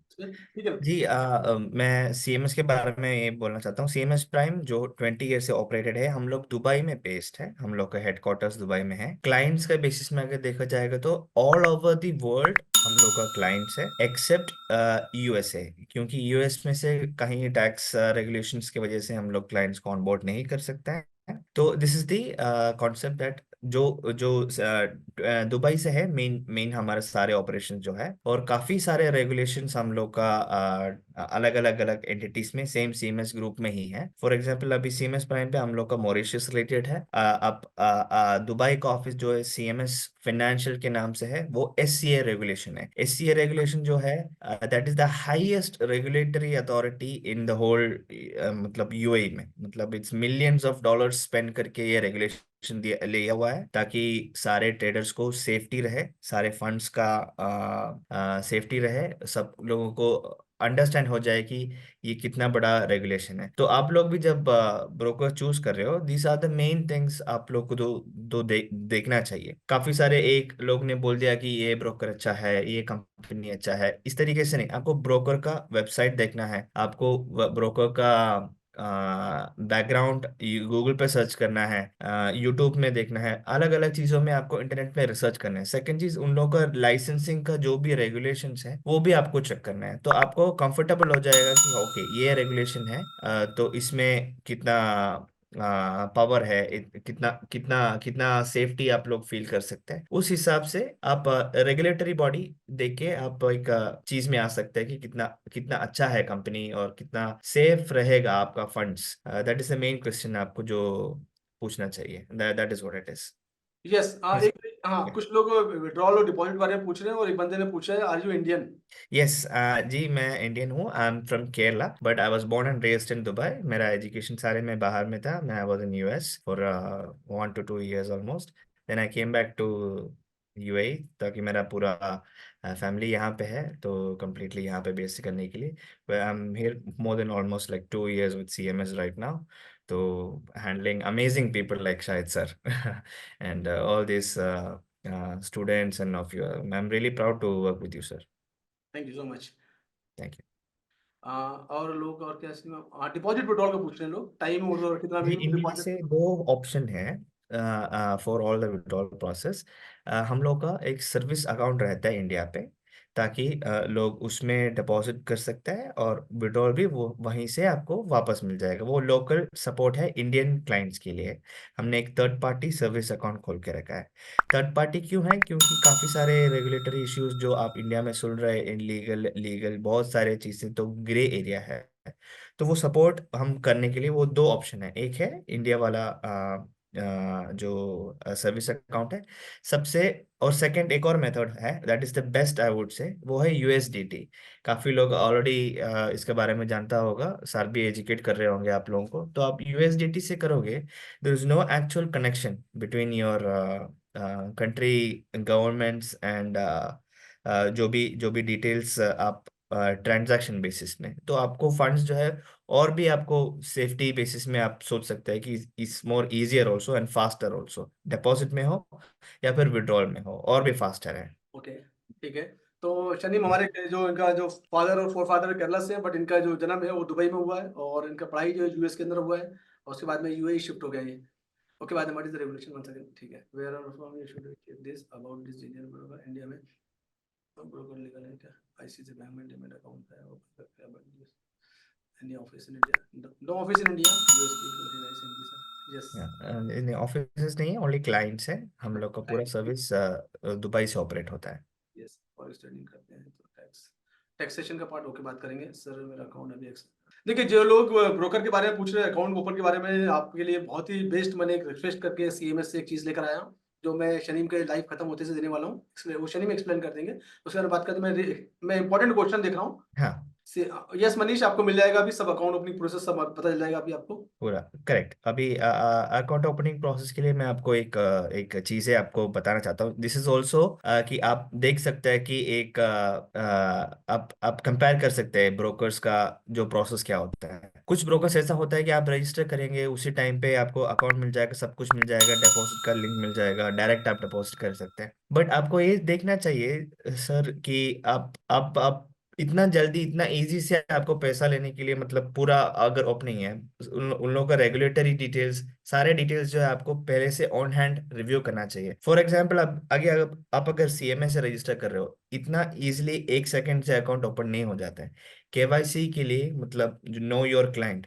ठीक है ना। जी। मैं सीएमएस के बारे में ये बोलना चाहता हूँ। सीएमएस प्राइम जो 20 ईयर से ऑपरेटेड है, हम लोग दुबई में बेस्ड है, हम लोग का हेडक्वार्टर्स दुबई में है। क्लाइंट्स का बेसिस में अगर देखा जाएगा तो ऑल ओवर द वर्ल्ड हम लोग का क्लाइंट्स है, एक्सेप्ट यूएसए, क्योंकि यूएस में से कहीं टैक्स रेगुलेशंस की वजह से हम लोग क्लाइंट्स को ऑनबोर्ड नहीं कर सकते हैं। तो this is the concept that जो जो दुबई से है, मेन मेन हमारे सारे ऑपरेशन जो है, और काफी सारे रेगुलेशंस हम लोग का अलग अलग अलग एंटिटीज में सेम सीएमएस ग्रुप में ही है। फॉर एग्जांपल अभी सीएमएस प्राइम पे हम लोग का मॉरिशस रिलेटेड है। अब दुबई का ऑफिस जो है सीएमएस फाइनेंशियल के नाम से है, वो एससीए रेगुलेशन है। एससीए रेगुलेशन जो है that is the highest regulatory authority in the whole, मतलब यूएई में, मतलब it's millions of dollars spend करके ये रेगुलेशन दिया लिया हुआ है, ताकि सारे ट्रेडर्स को सेफ्टी रहे, सारे फंड्स का सेफ्टी रहे, सब लोगों को अंडरस्टैंड हो जाए कि ये कितना बड़ा रेगुलेशन है। तो आप लोग भी जब ब्रोकर चूज कर रहे हो, these are the main things आप लोग को देखना चाहिए। काफी सारे एक लोग ने बोल दिया कि ये ब्रोकर अच्छा है, ये कंपनी अच्छा है, इस तरीके से नहीं। आपको ब्रोकर का वेबसाइट देखना है, आपको ब्रोकर का बैकग्राउंड गूगल पे सर्च करना है, यूट्यूब में देखना है, अलग अलग चीजों में आपको इंटरनेट पे रिसर्च करना है। सेकंड चीज, उन लोगों का लाइसेंसिंग का जो भी रेगुलेशंस है वो भी आपको चेक करना है, तो आपको कंफर्टेबल हो जाएगा कि ओके ये रेगुलेशन है, तो इसमें कितना पावर है, कितना कितना कितना सेफ्टी आप लोग फील कर सकते हैं। उस हिसाब से आप रेगुलेटरी बॉडी देख के आप एक चीज में आ सकते हैं कि कितना कितना अच्छा है कंपनी और कितना सेफ रहेगा आपका funds. That is the main question आपको जो पूछना चाहिए। That is what it is. Yes, हाँ, कुछ लोग विड्रॉल और डिपॉजिट बारे में पूछ रहे हैं, और एक बंदे ने पूछा है, आर यू इंडियन। यस जी, मैं इंडियन हूँ। I am from Kerala but I was born and raised in Dubai. मेरा एजुकेशन सारे में बाहर में था। मैं I was in US for 1 to 2 years almost. Then I came back to UAE, ताकि मेरा पूरा फैमिली यहाँ पे है, तो कम्प्लीटली यहाँ पे बेस करने के लिए I am here more than almost like 2 years with CMS right now. तो handling amazing people like Shahid sir and all this students and of you. I'm really proud to work with you, sir. Thank you so much. Thank you. और लोग और क्या, डिपॉजिट विड्रॉल का पूछ रहे हैं लोग, टाइम और कितना जी, मिनिमम इनमें से डिपॉजिट। दो ऑप्शन है for all the withdrawal process. हम लोग का एक सर्विस अकाउंट रहता है इंडिया पे, ताकि लोग उसमें डिपॉजिट कर सकते हैं, और विड्रॉल भी वो वहीं से आपको वापस मिल जाएगा। वो लोकल सपोर्ट है इंडियन क्लाइंट्स के लिए। हमने एक थर्ड पार्टी सर्विस अकाउंट खोल के रखा है। थर्ड पार्टी क्यों है? क्योंकि काफ़ी सारे रेगुलेटरी इश्यूज जो आप इंडिया में सुन रहे हैं, इनलीगल लीगल बहुत सारे चीज़ें, तो ग्रे एरिया है। तो वो सपोर्ट हम करने के लिए वो दो ऑप्शन है। एक है इंडिया वाला जो सर्विस अकाउंट है सबसे, और सेकंड एक और मेथड है, that is the best I would say, वो है यूएसडीटी। काफी लोग ऑलरेडी इसके बारे में जानता होगा, सर भी एजुकेट कर रहे होंगे आप लोगों को। तो आप यूएसडीटी से करोगे, there is no actual connection between your country governments and जो भी डिटेल्स आप ट्रांजैक्शन बेसिस में, तो आपको फंड्स जो है, और भी आपको सेफ्टी बेसिस में आप सोच सकते हैं कि इस more easier also and faster also, deposit में हो या फिर विड्रॉल में हो, और भी फास्टर है। ओके, ठीक है। तो शनीम, हमारे जो इनका जो फादर और फोर फादर केरला से है, बट इनका जो जन्म है वो दुबई में हुआ है, और इनका पढ़ाई जो है यूएस के अंदर हुआ है, और उसके बाद में यूएई शिफ्ट हो गया ये। ओके, बाद में what is the regulation, one second, ठीक है। Where are from you should check this about this Indian broker, India में ब्रोकर लीगल है क्या, आईसीसी बैंक में डीमैट अकाउंट है, और any office in India, no office in India, you speak very nice Hindi sir, yes. इन ऑफिस नहीं है, ओनली क्लाइंट्स है। हम लोग का पूरा सर्विस दुबई से ऑपरेट होता है। यस, और स्टडी करते हैं तो टैक्स, टैक्सेशन का पार्ट ओके बात करेंगे सर। मेरा अकाउंट अभी देखिए, जो लोग ब्रोकर के बारे में पूछ रहे हैं, अकाउंट ओपन के बारे में, आपके लिए बहुत ही बेस्ट मैंने एक रिक्वेस्ट करके सीएमएस से एक चीज लेकर आया हूँ, जो मैं शनीम के लाइव खत्म होते से देने वाला हूँ। वो शनीम एक्सप्लेन कर देंगे, उसके बारे में बात करते मैं इंपॉर्टेंट क्वेश्चन देख रहा हूँ। हाँ यस मनीष, आपको मिल जाएगा अभी सब अकाउंट ओपनिंग प्रोसेस सब पता चल जाएगा अभी आपको। पूरा करेक्ट। अभी अकाउंट ओपनिंग प्रोसेस के लिए मैं आपको एक चीज़ है आपको बताना चाहता हूँ। दिस इज ऑल्सो कि आप देख सकते हैं कि एक आप कंपेयर कर सकते हैं ब्रोकर्स का जो प्रोसेस क्या होता है। कुछ ब्रोकर्स ऐसा होता है कि आप रजिस्टर करेंगे उसी टाइम पे आपको अकाउंट मिल जाएगा, सब कुछ मिल जाएगा, डिपॉजिट का लिंक मिल जाएगा, डायरेक्ट आप डिपॉजिट कर सकते हैं। बट आपको ये देखना चाहिए सर कि आप इतना जल्दी इतना इजी से आपको पैसा लेने के लिए, मतलब पूरा अगर ओपनिंग है, उन लोगों का रेगुलेटरी डिटेल्स, सारे डिटेल्स जो है आपको पहले से ऑन हैंड रिव्यू करना चाहिए। फॉर एग्जांपल आप अगर सीएमए से रजिस्टर कर रहे हो, इतना इजीली 1 सेकंड से अकाउंट ओपन नहीं हो जाता है। केवाईसी के लिए मतलब जो नो योर क्लाइंट,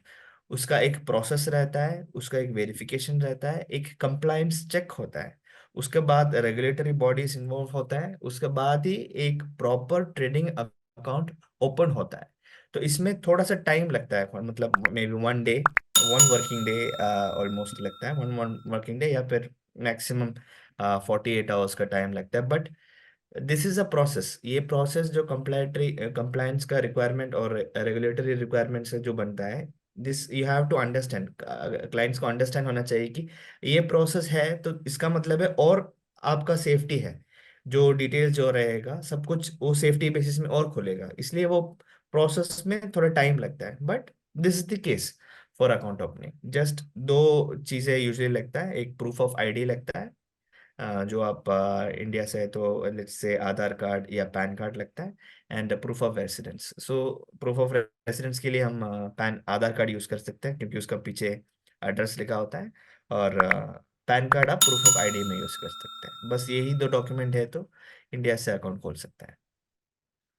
उसका एक प्रोसेस रहता है, उसका एक वेरिफिकेशन रहता है, एक कंप्लायंस चेक होता है, उसके बाद रेगुलेटरी बॉडीज इन्वॉल्व होता है, उसके बाद ही एक प्रॉपर ट्रेडिंग अकाउंट ओपन होता है। तो इसमें थोड़ा सा टाइम लगता है, मतलब may be 1 day, 1 working day almost लगता है, वन वन वर्किंग डे, या फिर मैक्सिमम 48 आवर्स का टाइम लगता है। But this is a process. ये प्रोसेस जो कंप्लायंस का रिक्वायरमेंट और रेगुलेटरी रिक्वायरमेंट से जो बनता है, this you have to understand, clients को अंडरस्टैंड होना चाहिए कि ये प्रोसेस है तो इसका मतलब है और आपका सेफ्टी है, जो डिटेल्स जो रहेगा सब कुछ वो सेफ्टी बेसिस में और खुलेगा, इसलिए वो प्रोसेस में थोड़ा टाइम लगता है। But this is the case for account opening. Just दो चीजें यूजुअली लगता है, एक प्रूफ ऑफ आईडी लगता है, जो आप इंडिया से है तो लेट्स से आधार कार्ड या पैन कार्ड लगता है, and proof of residence. So proof of residence के लिए हम पैन आधार कार्ड यूज कर सकते हैं क्योंकि उसका पीछे एड्रेस लिखा होता है, और पैन कार्ड आप प्रूफ ऑफ आईडी में यूज कर सकते हैं। बस यही दो डॉक्यूमेंट है तो इंडिया से अकाउंट खोल सकता है।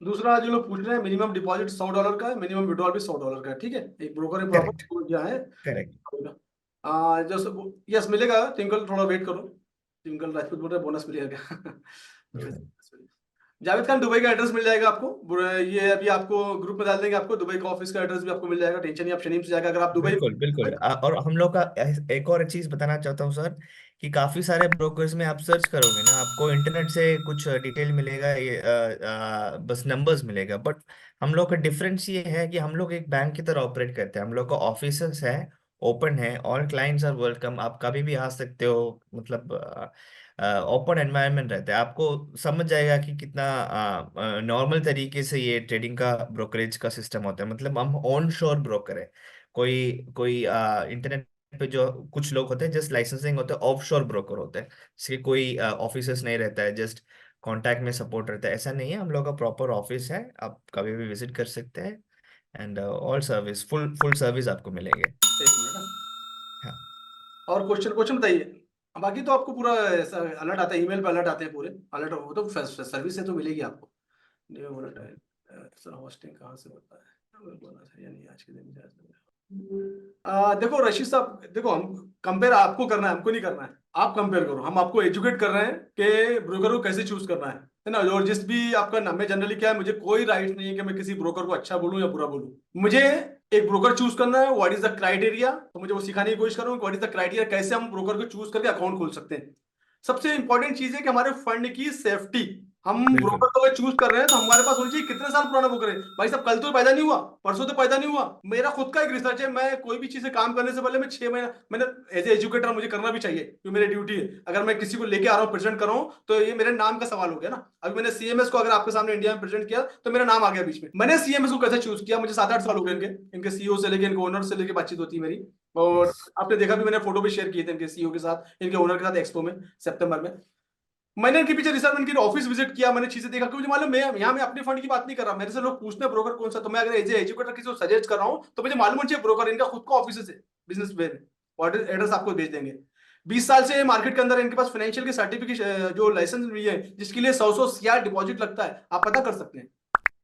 दूसरा जो लोग पूछ रहे हैं, मिनिमम डिपॉजिट $100 का है, मिनिमम विड्रॉल भी $100 का है, ठीक है। एक ब्रोकर है करेक्ट प्रॉपर जो है। करेक्ट। जो यस मिलेगा, ट्विंकल थोड़ा वेट करो। ट्विंकल राजपूत बोल रहे हैं बोनस मिलेगा क्या? जावेद खान, दुबई का एड्रेस मिल जाएगा आपको। ये अभी आपको ग्रुप में डाल देंगे, आपको दुबई का ऑफिस का एड्रेस भी आपको मिल जाएगा, टेंशन नहीं, आप शनीम से जाएगा अगर आप दुबई। बिल्कुल बिल्कुल। और हम लोग का एक और चीज बताना चाहता हूँ सर, कि काफी सारे ब्रोकर्स में आप सर्च करोगे ना, आपको इंटरनेट से कुछ डिटेल मिलेगा, ये बस नंबर्स मिलेगा। बट हम लोग का डिफरेंस ये है कि हम लोग एक बैंक की तरह ऑपरेट करते हैं। हम लोग का ऑफिसेस है, ओपन है, ऑल क्लाइंट्स आर वेलकम, आप कभी भी आ सकते हो, मतलब ओपन एनवायरनमेंट रहता है। आपको समझ जाएगा कि कितना नॉर्मल तरीके से ये ट्रेडिंग का ब्रोकरेज का सिस्टम होता है। मतलब हम ऑन शोर ब्रोकर है। कोई कोई इंटरनेट पे जो कुछ लोग होते हैं जस्ट लाइसेंसिंग होते हैं, ऑफ शोर ब्रोकर होते हैं, जिसके कोई ऑफिस नहीं रहता है, जस्ट कांटेक्ट में सपोर्ट रहता है। ऐसा नहीं है, हम लोग का प्रॉपर ऑफिस है, आप कभी भी विजिट कर सकते हैं, and all service, full full service आपको मिलेंगे। एक मिनट हाँ और क्वेश्चन क्वेश्चन बताइए। बाकी तो आपको पूरा अलर्ट आता है, ईमेल पे अलर्ट आते हैं पूरे अलर्ट, वो तो सर्विस है तो मिलेगी आपको। सर होस्टिंग कहाँ से होता है, बोला था यानी आज के दिन देखो रशीद साहब, देखो हम कंपेयर आपको करना है, हमको नहीं करना है। आप कंपेयर करो, हम आपको एजुकेट कर रहे हैं कि ब्रोकर को कैसे चूज करना है ना। और जिस भी आपका नाम है, जनरली क्या है, मुझे कोई राइट नहीं है कि मैं किसी ब्रोकर को अच्छा बोलूं या बुरा बोलूं। मुझे एक ब्रोकर चूज करना है, व्हाट इज द क्राइटेरिया, तो मुझे वो सिखाने की कोशिश करूँ व्हाट इज द क्राइटेरिया, कैसे हम ब्रोकर को चूज करके अकाउंट खोल सकते हैं। सबसे इंपॉर्टेंट चीज है कि हमारे फंड की सेफ्टी। हम बिल्कुल ब्रोकर को चूज कर रहे हैं तो हमारे पास होनी चाहिए कितने साल पुराना ब्रोकर है। भाई साहब कल तो पैदा नहीं हुआ, परसों तो पैदा नहीं हुआ। मेरा खुद का एक रिसर्च है, मैं कोई भी चीज से काम करने से पहले मैं 6 महीना, मैंने एज ए एजुकेटर मुझे करना भी चाहिए क्योंकि मेरी ड्यूटी है। अगर मैं किसी को लेके आ रहा हूँ, प्रेजेंट कर रहा हूँ, तो ये मेरे नाम का सवाल हो गया ना। अभी मैंने सीएमएस को अगर आपके सामने इंडिया में प्रेजेंट किया तो मेरा नाम आ गया बीच में। मैंने सीएमएस को कैसे चूज किया, मुझे 7-8 साल हो गए इनके सीईओ से लेके, इनके ओनर से लेके बातचीत होती है मेरी। और आपने देखा भी, मैंने फोटो भी शेयर किए थे इनके सीईओ के साथ, इनके ओनर के साथ एक्सपो में सितंबर में। मैंने इनके पीछे रिसर्च, इनके ऑफिस विजिट किया, मैंने चीजें देखा, क्योंकि मुझे मालूम, मैं यहाँ मैं अपने फंड की बात नहीं कर रहा, मेरे से लोग पूछते हैं ब्रोकर कौन सा, तो मैं अगर एज ए एजुकेटर किसी को सजेस्ट कर रहा हूँ तो मुझे मालूम होना चाहिए ब्रोकर इनका खुद का ऑफिस है, बिजनेस वे में, और एड्रेस आपको भेज देंगे। 20 साल से मार्केट के अंदर इनके पास फाइनेंशियल के सर्टिफिकेट जो लाइसेंस भी है, जिसके लिए 100 CR डिपॉजिट लगता है, आप पता कर सकते हैं,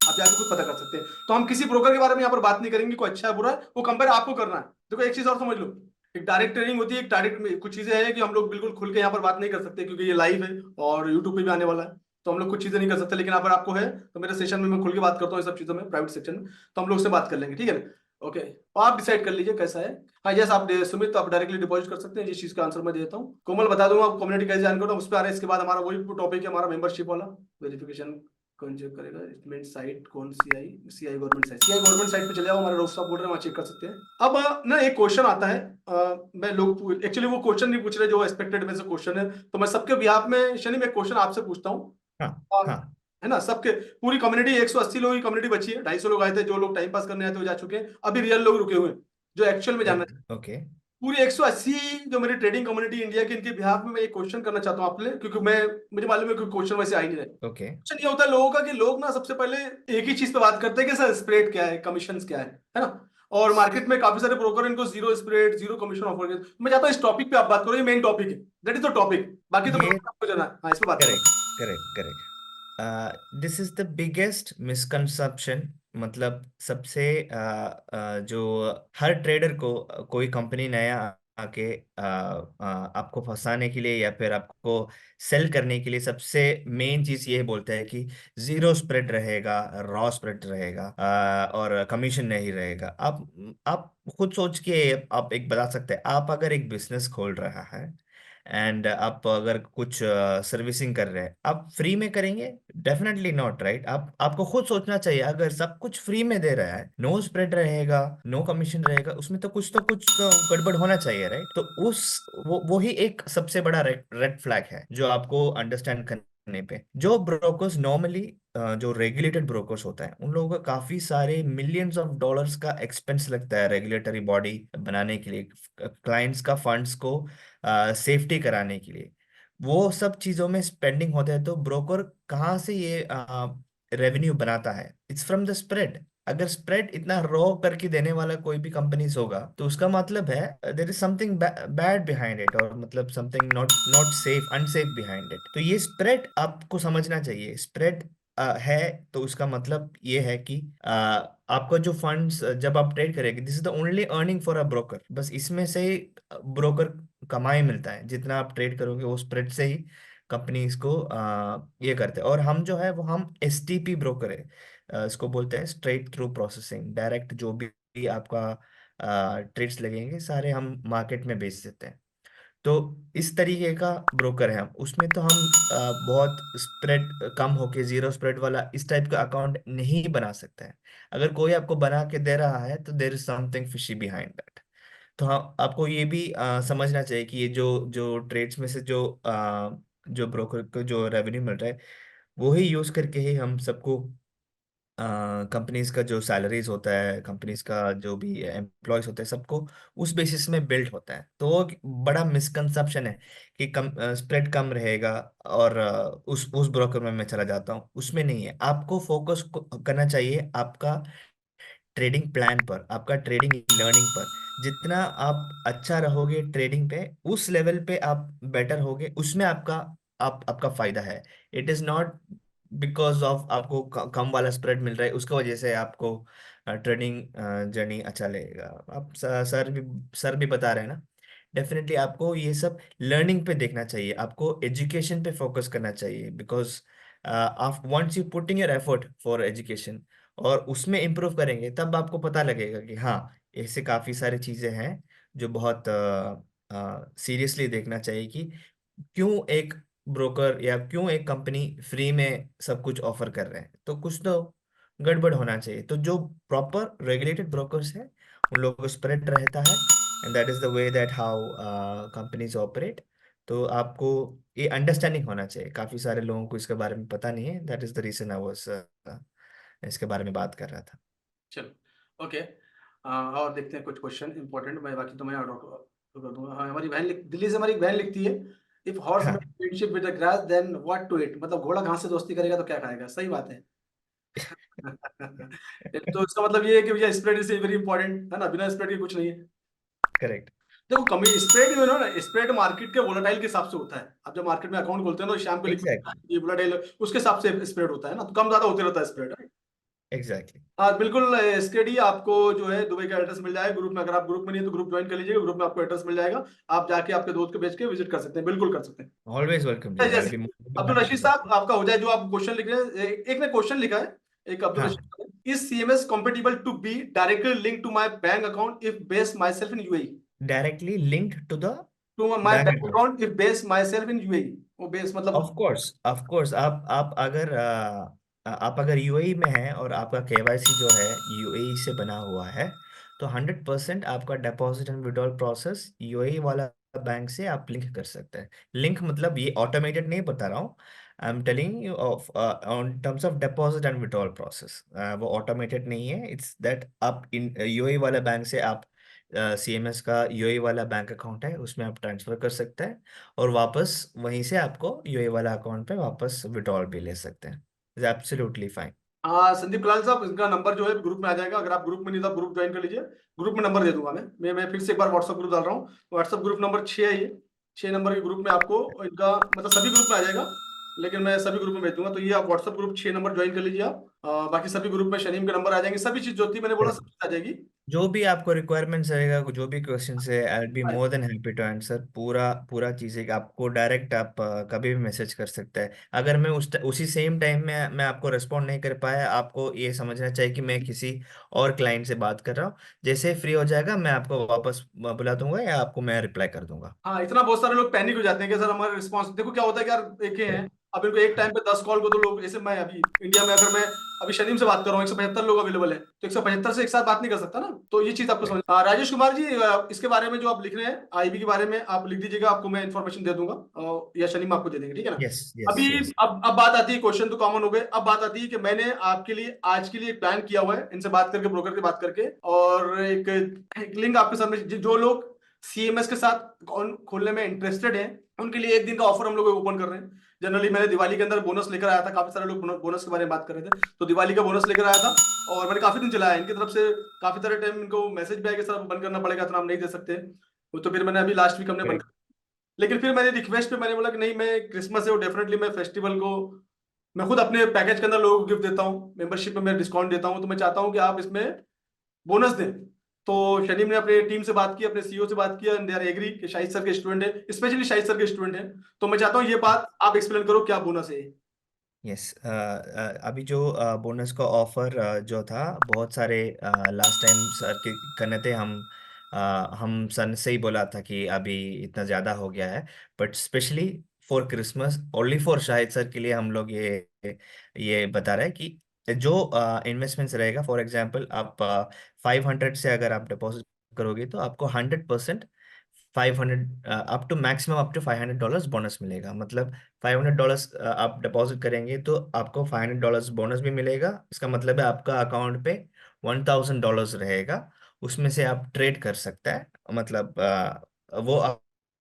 आप जाके खुद पता कर सकते हैं। तो हम किसी ब्रोकर के बारे में यहाँ पर बात नहीं करेंगे, कोई अच्छा है बुरा है, वो कंपेयर आपको करना है। देखो एक चीज और समझ लो, एक डायरेक्ट ट्रेनिंग होती है, एक डायरेक्ट में कुछ चीजें हैं कि हम लोग बिल्कुल खुल के यहाँ पर बात नहीं कर सकते क्योंकि ये लाइव है और यूट्यूब पे भी आने वाला है। तो हम लोग कुछ चीजें नहीं कर सकते, लेकिन अगर आपको है तो मेरे सेशन में मैं खुल के बात करता हूँ, ये सब चीजों में प्राइवेट सेक्शन में, तो हम लोग से बात कर लेंगे, ठीक है ना। ओके, आप डिसाइड कर लीजिए कैसा है। हाँ यस, आप सुमित, तो आप डायरेक्टली डिपॉजिट कर सकते हैं, जिस चीज का आंसर मैं देता हूँ। कोमल बता दूंगा आप कम्युनिटी कैसे ज्वाइन करो, उस पर आ रहा है। इसके बाद हमारा वही टॉपिक है हमारा मेंबरशिप वाला, वेरिफिकेशन कौन चेक करेगा, इन्वेंट साइट कौन, CI government site, CI government site पे चले जाओ, हमारे रोस्टर बोल रहे हैं, वहाँ चेक कर सकते हैं। अब ना एक क्वेश्चन आता है, मैं लोग एक्चुअली वो क्वेश्चन नहीं पूछ रहे जो एक्सपेक्टेड में से क्वेश्चन है, तो मैं सबके बिहाफ में शनि में क्वेश्चन आपसे पूछता हूँ। हाँ और हाँ है ना, सबके पूरी कम्युनिटी 180 लोगों की कम्युनिटी बची है, 250 लोग आए थे, जो लोग टाइम पास करने आए थे वो जा चुके हैं, अभी रियल लोग रुके हुए हैं जो एक्चुअल में जानना चाहते हैं। ओके पूरी 180 जो मेरी ट्रेडिंग कम्युनिटी इंडिया की, इनके बिहाफ में मैं एक क्वेश्चन करना चाहता हूँ आपसे, क्योंकि मुझे मालूम है कि क्वेश्चन वैसे आ ही नहीं रहे। ओके क्वेश्चन ये होता है लोगों का कि लोग ना सबसे पहले एक ही चीज पे बात करते हैं कि सर स्प्रेड क्या है, कमीशन क्या है ना। और मार्केट में काफी सारे ब्रोकर इनको zero spread zero commission offer करते हैं। मैं चाहता हूँ इस टॉपिक पे आप बात करो, ये मेन टॉपिक है, दैट इज द टॉपिक, बाकी तो ये ब्रोकर आपको जाना है। हाँ, इस पे बात करो। Correct correct correct this is the biggest misconception. मतलब सबसे जो हर ट्रेडर को कोई कंपनी नया आके आपको फंसाने के लिए या फिर आपको सेल करने के लिए सबसे मेन चीज ये बोलता है कि जीरो स्प्रेड रहेगा, रॉ स्प्रेड रहेगा, और कमीशन नहीं रहेगा। आप खुद सोच के आप एक बता सकते हैं, आप अगर एक बिजनेस खोल रहा है एंड आप अगर कुछ सर्विसिंग कर रहे हैं, आप फ्री में करेंगे? Definitely not, right. आपको खुद सोचना चाहिए, अगर सब कुछ फ्री में दे रहा है, नो स्प्रेड रहेगा, नो कमीशन रहेगा, उसमें तो कुछ तो गड़बड़ होना चाहिए, राइट। तो वो ही एक सबसे बड़ा रेड फ्लैग है जो आपको अंडरस्टैंड करने पे। जो ब्रोकर्स नॉर्मली जो रेगुलेटेड ब्रोकर्स होता है, उन लोगों का काफी सारे मिलियंस ऑफ डॉलर्स का एक्सपेंस लगता है रेगुलेटरी बॉडी बनाने के लिए, क्लाइंट्स का फंड्स को सेफ्टी कराने के लिए। वो सब चीजों में स्पेंडिंग होता है, तो ब्रोकर कहाँ से ये रेवेन्यू बनाता है? It's from the spread. अगर स्प्रेड इतना रो करके देने वाला कोई भी कंपनीज होगा, तो उसका मतलब है there is something bad behind it, और मतलब something not not safe, unsafe behind it. तो ये स्प्रेड आपको समझना चाहिए। स्प्रेड है तो उसका मतलब ये है कि आपका जो फंड्स जब आप ट्रेड करेंगे, this is the only earning for a broker. बस इसमें से ही ब्रोकर कमाई मिलता है, जितना आप ट्रेड करोगे वो स्प्रेड से ही कंपनी इसको ये करते हैं। और हम जो है वो हम एसटीपी ब्रोकर है, इसको बोलते हैं स्ट्रेट थ्रू प्रोसेसिंग। डायरेक्ट जो भी आपका ट्रेड्स लगेंगे सारे हम मार्केट में बेच देते हैं। तो इस तरीके का ब्रोकर है हम। उसमें तो हम बहुत स्प्रेड कम होके जीरो स्प्रेड वाला इस टाइप का अकाउंट नहीं बना सकते हैं। अगर कोई आपको बना के दे रहा है तो there is something fishy behind that. तो हाँ, आपको ये भी समझना चाहिए कि ये जो जो ट्रेड्स में से जो ब्रोकर को जो रेवेन्यू मिल रहा है, वो ही यूज करके ही हम सबको कंपनीज का जो सैलरीज होता है, कंपनीज का जो भी एम्प्लॉयज होते हैं, सबको उस बेसिस में बिल्ड होता है। तो वो एक बड़ा मिसकंसेप्शन है कि कम स्प्रेड कम रहेगा और उस ब्रोकर में मैं चला जाता हूँ, उसमें नहीं है। आपको फोकस करना चाहिए आपका ट्रेडिंग प्लान पर, आपका ट्रेडिंग लर्निंग पर। जितना आप अच्छा रहोगे ट्रेडिंग पे, उस लेवल पे आप बेटर होगे, उसमें आपका फायदा है। It is not because of आपको कम वाला स्प्रेड मिल रहा है उसका वजह से आपको ट्रेडिंग जर्नी अच्छा लगेगा। आप सर भी बता रहे हैं ना। डेफिनेटली आपको ये सब लर्निंग पे देखना चाहिए, आपको एजुकेशन पे फोकस करना चाहिए, बिकॉज आप once you putting your effort for education और उसमें इम्प्रूव करेंगे, तब आपको पता लगेगा कि हाँ, ऐसे काफी सारी चीजें हैं जो बहुत सीरियसली देखना चाहिए कि क्यों एक ब्रोकर या क्यों एक कंपनी फ्री में सब कुछ ऑफर कर रहे हैं। तो कुछ तो गड़बड़ होना चाहिए। तो जो प्रॉपर रेगुलेटेड ब्रोकर्स है, उन लोगों को स्प्रेड रहता है, and that is the way that how companies operate. तो आपको ये अंडरस्टैंडिंग होना चाहिए। काफी सारे लोगों को इसके बारे में पता नहीं है, that is the reason I was इसके बारे में बात कर रहा था। चलो ओके, और देखते हैं कुछ क्वेश्चन इंपॉर्टेंट, मैं बाकी तो मैं ऑर्डर कर दूंगा। हाँ, हमारी बहन दिल्ली से हमारी एक बहन लिखती है, इफ हॉर्स हाँ make friendship with the grass then what to it, मतलब घोड़ा घास से दोस्ती करेगा तो क्या खाएगा। सही बात है। तो इसका मतलब ये है कि भैया स्प्रेड इज वेरी इंपॉर्टेंट, है ना, बिना स्प्रेड के कुछ नहीं है। करेक्ट। देखो कमी स्प्रेड जो है ना, स्प्रेड मार्केट के वोलेटाइल के हिसाब से होता है। आप जब मार्केट में अकाउंट खोलते हैं तो शाम को लिखते हैं एग्जैक्टली। ये वोलेटाइल, उसके हिसाब से स्प्रेड होता है ना, तो कम ज्यादा होते रहता है स्प्रेड। एग्जैक्टली। हाँ बिल्कुल, एसकेडी आपको जो है दुबई का एड्रेस मिल जाएगा ग्रुप में। अगर आप ग्रुप में नहीं है तो ग्रुप ज्वाइन कर लीजिएगा, ग्रुप में आपको एड्रेस मिल जाएगा। आप जाके आपके दोस्त को भेज के विजिट कर सकते हैं, बिल्कुल कर सकते हैं। ऑलवेज वेलकम जी, आई जैसे will be Abdul happy Rashid to help. साहब, आपका हो जाए जो आप क्वेश्चन लिख रहे हैं। एक ने क्वेश्चन लिखा है, एक अब्दुल हाँ, रशीद साहब ने, is CMS compatible to be directly link to my bank account if base myself in UAE? Directly linked to the to my bank bank account. Account if base myself in UAE. वो बेस मतलब? ऑफ कोर्स आप अगर यूएई में हैं और आपका केवाईसी जो है यूएई से बना हुआ है, तो 100% आपका deposit and withdrawal process UAE वाला बैंक से आप लिंक कर सकते हैं। लिंक मतलब ये ऑटोमेटेड नहीं बता रहा हूँ, I am telling you of on terms of deposit and withdrawal process. वो ऑटोमेटेड नहीं है, इट्स दैट आप इन यूएई वाले बैंक से आप सीएमएस का यूएई वाला बैंक अकाउंट है उसमें आप ट्रांसफर कर सकते हैं, और वापस वहीं से आपको यूए वाला अकाउंट पे वापस विड्रॉल भी ले सकते हैं। Is absolutely fine. हाँ संदीप कलाल साहब, इनका नंबर जो है ग्रुप में आ जाएगा। अगर आप ग्रुप में नहीं तो ग्रुप ज्वाइन कर लीजिए, ग्रुप में नंबर दे दूंगा मैं फिर से एक बार व्हाट्सएप ग्रुप डाल रहा हूँ। व्हाट्सएप ग्रुप नंबर 6 है ये। 6 नंबर के ग्रुप में आपको इनका मतलब सभी ग्रुप में आ जाएगा, लेकिन मैं सभी ग्रुप में भेज दूंगा। तो ये आप व्हाट्सएप ग्रुप 6 नंबर ज्वाइन कर लीजिए आप। बाकी सभी ग्रुप में शनीम के नंबर आ जाएंगे, सभी चीज जो थी मैंने बोला सब चीज आ जाएगी। जो भी आपको रिक्वायरमेंट्स रहेगा, जो भी क्वेश्चन है, आई विल बी हाँ, more than happy to answer. पूरा पूरा चीज़ें आपको डायरेक्ट आप कभी भी मैसेज कर सकते हैं। अगर मैं उसी सेम टाइम में मैं आपको रिस्पॉन्ड नहीं कर पाया, आपको ये समझना चाहिए कि मैं किसी और क्लाइंट से बात कर रहा हूँ। जैसे फ्री हो जाएगा मैं आपको वापस बुला दूंगा या आपको मैं रिप्लाई कर दूंगा। हाँ, इतना बहुत सारे लोग पैनिक हो जाते हैं कि सर हमारा रिस्पांस देखो क्या होता है कि यार एक ही हैं। अब इनको एक टाइम पे 10 कॉल को, तो लोग जैसे मैं अभी इंडिया में, अगर मैं अभी शनीम से बात कर रहा हूँ, 175 लोग अवेलेबल है, तो 175 से एक साथ बात नहीं कर सकता ना। तो ये चीज आपको समझ। राजेश कुमार जी, इसके बारे में जो आप लिख रहे हैं आईबी के बारे में, आप लिख दीजिएगा, आपको मैं इन्फॉर्मेशन दे दूंगा, या शनीम आपको दे देंगे, ठीक है ना। यस यस अभी यस। अब बात आती है, क्वेश्चन तो कॉमन हो गए। अब बात आती है कि मैंने आपके लिए आज के लिए एक प्लान किया हुआ है, इनसे बात करके, ब्रोकर से बात करके, और एक लिंक आपके सामने, जो लोग सीएमएस के साथ अकाउंट खोलने में इंटरेस्टेड हैं, उनके लिए एक दिन का ऑफर हम लोग ओपन कर रहे हैं। जनरली मैंने दिवाली के अंदर बोनस लेकर आया था, काफी सारे लोग बोनस के बारे में बात कर रहे थे, तो दिवाली का बोनस लेकर आया था। और मैंने काफी दिन चलाया इनकी तरफ से, काफी सारे टाइम इनको मैसेज भी आया कि सर बंद करना पड़ेगा, तो हम नहीं दे सकते। वो तो फिर मैंने अभी लास्ट वीक हमने बंद कर, लेकिन फिर मैंने रिक्वेस्ट पे मैंने बोला कि नहीं, मैं क्रिसमस है वो डेफिनेटली मैं फेस्टिवल को मैं खुद अपने पैकेज के अंदर लोगों को गिफ्ट देता हूँ, मेंबरशिप में मैं डिस्काउंट देता हूँ, तो मैं चाहता हूँ कि आप इसमें बोनस दें। तो शनीम ने अपने टीम से बात की, अपने सीईओ से बात किया, दे आर एग्री कि शाहिद सर के स्टूडेंट है, स्पेशली शाहिद सर के स्टूडेंट है। तो मैं चाहता हूँ ये बात आप एक्सप्लेन करो, क्या बोनस है ये? यस, अभी जो बोनस का ऑफर जो था, बहुत सारे लास्ट टाइम सर के करने थे हम सन से ही बोला था कि अभी इतना ज़्यादा हो गया है, but specially for Christmas only for Shahid sir के लिए हम लोग ये बता रहे हैं कि जो इन्वेस्टमेंट्स रहेगा, फॉर एग्जांपल आप 500 से अगर आप डिपॉजिट करोगे तो आपको 100% 500 up to maximum up to $500 bonus मिलेगा। मतलब $500 आप डिपॉजिट करेंगे तो आपको $500 बोनस भी मिलेगा। इसका मतलब है आपका अकाउंट पे $1000 रहेगा, उसमें से आप ट्रेड कर सकते हैं। मतलब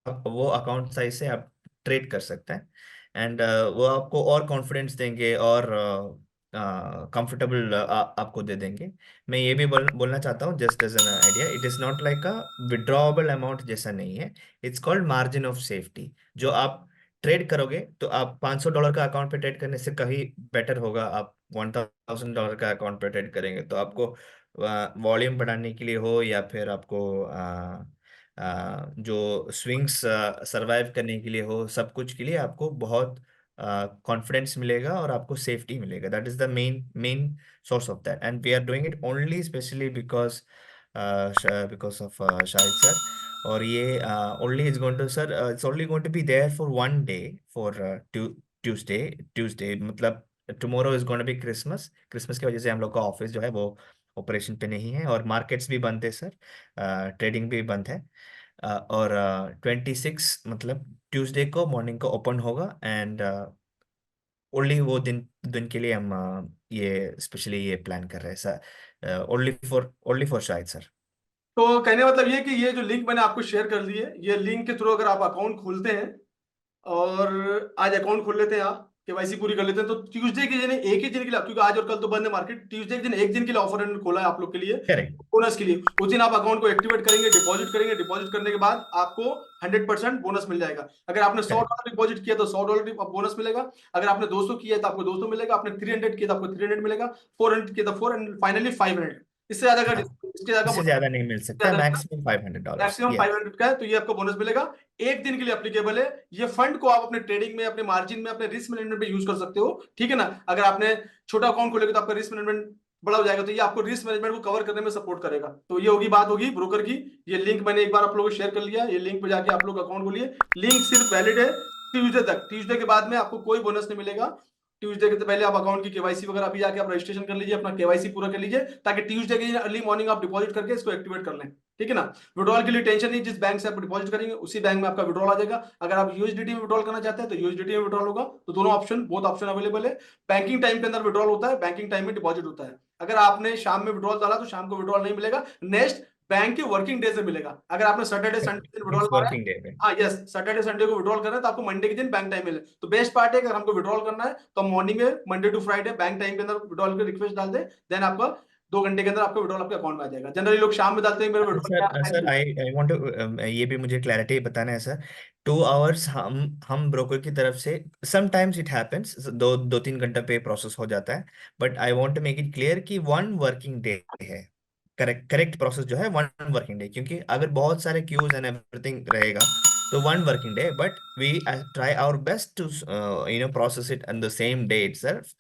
वो अकाउंट साइज से आप ट्रेड कर सकते हैं, एंड वो आपको और कॉन्फिडेंस देंगे और कंफर्टेबल आपको दे देंगे। मैं ये भी बोलना चाहता हूँ, just as an idea, it is not like a withdrawable amount जैसा नहीं है, it's called margin of safety. जो आप ट्रेड करोगे तो आप $500 का अकाउंट पे ट्रेड करने से कहीं बेटर होगा, आप $1000 का अकाउंट पे ट्रेड करेंगे तो आपको वॉल्यूम बढ़ाने के लिए हो या फिर आपको जो स्विंग्स सरवाइव करने के लिए हो, सब कुछ के लिए आपको बहुत कॉन्फिडेंस मिलेगा और आपको सेफ्टी मिलेगा। That is the main source of that, and we are doing it only especially because of Shahid sir। और ये only is going to sir, it's only going to be there for one day, for Tuesday मतलब tomorrow is going to be Christmas की वजह से हम लोग का ऑफिस जो है वो ऑपरेशन पे नहीं है, और मार्केट्स भी बंद है सर, ट्रेडिंग भी बंद है। और 26 मतलब ट्यूसडे को मॉर्निंग को ओपन होगा, एंड ओनली वो दिन के लिए हम ये स्पेशली ये प्लान कर रहे हैं sir, only for Shahid sir. तो कहने का मतलब ये कि ये जो लिंक मैंने आपको शेयर कर दी है, ये लिंक के थ्रू अगर आप अकाउंट खोलते हैं, और आज अकाउंट खोल लेते हैं आप, केवाईसी पूरी कर लेते हैं तो ट्यूसडे के दिन एक ही दिन के लिए, क्योंकि आज और कल तो बंद है मार्केट, ट्यूसडे के दिन एक दिन के लिए ऑफर खोला है आप लोग के लिए करेक्ट। बोनस के लिए। उस दिन आप अकाउंट को एक्टिवेट करेंगे, डिपॉजिट करेंगे, डिपॉजिट करने के बाद आपको 100% बोनस मिल जाएगा। अगर आपने $100 डिपॉजिट किया तो $100 बोनस मिलेगा, अगर आपने 200 किया तो आपको 200 मिलेगा, आपने 300 किया तो आपको 300 मिलेगा, 400 किया तो 400, फाइनली 500। इससे ज्यादा हाँ, इसके ज्यादा इससे ज्यादा नहीं मिल सकता, मैक्सिमम $500। मैक्सिमम 500 का है, तो ये आपको बोनस मिलेगा, एक दिन के लिए एप्लीकेबल है। ये फंड को आप अपने ट्रेडिंग में, अपने मार्जिन में, अपने रिस्क मैनेजमेंट में यूज कर सकते हो, ठीक है ना। अगर आपने छोटा अकाउंट खोलेगा तो आपका रिस्क मैनेजमेंट बड़ा हो जाएगा, तो ये आपको रिस्क मैनेजमेंट को कवर करने में सपोर्ट करेगा। तो ये होगी बात होगी ब्रोकर की। ये लिंक मैंने एक बार आप लोगों को शेयर कर लिया, ये लिंक पे जाके आप लोग अकाउंट खोलिए। लिंक सिर्फ वैलिड है ट्यूसडे तक, ट्यूसडे के बाद में आपको कोई बोनस नहीं मिलेगा। ट्यूसडे के पहले आप अकाउंट की केवाईसी वगैरह अभी जाके आप रजिस्ट्रेशन कर लीजिए, अपना केवाईसी पूरा कर लीजिए, ताकि ट्यूसडे के दिन अर्ली मॉर्निंग आप डिपॉजिट करके इसको एक्टिवेट कर लें, ठीक है ना। विड्रॉल के लिए टेंशन नहीं, जिस बैंक से आप डिपॉजिट करेंगे उसी बैंक में आपका विड्रॉल आ जाएगा। अगर आप यूएसडीटी में विड्रॉल करना चाहते हैं तो यूएसडीटी में विड्रॉल होगा। तो दोनों ऑप्शन, बोथ ऑप्शन अवेलेबल है। बैंकिंग टाइम के अंदर विड्रॉल होता है, बैंकिंग टाइम में डिपॉजिट होता है। अगर आपने शाम में विड्रॉल डाला तो शाम को विड्रॉल नहीं मिलेगा, नेक्स्ट बैंक के वर्किंग डे से मिलेगा। अगर आपने सैटरडे संडे दिन विड्रॉल मारा है, वर्किंग डे पे। हाँ यस, सैटरडे संडे को विड्रॉल करना है तो आपको मंडे के दिन बैंक टाइम मिले। तो बेस्ट पार्ट है, अगर हमको विड्रॉल करना है तो मॉर्निंग में Monday to Friday bank time के अंदर विड्रॉल की रिक्वेस्ट डाल दे, देन आपका 2 घंटे के अंदर आपका विड्रॉल आपके अकाउंट में आ जाएगा। जनरली लोग शाम में डालते हैं मेरे सर आई वांट टू, ये भी मुझे क्लैरिटी बताना है सर। 2 आवर्स हम ब्रोकर की तरफ से, समटाइम्स इट हैपेंस, दो तीन घंटे पे प्रोसेस हो जाता है, but I want to make it clear कि 1 वर्किंग डे है। करेक्ट प्रोसेस जो है 1 वर्किंग डे, क्योंकि अगर बहुत सारे क्यूज एंड एवरीथिंग रहेगा तो 1 working day, but we try our best to process it on the same day itself.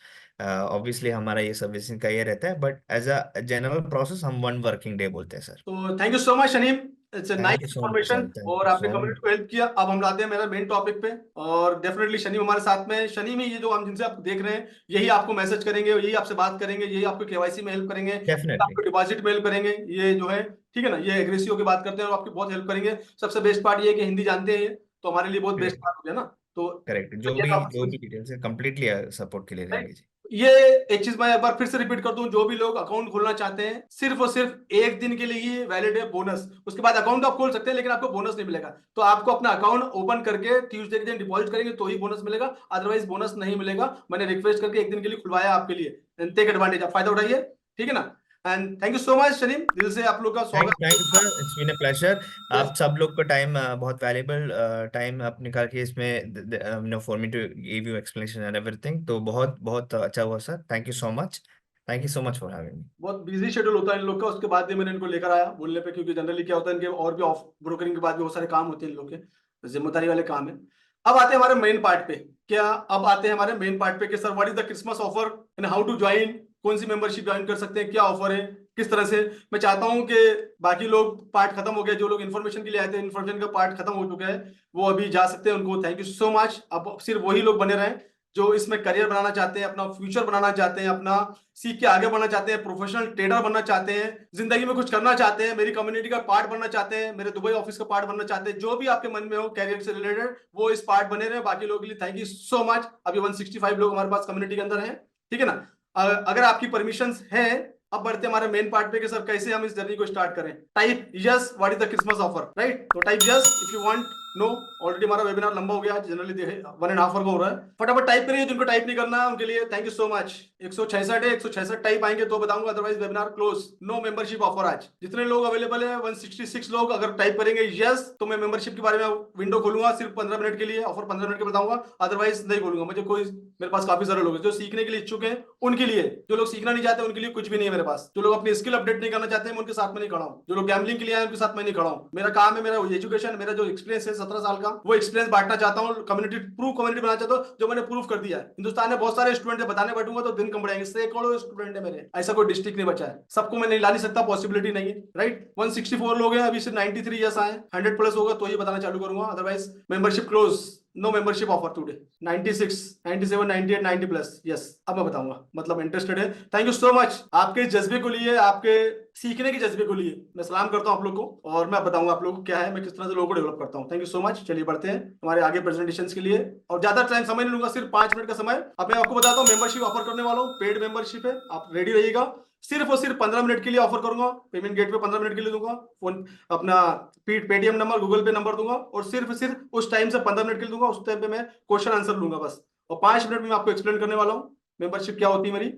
Obviously हमारा ये सर्विसिंग का ये रहता है, but as a general process हम 1 वर्किंग डे बोलते हैं सर। तो thank you so much Shaneem, it's thank nice you so much information, sir, thank और यू आपने सो कम्युनिटी मच। को हेल्प किया। अब हम लाते हैं मेरा मेन टॉपिक पे, और डेफिनेटली शनीम हमारे साथ में। शनीम ही ये जो हम जिनसे आप देख रहे हैं, यही आपको मैसेज करेंगे, यही आपसे बात करेंगे, यही आपको केवाईसी में हेल्प करेंगे, डेफिनेटली। आपको डिपॉजिट में हेल्प करेंगे, ये जो है, ठीक है ना, ये एग्रेसिव की बात करते हैं और आपकी बहुत हेल्प करेंगे। सबसे बेस्ट पार्ट ये है कि हिंदी जानते हैं ये, तो हमारे लिए बहुत बेस्ट करेक्ट। पार्ट हो गया ना। तो करेक्ट, जो भी डिटेल्स है कंप्लीटली सपोर्ट के लिए रहेंगे जी। ये एक चीज मैं एक बार फिर से रिपीट कर दूं, जो भी लोग अकाउंट खोलना चाहते हैं, सिर्फ और सिर्फ एक दिन के लिए ही वैलिड है बोनस। उसके बाद अकाउंट आप खोल सकते हैं लेकिन आपको बोनस नहीं मिलेगा। तो आपको अपना अकाउंट ओपन करके ट्यूसडे के दिन डिपॉजिट करेंगे तो ही बोनस मिलेगा, अदरवाइज बोनस नहीं मिलेगा। मैंने रिक्वेस्ट करके एक दिन के लिए खुलवाया आपके लिए, टेक एडवांटेज, आप फायदा उठाइए, ठीक है ना। And thank you so much Sharim, दिल से आप लोग का थैंक स्वागत you sir, it's been a pleasure. है। आप सब लोग का टाइम, बहुत वैल्यूबल टाइम आप निकाल के इसमें for me to give you explanation and everything, तो बहुत बहुत अच्छा हुआ sir. Thank you so much, thank you so much for having me. बहुत बिजी शेड्यूल होता है इन लोग का, उसके बाद भी मैंने इनको लेकर आया बोलने पे, क्योंकि जनरली क्या होता है इनके और भी ऑफ ब्रोकरिंग के बाद भी बहुत सारे काम होते हैं इन लोग के, जिम्मेदारी वाले काम है। अब आते हैं हमारे मेन पार्ट पे। क्या अब आते हैं हमारे मेन पार्ट पे कि sir what is the Christmas offer and how to join, कौन सी मेंबरशिप ज्वाइन कर सकते हैं, क्या ऑफर है, किस तरह से। मैं चाहता हूं कि बाकी लोग, पार्ट खत्म हो गया, जो लोग इन्फॉर्मेशन के लिए आए थे इन्फॉर्मेशन का पार्ट खत्म हो चुका है, वो अभी जा सकते हैं। उनको थैंक यू सो मच। अब सिर्फ वही लोग बने रहें जो इसमें करियर बनाना चाहते हैं, अपना फ्यूचर बनाना चाहते हैं, अपना सीख के आगे बढ़ना चाहते हैं, प्रोफेशनल ट्रेडर बनना चाहते हैं, जिंदगी में कुछ करना चाहते हैं, मेरी कम्युनिटी का पार्ट बनना चाहते हैं, मेरे दुबई ऑफिस का पार्ट बनना चाहते हैं। जो भी आपके मन में हो कैरियर से रिलेटेड, वो इस पार्ट बने रहे। बाकी लोगों के लिए थैंक यू सो मच। अभी 165 लोग हमारे पास कम्युनिटी के अंदर हैं, ठीक है ना। अगर आपकी परमिशन है, अब बढ़ते हमारे मेन पार्ट पे कि सर कैसे हम इस जर्नी को स्टार्ट करें। Type yes what is the Christmas offer, right. तो type yes if you want no. Already हमारा वेबिनार लंबा हो गया, जनरली 1.5 आवर का हो रहा है। फटाफट टाइप करिए, जिनको टाइप नहीं करना है उनके लिए थैंक यू सो मच। 166 है, 166 टाइप आएंगे तो बताऊंगा, otherwise webinar close. No membership offer आज। जितने लोग अवेलेबल है 166 लोग अगर टाइप करेंगे यस, तो मैं मेंबरशिप के बारे में विंडो खोलूंगा सिर्फ 15 मिनट के लिए, ऑफर 15 मिनट के बताऊंगा, अदरवाइज नहीं खोलूंगा। मुझे कोई, मेरे पास काफी सारे लोग हैं जो सीखने के लिए इच्छुक हैं, उनके लिए। जो लोग सीखना नहीं चाहते उनके लिए कुछ भी नहीं है मेरे पास। जो लोग अपनी स्किल अपडेट नहीं करना चाहते हैं, मैं उनके साथ में नहीं खड़ा हूं। जो लोग गैम्बलिंग के लिए आए उनके साथ में नहीं खड़ा हूं। मेरा काम है, मेरा एजुकेशन, मेरा जो एक्सपीरियंस है 17 साल का, वो एक्सपीरियंस बांटना चाहता हूं, कम्युनिटी प्रूफ कम्युनिटी बनाना चाहता हूं, जो मैंने प्रूफ कर दिया है। हिंदुस्तान में बहुत सारे स्टूडेंट है, बताने बैठूंगा तो दिन कम बढ़ाएंगे। सैकड़ों स्टूडेंट है मेरे, ऐसा कोई डिस्ट्रिक्ट नहीं बचा है। सबको मैं नहीं ला नहीं सकता, पॉसिबिलिटी नहीं है, राइट। 164 लोग हैं, अभी सिर्फ 93 यस आए। 100 प्लस होगा तो ये बताना चालू करूंगा, otherwise membership close. No membership offer today. 96, 97, 98, 90 plus yes. अब मैं बताऊंगा, मतलब इंटरेस्टेड है। थैंक यू सो मच आपके जज्बे को लिए, आपके सीखने के जज्बे को लिए मैं सलाम करता हूं आप लोग को, और मैं बताऊंगा आप लोग को क्या है, मैं किस तरह से लोगों को डेवलप करता हूं। Thank you so much. चलिए बढ़ते हैं हमारे आगे प्रेजेंटेशन के लिए, और ज्यादा टाइम समय नहीं लूंगा, सिर्फ 5 मिनट का समय। अब मैं आपको बताता हूँ मेंबरशिप ऑफर करने वाला हूँ, पेड मेंबरशिप है, आप रेडी रहिएगा। सिर्फ और सिर्फ 15 मिनट के लिए ऑफर करूंगा, पेमेंट गेट पे 15 मिनट के लिए दूंगा, फोन अपना पेटीएम नंबर, गूगल पे नंबर दूंगा, और सिर्फ उस टाइम से 15 मिनट के लिए दूंगा। उस टाइम पे मैं क्वेश्चन आंसर लूंगा बस, और 5 मिनट में मैं आपको एक्सप्लेन करने वाला हूँ मेंबरशिप क्या होती है मेरी,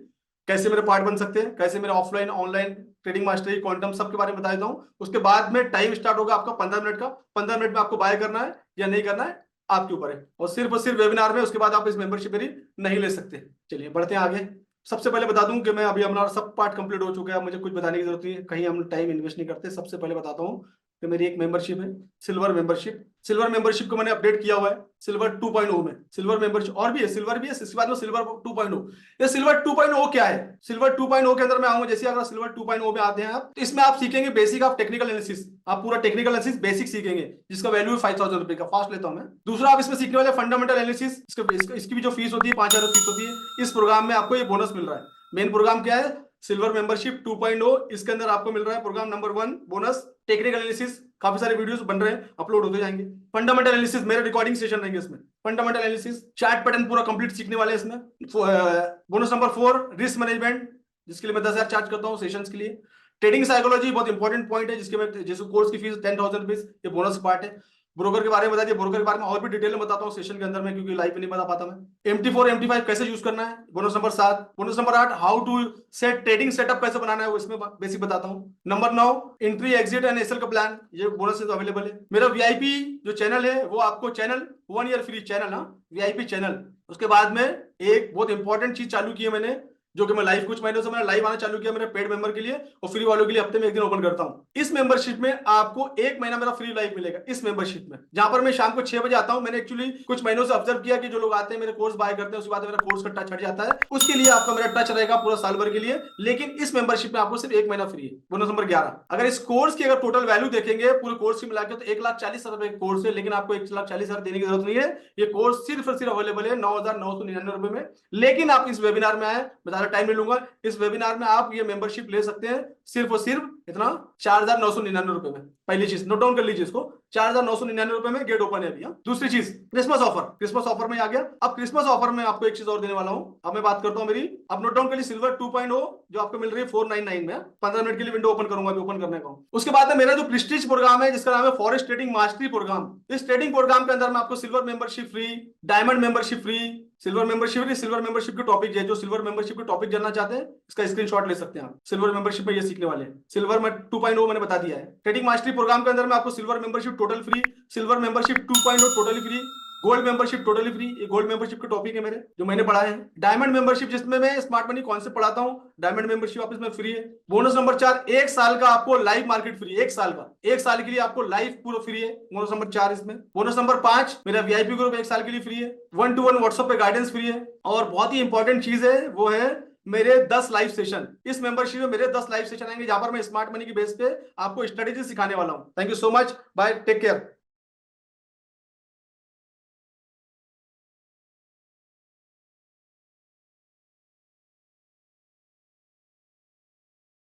कैसे मेरे पार्ट बन सकते हैं, कैसे मेरे offline online trading mastery quantum सबके बारे में बता देता हूँ। उसके बाद में टाइम स्टार्ट होगा आपका 15 मिनट का, 15 मिनट में आपको बाय करना है या नहीं करना है आपके ऊपर है, और सिर्फ वेबिनार में, उसके बाद आप इस मेंबरशिप मेरी नहीं ले सकते। चलिए बढ़ते हैं आगे। सबसे पहले बता दूं कि मैं अभी हमारा सब पार्ट कंप्लीट हो चुका है, मुझे कुछ बताने की जरूरत नहीं है, कहीं हम टाइम इन्वेस्ट नहीं करते। सबसे पहले बताता हूं कि मेरी एक मेंबरशिप है सिल्वर मेंबरशिप। सिल्वर मेंबरशिप को मैंने अपडेट किया हुआ है सिल्वर 2.0 में। सिल्वर मेंबरशिप और भी है, सिल्वर भी है, इसके बाद में सिल्वर 2.0। ये सिल्वर 2.0 क्या है? सिल्वर 2.0 के अंदर मैं आऊंगा, जैसे अगर सिल्वर 2.0 में आते हैं आप, तो इसमें आप सीखेंगे बेसिक ऑफ टेक्निकल एनालिसिस। आप पूरा टेक्निकल एनालिसिस बेसिक सीखेंगे, जिसका वैल्यू है 5000 रुपए का। फास्ट लेता हूं मैं। दूसरा आप इसमें सीखने वाले फंडामेंटल एनालिसिस, इसकी भी जो फीस होती है 5000 फीस होती है। इस प्रोग्राम में आपको ये बोनस मिल रहा है। मेन प्रोग्राम क्या है? Silver membership 2.0। इसके अंदर आपको मिल रहा है program number 1 bonus, technical analysis, काफी सारे वीडियोस बन रहे हैं, अपलोड होते जाएंगे। फंडामेंटल एनालिसिस मेरे रिकॉर्डिंग सेशन रहेंगे इसमें। फंडामेंटल एनालिसिस, चार्ट पैटर्न पूरा कंप्लीट सीखने वाले हैं इसमें। बोनस नंबर 4 रिस्क मैनेजमेंट, जिसके लिए मैं 10,000 चार्ज करता हूँ सेशंस के लिए। ट्रेडिंग साइकोलॉजी बहुत इंपॉर्टेंट पॉइंट है, जिसके मैं जैसे कोर्स की फीस 10,000 रुपीज, ये बोनस पार्ट है। ब्रोकर के बारे में बता दिया, ब्रोकर के बारे में और भी डिटेल में बताता हूँ सेशन के अंदर में, क्योंकि लाइव में नहीं बता पाता मैं। MT4 MT5 कैसे यूज करना है, bonus number 7। Bonus number 8 how to set trading setup कैसे बनाना है, वो इसमें बेसिक बताता हूँ। Number 9 entry exit and SL का प्लान, ये बोनस अवेलेबल है। मेरा VIP जो चैनल है वो आपको channel 1 year free channel, VIP channel. उसके बाद में एक बहुत इंपॉर्टेंट चीज चालू की है मैंने, जो कि मैं लाइव कुछ महीनों से मैंने लाइव आना चालू किया मेरे पेड मेंबर के लिए, और फ्री वालों के लिए हफ्ते में एक दिन ओपन करता हूं। इस मेंबरशिप में आपको 1 महीना मेरा फ्री लाइव मिलेगा इस मेंबरशिप में, जहां पर मैं शाम को 6 बजे आता हूं। मैंने एक्चुअली कुछ महीनों से ऑब्जर्व किया कि जो लोग आते हैं मेरे कोर्स बाय करते हैं, उसके बाद मेरा कोर्स का टच हट जाता है। उसके लिए आपका मेरा टच रहेगा पूरा साल भर के लिए, लेकिन इस मेंबरशिप में आपको सिर्फ 1 महीना फ्री है। बोनस नंबर 11, अगर इस कोर्स की अगर टोटल वैल्यू देखेंगे पूरे कोर्स की मिला के, तो 1,40,000 रुपए कोर्स है, लेकिन आपको 1,40,000 देने की जरूरत नहीं है। ये कोर्स सिर्फ और सिर्फ अवेलेबल है 9,999 रुपए में। लेकिन आप इस वेबिनार में आए, मैं ज्यादा टाइम नहीं लूंगा, इस वेबिनार में आप ये मेंबरशिप ले सकते हैं सिर्फ और सिर्फ इतना 4,999 रुपए में। पहली चीज नोट डाउन कर लीजिए इसको, 4,999 रुपए में गेट ओपन है अभी। दूसरी चीज क्रिसमस ऑफर, क्रिसमस ऑफर में आ गया। अब क्रिसमस ऑफर में आपको एक चीज और देने वाला हूं। अब मैं बात करता हूं मेरी, अब नोट डाउन कर लीजिए, सिल्वर 2.0 जो आपको मिल रही है 499 में। 15 मिनट के लिए विंडो ओपन करूंगा, अभी ओपन करने का। उसके बाद में मेरा जो प्रेस्टीज प्रोग्राम है, जिसका नाम है फॉरेक्स ट्रेडिंग मास्टरी प्रोग्राम। इस ट्रेडिंग प्रोग्राम के अंदर में आपको silver membership free, diamond membership free, silver membership के टॉपिक है, जो सिल्वर मेंबरशिप के टॉपिक जानना चाहते हैं इसका स्क्रीनशॉट ले सकते हैं आप। सिल्वर मेंबरशिप में ये सीखने वाले हैं। सिल्वर में 2.0 मैंने बता दिया है। ट्रेडिंग मास्टरी प्रोग्राम के अंदर में आपको silver membership total free, silver membership 2.0 totally free, gold membership totally free. ये गोल्ड मेंबरशिप के टॉपिक है मेरे, जो मैंने पढ़ाए हैं। डायमंड मेंबरशिप, जिसमें मैं स्मार्ट मनी कॉन्सेप्ट पढ़ाता हूं, डायमंड मेंबरशिप आप इसमें फ्री है। बोनस नंबर 4 1 साल का आपको लाइव मार्केट फ्री, 1 साल का, 1 साल के लिए आपको लाइव पूरा फ्री है। बोनस नंबर 4 इसमें। बोनस नंबर 5 मेरा VIP ग्रुप 1 साल के लिए फ्री है। 1-to-1 व्हाट्सएप पे गाइडेंस फ्री है। और बहुत ही इंपॉर्टेंट चीज है, वो है मेरे 10 लाइव सेशन। इस मेंबरशिप में मेरे 10 लाइव सेशन आएंगे, जहां पर मैं स्मार्ट मनी की बेस पे आपको स्ट्रेटेजी सिखाने वाला हूं। Thank you so much, bye, take care.